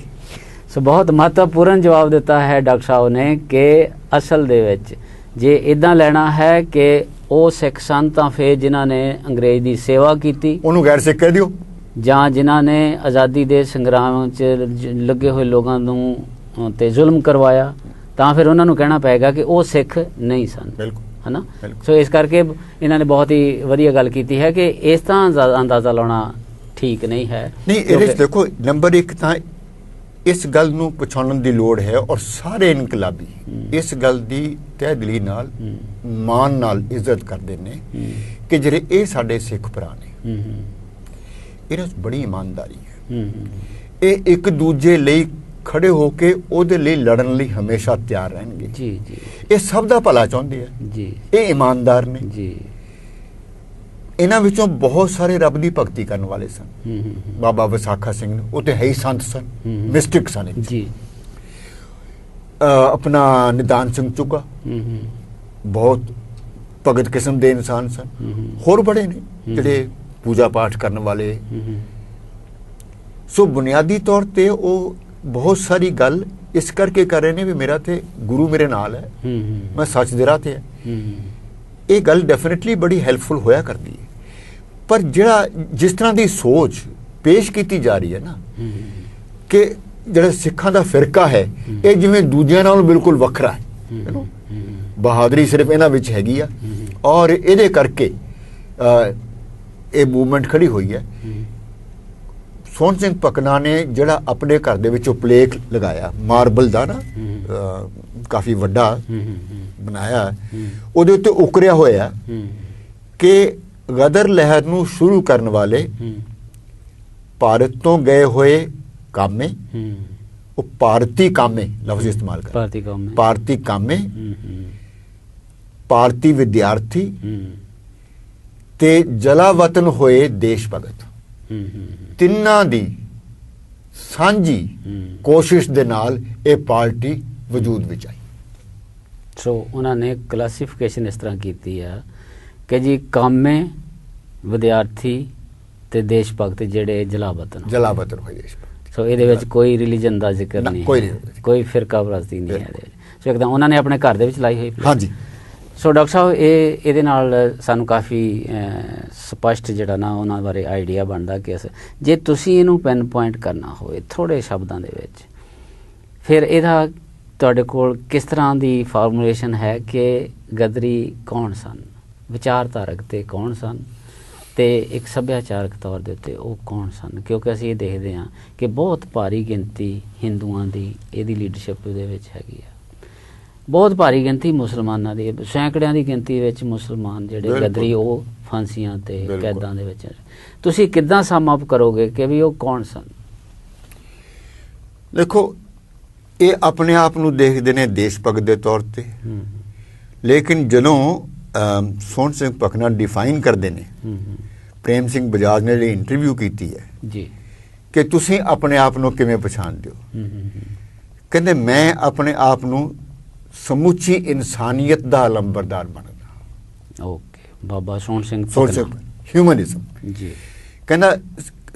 ਸੋ ਬਹੁਤ ਮਹੱਤਵਪੂਰਨ ਜਵਾਬ ਦਿੱਤਾ ਹੈ ਡਾਕਟਰ ਸਾਹਿਬ ਨੇ ਕਿ ਅਸਲ ਦੇ ਵਿੱਚ ਜੇ ਇੱਦਾਂ ਲੈਣਾ ਹੈ ਕਿ ਉਹ ਸਿੱਖ ਸਨ ਤਾਂ ਫਿਰ ਜਿਨ੍ਹਾਂ ਨੇ ਅੰਗਰੇਜ਼ ਦੀ ਸੇਵਾ ਕੀਤੀ ਉਹਨੂੰ ਗੈਰ ਸਿੱਖ ਕਹਿ ਦਿਓ, ਜਾਂ ਜਿਨ੍ਹਾਂ ਨੇ ਆਜ਼ਾਦੀ ਦੇ ਸੰਗਰਾਮ 'ਚ ਲੱਗੇ ਹੋਏ ਲੋਕਾਂ ਨੂੰ ਤੇ ਜ਼ੁਲਮ ਕਰਵਾਇਆ ਤਾਂ ਫਿਰ ਉਹਨਾਂ ਨੂੰ ਕਹਿਣਾ ਪਏਗਾ ਕਿ ਉਹ ਸਿੱਖ ਨਹੀਂ ਸਨ। ਬਿਲਕੁਲ ਹੈ ਨਾ। ਸੋ ਇਸ ਕਰਕੇ ਇਹਨਾਂ ਨੇ ਬਹੁਤ ਹੀ ਵਧੀਆ ਗੱਲ ਕੀਤੀ ਹੈ ਕਿ ਇਸ ਤਰ੍ਹਾਂ ਅੰਦਾਜ਼ਾ ਲਾਉਣਾ ਠੀਕ ਨਹੀਂ ਹੈ। ਨਹੀਂ, ਇਹਦੇ 'ਚ ਦੇਖੋ ਨੰਬਰ 1 ਤਾਂ ਇਸ ਗੱਲ ਨੂੰ ਪਛਾਣਨ ਦੀ ਲੋੜ ਹੈ ਔਰ ਸਾਰੇ ਇਨਕਲਾਬੀ ਇਸ ਗੱਲ ਦੀ ਤਹਿ ਦਿਲੀ ਨਾਲ ਮਾਣ ਨਾਲ ਇੱਜ਼ਤ ਕਰਦੇ ਨੇ ਕਿ ਜਿਹੜੇ ਇਹ ਸਾਡੇ ਸਿੱਖ ਭਰਾ ਨੇ, ਇਹਨਾਂ 'ਚ ਬੜੀ ਇਮਾਨਦਾਰੀ ਹੈ। ਇਹ ਇੱਕ ਦੂਜੇ ਲਈ ਖੜੇ ਹੋ ਕੇ ਉਹਦੇ ਲਈ ਲੜਨ ਲਈ ਹਮੇਸ਼ਾ ਤਿਆਰ ਰਹਿਣਗੇ। ਜੀ ਜੀ, ਇਹ ਸਭ ਦਾ ਭਲਾ ਚਾਹੁੰਦੇ ਆ ਜੀ, ਇਹ ਇਮਾਨਦਾਰ ਨੇ ਜੀ। ਇਹਨਾਂ ਵਿੱਚੋਂ ਬਹੁਤ ਸਾਰੇ ਰੱਬ ਦੀ ਭਗਤੀ ਕਰਨ ਵਾਲੇ ਸਨ। ਬਾਬਾ ਵਿਸਾਖਾ ਸਿੰਘ ਨੇ ਉਹ ਤੇ ਹੈ ਹੀ ਸੰਤ ਸਨ, ਮਿਸਟਿਕ ਸਨ ਜੀ। ਆਪਣਾ ਨਿਦਾਨ ਸਿੰਘ ਚੁੱਗਾ ਬਹੁਤ ਭਗਤ ਕਿਸਮ ਦੇ ਇਨਸਾਨ ਸਨ। ਹੋਰ ਬੜੇ ਨੇ ਜਿਹੜੇ ਪੂਜਾ ਪਾਠ ਕਰਨ ਵਾਲੇ। ਸੋ ਬੁਨਿਆਦੀ ਤੌਰ ਤੇ ਉਹ ਬਹੁਤ ਸਾਰੀ ਗੱਲ ਇਸ ਕਰਕੇ ਕਰ ਰਹੇ ਨੇ ਵੀ ਮੇਰਾ ਤੇ ਗੁਰੂ ਮੇਰੇ ਨਾਲ ਹੈ, ਮੈਂ ਸੱਚ ਦੇ ਰਾਹ ਤੇ ਹੈ। ਇਹ ਗੱਲ ਡੈਫੀਨਿਟਲੀ ਬੜੀ ਹੈਲਪਫੁਲ ਹੋਇਆ ਕਰਦੀ ਹੈ। ਪਰ ਜਿਹੜਾ ਜਿਸ ਤਰ੍ਹਾਂ ਦੀ ਸੋਚ ਪੇਸ਼ ਕੀਤੀ ਜਾ ਰਹੀ ਹੈ ਨਾ ਕਿ ਜਿਹੜਾ ਸਿੱਖਾਂ ਦਾ ਫਿਰਕਾ ਹੈ ਇਹ ਜਿਵੇਂ ਦੂਜਿਆਂ ਨਾਲੋਂ ਬਿਲਕੁਲ ਵੱਖਰਾ ਹੈ, ਬਹਾਦਰੀ ਸਿਰਫ ਇਹਨਾਂ ਵਿੱਚ ਹੈਗੀ ਆ ਔਰ ਇਹਦੇ ਕਰਕੇ ਇਹ ਮੂਵਮੈਂਟ ਖੜੀ ਹੋਈ ਹੈ। ਸੋਹਣ ਸਿੰਘ ਭਕਨਾ ਨੇ ਜਿਹੜਾ ਆਪਣੇ ਘਰ ਦੇ ਵਿੱਚ ਪਲੇਕ ਲਗਾਇਆ ਮਾਰਬਲ ਦਾ ਨਾ, ਕਾਫੀ ਵੱਡਾ ਬਣਾਇਆ, ਉਹਦੇ ਉੱਤੇ ਉਕਰਿਆ ਹੋਇਆ ਕਿ ਗਦਰ ਲਹਿਰ ਨੂੰ ਸ਼ੁਰੂ ਕਰਨ ਵਾਲੇ ਭਾਰਤ ਤੋਂ ਗਏ ਹੋਏ ਕਾਮੇ, ਉਹ ਭਾਰਤੀ ਕਾਮੇ ਲਫ਼ਜ਼ ਇਸਤੇਮਾਲ ਕਰ, ਭਾਰਤੀ ਕਾਮੇ, ਭਾਰਤੀ ਵਿਦਿਆਰਥੀ ਤੇ ਜਲਾਵਤਨ ਹੋਏ ਦੇਸ਼ ਭਗਤ, ਤਿੰਨਾਂ ਦੀ ਸਾਂਝੀ ਕੋਸ਼ਿਸ਼ ਦੇ ਨਾਲ ਇਹ ਪਾਰਟੀ ਵਜੂਦ ਵਿੱਚ ਆਈ। ਸੋ ਉਹਨਾਂ ਨੇ ਕਲਾਸੀਫਿਕੇਸ਼ਨ ਇਸ ਤਰ੍ਹਾਂ ਕੀਤੀ ਆ ਕਿ ਜੀ ਕਾਮੇ, ਵਿਦਿਆਰਥੀ ਤੇ ਦੇਸ਼ ਭਗਤ ਜਿਹੜੇ ਜਲਾਵਤਨ ਹੋਏ ਦੇਸ਼ ਭਗਤ। ਸੋ ਇਹਦੇ ਵਿੱਚ ਕੋਈ ਰਿਲੀਜਨ ਦਾ ਜ਼ਿਕਰ ਨਹੀਂ, ਕੋਈ ਫਿਰਕਾ ਪ੍ਰਸਤੀ ਨਹੀਂ ਹੈ ਇਹਦੇ ਵਿੱਚ। ਸੋ ਇੱਕਦਮ ਉਹਨਾਂ ਨੇ ਆਪਣੇ ਘਰ ਦੇ ਵਿੱਚ ਲਾਈ ਹੋਈ। ਹਾਂਜੀ। ਸੋ ਡਾਕਟਰ ਸਾਹਿਬ ਇਹਦੇ ਨਾਲ ਸਾਨੂੰ ਕਾਫੀ ਸਪਸ਼ਟ ਜਿਹੜਾ ਨਾ ਉਹਨਾਂ ਬਾਰੇ ਆਈਡੀਆ ਬਣਦਾ ਕਿ ਜੇ ਤੁਸੀਂ ਇਹਨੂੰ ਪੈਨ ਪੁਆਇੰਟ ਕਰਨਾ ਹੋਵੇ ਥੋੜ੍ਹੇ ਸ਼ਬਦਾਂ ਦੇ ਵਿੱਚ, ਫਿਰ ਇਹਦਾ ਤੁਹਾਡੇ ਕੋਲ ਕਿਸ ਤਰ੍ਹਾਂ ਦੀ ਫਾਰਮੂਲੇਸ਼ਨ ਹੈ ਕਿ ਗਦਰੀ ਕੌਣ ਸਨ, ਵਿਚਾਰਧਾਰਕ ਤੇ ਕੌਣ ਸਨ ਤੇ ਇੱਕ ਸੱਭਿਆਚਾਰਕ ਤੌਰ ਦੇ ਉੱਤੇ ਉਹ ਕੌਣ ਸਨ? ਕਿਉਂਕਿ ਅਸੀਂ ਇਹ ਦੇਖਦੇ ਹਾਂ ਕਿ ਬਹੁਤ ਭਾਰੀ ਗਿਣਤੀ ਹਿੰਦੂਆਂ ਦੀ ਇਹਦੀ ਲੀਡਰਸ਼ਿਪ ਦੇ ਵਿੱਚ ਹੈਗੀ ਆ, ਬਹੁਤ ਭਾਰੀ ਗਿਣਤੀ ਮੁਸਲਮਾਨਾਂ ਦੀ, ਸੈਂਕੜਿਆਂ ਦੀ ਗਿਣਤੀ ਵਿੱਚ ਮੁਸਲਮਾਨ ਜਿਹੜੇ ਗਦਰੀ ਉਹ ਫਾਂਸੀਆਂ ਤੇ ਕੈਦਾਂ ਦੇ ਵਿੱਚ। ਤੁਸੀਂ ਕਿੱਦਾਂ ਸਮ ਅਪ ਕਰੋਗੇ ਕਿ ਵੀ ਉਹ ਕੌਣ ਸਨ? ਦੇਖੋ, ਇਹ ਆਪਣੇ ਆਪ ਨੂੰ ਦੇਖਦੇ ਨੇ ਦੇਸ਼ ਭਗਤ ਦੇ ਤੌਰ ਤੇ, ਲੇਕਿਨ ਜਦੋਂ ਸੋਹਣ ਸਿੰਘ ਭਕਨਾ ਡਿਫਾਈਨ ਕਰਦੇ ਨੇ ਪ੍ਰੇਮ ਸਿੰਘ ਬਜਾਜ ਨੇ ਜਿਹੜੀ ਇੰਟਰਵਿਊ ਕੀਤੀ ਹੈ ਜੀ ਕਿ ਤੁਸੀਂ ਆਪਣੇ ਆਪ ਨੂੰ ਕਿਵੇਂ ਪਛਾਣਦੇ ਹੋ, ਕਹਿੰਦੇ ਮੈਂ ਆਪਣੇ ਆਪ ਨੂੰ ਸਮੁੱਚੀ ਇਨਸਾਨੀਅਤ ਦਾ ਅਲੰਬਰਦਾਰ ਮੰਨਦਾ। ਓਕੇ, ਬਾਬਾ ਸੋਹਣ ਸਿੰਘ ਹਿਊਮਨਿਜ਼ਮ ਜੀ, ਕਹਿੰਦਾ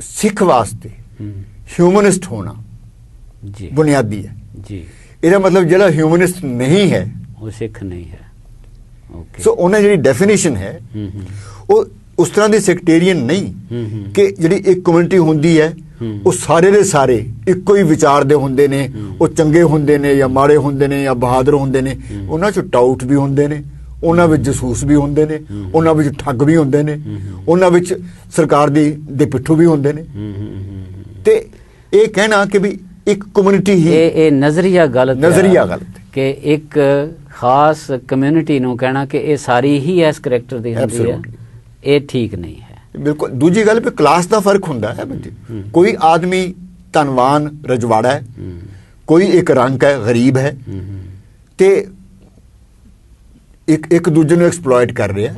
ਸਿੱਖ ਵਾਸਤੇ ਹਿਊਮਨਿਸਟ ਹੋਣਾ ਜੀ ਬੁਨਿਆਦੀ ਹੈ ਜੀ। ਇਹਦਾ ਮਤਲਬ ਜਿਹੜਾ ਹਿਊਮਨਿਸਟ ਨਹੀਂ ਹੈ ਉਹ ਸਿੱਖ ਨਹੀਂ ਹੈ। ਓਕੇ, ਸੋ ਉਹਨਾਂ ਜਿਹੜੀ ਡੈਫੀਨੇਸ਼ਨ ਹੈ ਉਹ ਉਸ ਤਰ੍ਹਾਂ ਦੀ ਸੈਕਟੇਰੀਅਨ ਨਹੀਂ ਕਿ ਜਿਹੜੀ ਇੱਕ ਕਮਿਊਨਿਟੀ ਹੁੰਦੀ ਹੈ ਉਹ ਸਾਰੇ ਦੇ ਸਾਰੇ ਇੱਕੋ ਹੀ ਵਿਚਾਰ ਦੇ ਹੁੰਦੇ ਨੇ, ਉਹ ਚੰਗੇ ਹੁੰਦੇ ਨੇ ਜਾਂ ਮਾੜੇ ਹੁੰਦੇ ਨੇ ਜਾਂ ਬਹਾਦਰ ਹੁੰਦੇ ਨੇ। ਉਹਨਾਂ 'ਚ ਟਾਊਟ ਵੀ ਹੁੰਦੇ ਨੇ, ਉਹਨਾਂ ਵਿੱਚ ਜਸੂਸ ਵੀ ਹੁੰਦੇ ਨੇ, ਉਹਨਾਂ ਵਿੱਚ ਠੱਗ ਵੀ ਹੁੰਦੇ ਨੇ, ਉਹਨਾਂ ਵਿੱਚ ਸਰਕਾਰ ਦੇ ਪਿੱਠੂ ਵੀ ਹੁੰਦੇ ਨੇ। ਤੇ ਇਹ ਕਹਿਣਾ ਕਿ ਵੀ ਇੱਕ ਕਮਿਊਨਿਟੀ ਹੀ ਇਹ ਨਜ਼ਰੀਆ ਗਲਤ ਕਿ ਇੱਕ ਖਾਸ ਕਮਿਊਨਿਟੀ ਨੂੰ ਕਹਿਣਾ ਕਿ ਇਹ ਸਾਰੀ ਹੀ ਇਸ ਕਰੈਕਟਰ ਦੀ ਹੁੰਦੀ ਹੈ, ਇਹ ਠੀਕ ਨਹੀਂ ਹੈ। ਬਿਲਕੁਲ। ਦੂਜੀ ਗੱਲ ਵੀ ਕਲਾਸ ਦਾ ਫਰਕ ਹੁੰਦਾ ਹੈ। ਕੋਈ ਆਦਮੀ ਧਨਵਾਨ ਰਜਵਾੜਾ ਹੈ, ਕੋਈ ਇੱਕ ਰੰਕ ਹੈ ਗਰੀਬ ਹੈ, ਤੇ ਇੱਕ ਦੂਜੇ ਨੂੰ ਐਕਸਪਲੋਇਟ ਕਰ ਰਿਹਾ,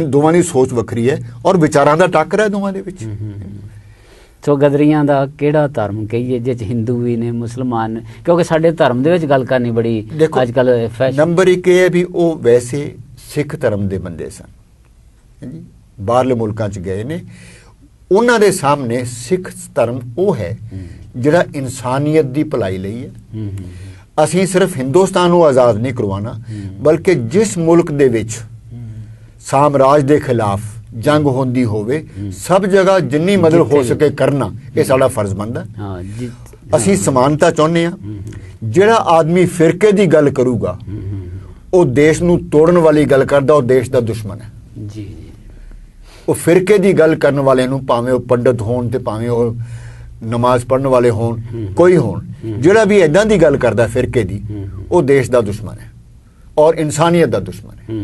ਦੋਵਾਂ ਦੀ ਸੋਚ ਵੱਖਰੀ ਹੈ ਔਰ ਵਿਚਾਰਾਂ ਦਾ ਟੱਕਰ ਹੈ ਦੋਵਾਂ ਦੇ ਵਿੱਚ। ਸੋ ਗਦਰੀਆਂ ਦਾ ਕਿਹੜਾ ਧਰਮ ਕਹੀਏ ਜਿਸ 'ਚ ਹਿੰਦੂ ਵੀ ਨੇ, ਮੁਸਲਮਾਨ ਨੇ, ਕਿਉਂਕਿ ਸਾਡੇ ਧਰਮ ਦੇ ਵਿੱਚ ਗੱਲ ਕਰਨੀ ਬੜੀ ਅੱਜ ਕੱਲ੍ਹ ਫੈਸ਼ਨ। ਨੰਬਰ 1 ਇਹ ਹੈ ਵੀ ਉਹ ਵੈਸੇ ਸਿੱਖ ਧਰਮ ਦੇ ਬੰਦੇ ਸਨ, ਬਾਹਰਲੇ ਮੁਲਕਾਂ 'ਚ ਗਏ ਨੇ, ਉਹਨਾਂ ਦੇ ਸਾਹਮਣੇ ਸਿੱਖ ਧਰਮ ਉਹ ਹੈ ਜਿਹੜਾ ਇਨਸਾਨੀਅਤ ਦੀ ਭਲਾਈ ਲਈ ਹੈ। ਅਸੀਂ ਸਿਰਫ ਹਿੰਦੁਸਤਾਨ ਨੂੰ ਆਜ਼ਾਦ ਨਹੀਂ ਕਰਵਾਉਣਾ, ਬਲਕਿ ਜਿਸ ਮੁਲਕ ਦੇ ਵਿੱਚ ਸਾਮਰਾਜ ਦੇ ਖਿਲਾਫ ਜੰਗ ਹੁੰਦੀ ਹੋਵੇ ਸਭ ਜਗ੍ਹਾ ਜਿੰਨੀ ਮਦਦ ਹੋ ਸਕੇ ਕਰਨਾ, ਇਹ ਸਾਡਾ ਫਰਜ਼ ਬਣਦਾ। ਅਸੀਂ ਸਮਾਨਤਾ ਚਾਹੁੰਦੇ ਹਾਂ। ਜਿਹੜਾ ਆਦਮੀ ਫਿਰਕੇ ਦੀ ਗੱਲ ਕਰੂਗਾ ਉਹ ਦੇਸ਼ ਨੂੰ ਤੋੜਨ ਵਾਲੀ ਗੱਲ ਕਰਦਾ, ਉਹ ਦੇਸ਼ ਦਾ ਦੁਸ਼ਮਣ ਹੈ ਜੀ। ਉਹ ਫਿਰਕੇ ਦੀ ਗੱਲ ਕਰਨ ਵਾਲੇ ਨੂੰ, ਭਾਵੇਂ ਉਹ ਪੰਡਤ ਹੋਣ ਤੇ ਭਾਵੇਂ ਉਹ ਨਮਾਜ਼ ਪੜ੍ਹਨ ਵਾਲੇ ਹੋਣ, ਕੋਈ ਹੋਣ, ਜਿਹੜਾ ਵੀ ਏਦਾਂ ਦੀ ਗੱਲ ਕਰਦਾ ਫਿਰਕੇ ਦੀ, ਉਹ ਦੇਸ਼ ਦਾ ਦੁਸ਼ਮਣ ਹੈ ਔਰ ਇਨਸਾਨੀਅਤ ਦਾ ਦੁਸ਼ਮਣ ਹੈ।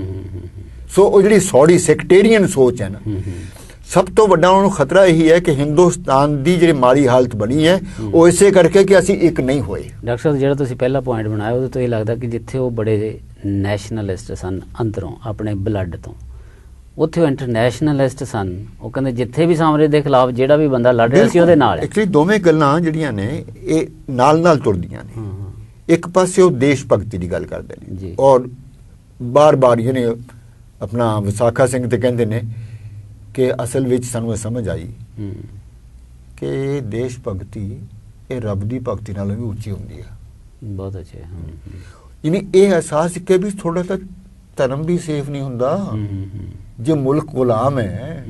ਸੋ ਉਹ ਜਿਹੜੀ ਸੌੜੀ ਸੈਕਟੇਰੀਅਨ ਸੋਚ ਹੈ ਨਾ, ਸਭ ਤੋਂ ਵੱਡਾ ਉਹਨਾਂ ਨੂੰ ਖਤਰਾ ਇਹੀ ਹੈ ਕਿ ਹਿੰਦੁਸਤਾਨ ਦੀ ਜਿਹੜੀ ਮਾੜੀ ਹਾਲਤ ਬਣੀ ਹੈ ਉਹ ਇਸੇ ਕਰਕੇ ਕਿ ਅਸੀਂ ਇੱਕ ਨਹੀਂ ਹੋਏ। ਡਾਕਟਰ ਸਾਹਿਬ, ਜਿਹੜਾ ਤੁਸੀਂ ਪਹਿਲਾ ਪੁਆਇੰਟ ਬਣਾਇਆ ਉਹਦੇ ਤੋਂ ਇਹ ਲੱਗਦਾ ਕਿ ਜਿੱਥੇ ਉਹ ਬੜੇ ਨੈਸ਼ਨਲਿਸਟ ਸਨ ਅੰਦਰੋਂ ਆਪਣੇ ਬਲੱਡ ਤੋਂ, ਉੱਥੇ ਉਹ ਇੰਟਰਨੈਸ਼ਨਲਿਸਟ ਸਨ। ਉਹ ਕਹਿੰਦੇ ਜਿੱਥੇ ਵੀ ਸਾਮਰਾਜ ਦੇ ਖਿਲਾਫ ਜਿਹੜਾ ਵੀ ਬੰਦਾ ਲੜ ਰਿਹਾ ਸੀ ਉਹਦੇ ਨਾਲ। ਐਕਚੁਅਲੀ ਦੋਵੇਂ ਗੱਲਾਂ ਜਿਹੜੀਆਂ ਨੇ ਇਹ ਨਾਲ ਤੁਰਦੀਆਂ ਨੇ। ਇੱਕ ਪਾਸੇ ਉਹ ਦੇਸ਼ ਭਗਤੀ ਦੀ ਗੱਲ ਕਰਦੇ ਨੇ ਔਰ ਬਾਰ-ਬਾਰ ਇਹਨੇ ਆਪਣਾ ਵਿਸਾਖਾ ਸਿੰਘ ਤੇ ਕਹਿੰਦੇ ਨੇ ਕਿ ਅਸਲ ਵਿੱਚ ਸਾਨੂੰ ਇਹ ਸਮਝ ਆਈ ਕਿ ਦੇਸ਼ ਭਗਤੀ ਇਹ ਰੱਬ ਦੀ ਭਗਤੀ ਨਾਲੋਂ ਵੀ ਉੱਚੀ ਹੁੰਦੀ ਹੈ। ਬਹੁਤ ਅੱਛਾ। ਯਾਨੀ ਇਹ ਅਹਿਸਾਸ ਕਿ ਵੀ ਥੋੜਾ ਤਾਂ ਧਰਮ ਵੀ ਸੇਫ ਨਹੀਂ ਹੁੰਦਾ। ਜੇ ਮੁਲਕ ਗੁਲਾਮ ਹੈ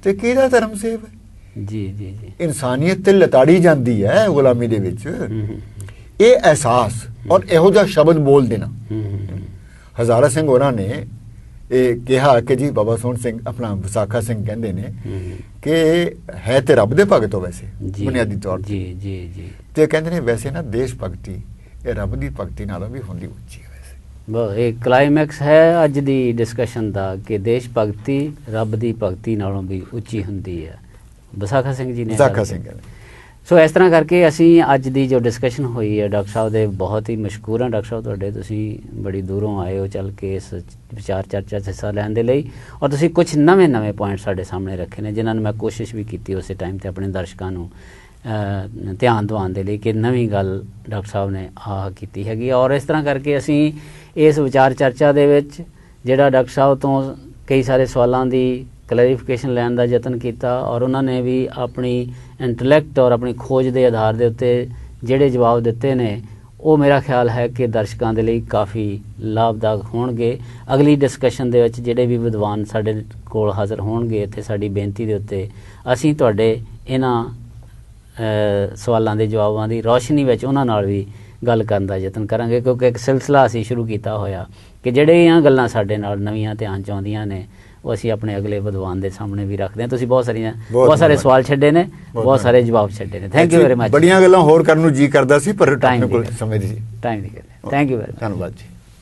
ਤੇ ਕਿਹਦਾ ਧਰਮ ਸੇਫ ਹੈ? ਜੀ ਜੀ ਜੀ। ਇਨਸਾਨੀਅਤ ਤੇ ਲਤਾੜੀ ਜਾਂਦੀ ਹੈ ਗੁਲਾਮੀ ਦੇ ਵਿੱਚ। ਇਹ ਅਹਿਸਾਸ ਔਰ ਇਹੋ ਜਿਹਾ ਸ਼ਬਦ ਬੋਲ ਦੇਣਾ। ਹਜ਼ਾਰਾ ਸਿੰਘ ਹੋਰਾਂ ਨੇ ਇਹ ਕਿਹਾ ਕਿ ਜੀ ਬਾਬਾ ਸੋਹਣ ਸਿੰਘ ਆਪਣਾ ਵਿਸਾਖਾ ਸਿੰਘ ਕਹਿੰਦੇ ਨੇ ਕਿ ਹੈ ਤੇ ਰੱਬ ਦੇ ਭਗਤ ਹੋ ਵੈਸੇ ਬੁਨਿਆਦੀ ਤੌਰ ਤੇ ਜੀ ਤੇ ਕਹਿੰਦੇ ਨੇ ਵੈਸੇ ਨਾ ਦੇਸ਼ ਭਗਤੀ ਇਹ ਰੱਬ ਦੀ ਭਗਤੀ ਨਾਲੋਂ ਵੀ ਹੁੰਦੀ ਉੱਚੀ ਹੈ। ਵੈਸੇ ਇਹ ਕਲਾਈਮੈਕਸ ਹੈ ਅੱਜ ਦੀ ਡਿਸਕਸ਼ਨ ਦਾ ਕਿ ਦੇਸ਼ ਭਗਤੀ ਰੱਬ ਦੀ ਭਗਤੀ ਨਾਲੋਂ ਵੀ ਉੱਚੀ ਹੁੰਦੀ ਹੈ। ਵਿਸਾਖਾ ਸਿੰਘ ਜੀ ਨੇ। ਵਿਸਾਖਾ ਸਿੰਘ। ਸੋ ਇਸ ਤਰ੍ਹਾਂ ਕਰਕੇ ਅਸੀਂ ਅੱਜ ਦੀ ਜੋ ਡਿਸਕਸ਼ਨ ਹੋਈ ਹੈ, ਡਾਕਟਰ ਸਾਹਿਬ ਦੇ ਬਹੁਤ ਹੀ ਮਸ਼ਕੂਰ ਹਾਂ। ਡਾਕਟਰ ਸਾਹਿਬ ਤੁਹਾਡੇ, ਤੁਸੀਂ ਬੜੀ ਦੂਰੋਂ ਆਏ ਹੋ ਚੱਲ ਕੇ ਇਸ ਵਿਚਾਰ ਚਰਚਾ 'ਚ ਹਿੱਸਾ ਲੈਣ ਦੇ ਲਈ, ਔਰ ਤੁਸੀਂ ਕੁਝ ਨਵੇਂ ਪੁਆਇੰਟ ਸਾਡੇ ਸਾਹਮਣੇ ਰੱਖੇ ਨੇ ਜਿਨ੍ਹਾਂ ਨੂੰ ਮੈਂ ਕੋਸ਼ਿਸ਼ ਵੀ ਕੀਤੀ ਉਸੇ ਟਾਈਮ 'ਤੇ ਆਪਣੇ ਦਰਸ਼ਕਾਂ ਨੂੰ ਧਿਆਨ ਦਿਵਾਉਣ ਦੇ ਲਈ ਕਿ ਨਵੀਂ ਗੱਲ ਡਾਕਟਰ ਸਾਹਿਬ ਨੇ ਆਹ ਕੀਤੀ ਹੈਗੀ। ਔਰ ਇਸ ਤਰ੍ਹਾਂ ਕਰਕੇ ਅਸੀਂ ਇਸ ਵਿਚਾਰ ਚਰਚਾ ਦੇ ਵਿੱਚ ਜਿਹੜਾ ਡਾਕਟਰ ਸਾਹਿਬ ਤੋਂ ਕਈ ਸਾਰੇ ਸਵਾਲਾਂ ਦੀ ਕਲੈਰੀਫਿਕੇਸ਼ਨ ਲੈਣ ਦਾ ਯਤਨ ਕੀਤਾ ਔਰ ਉਹਨਾਂ ਨੇ ਵੀ ਆਪਣੀ ਇੰਟਲੈਕਟ ਔਰ ਆਪਣੀ ਖੋਜ ਦੇ ਆਧਾਰ ਦੇ ਉੱਤੇ ਜਿਹੜੇ ਜਵਾਬ ਦਿੱਤੇ ਨੇ ਉਹ ਮੇਰਾ ਖਿਆਲ ਹੈ ਕਿ ਦਰਸ਼ਕਾਂ ਦੇ ਲਈ ਕਾਫੀ ਲਾਭਦਾਇਕ ਹੋਣਗੇ। ਅਗਲੀ ਡਿਸਕਸ਼ਨ ਦੇ ਵਿੱਚ ਜਿਹੜੇ ਵੀ ਵਿਦਵਾਨ ਸਾਡੇ ਕੋਲ ਹਾਜ਼ਰ ਹੋਣਗੇ ਇੱਥੇ ਸਾਡੀ ਬੇਨਤੀ ਦੇ ਉੱਤੇ, ਅਸੀਂ ਤੁਹਾਡੇ ਇਹਨਾਂ ਸਵਾਲਾਂ ਦੇ ਜਵਾਬਾਂ ਦੀ ਰੌਸ਼ਨੀ ਵਿੱਚ ਉਹਨਾਂ ਨਾਲ ਵੀ ਗੱਲ ਕਰਨ ਦਾ ਯਤਨ ਕਰਾਂਗੇ, ਕਿਉਂਕਿ ਇੱਕ ਸਿਲਸਿਲਾ ਅਸੀਂ ਸ਼ੁਰੂ ਕੀਤਾ ਹੋਇਆ ਕਿ ਜਿਹੜੀਆਂ ਗੱਲਾਂ ਸਾਡੇ ਨਾਲ ਨਵੀਆਂ ਧਿਆਨ 'ਚ ਆਉਂਦੀਆਂ ਨੇ ਉਹ ਅਸੀਂ ਆਪਣੇ ਅਗਲੇ ਵਿਦਵਾਨ ਦੇ ਸਾਹਮਣੇ ਵੀ ਰੱਖਦੇ ਹਾਂ। ਤੁਸੀਂ ਬਹੁਤ ਸਾਰੇ ਸਵਾਲ ਛੱਡੇ ਨੇ, ਬਹੁਤ ਸਾਰੇ ਜਵਾਬ ਛੱਡੇ ਨੇ। Thank you very much. ਬੜੀਆਂ ਗੱਲਾਂ ਹੋਰ ਕਰਨ ਨੂੰ ਜੀ ਕਰਦਾ ਸੀ ਪਰ ਟਾਈਮ ਦੀ ਸਮਝ ਨਹੀਂ ਸੀ। Thank you very much. ਧੰਨਵਾਦ ਜੀ।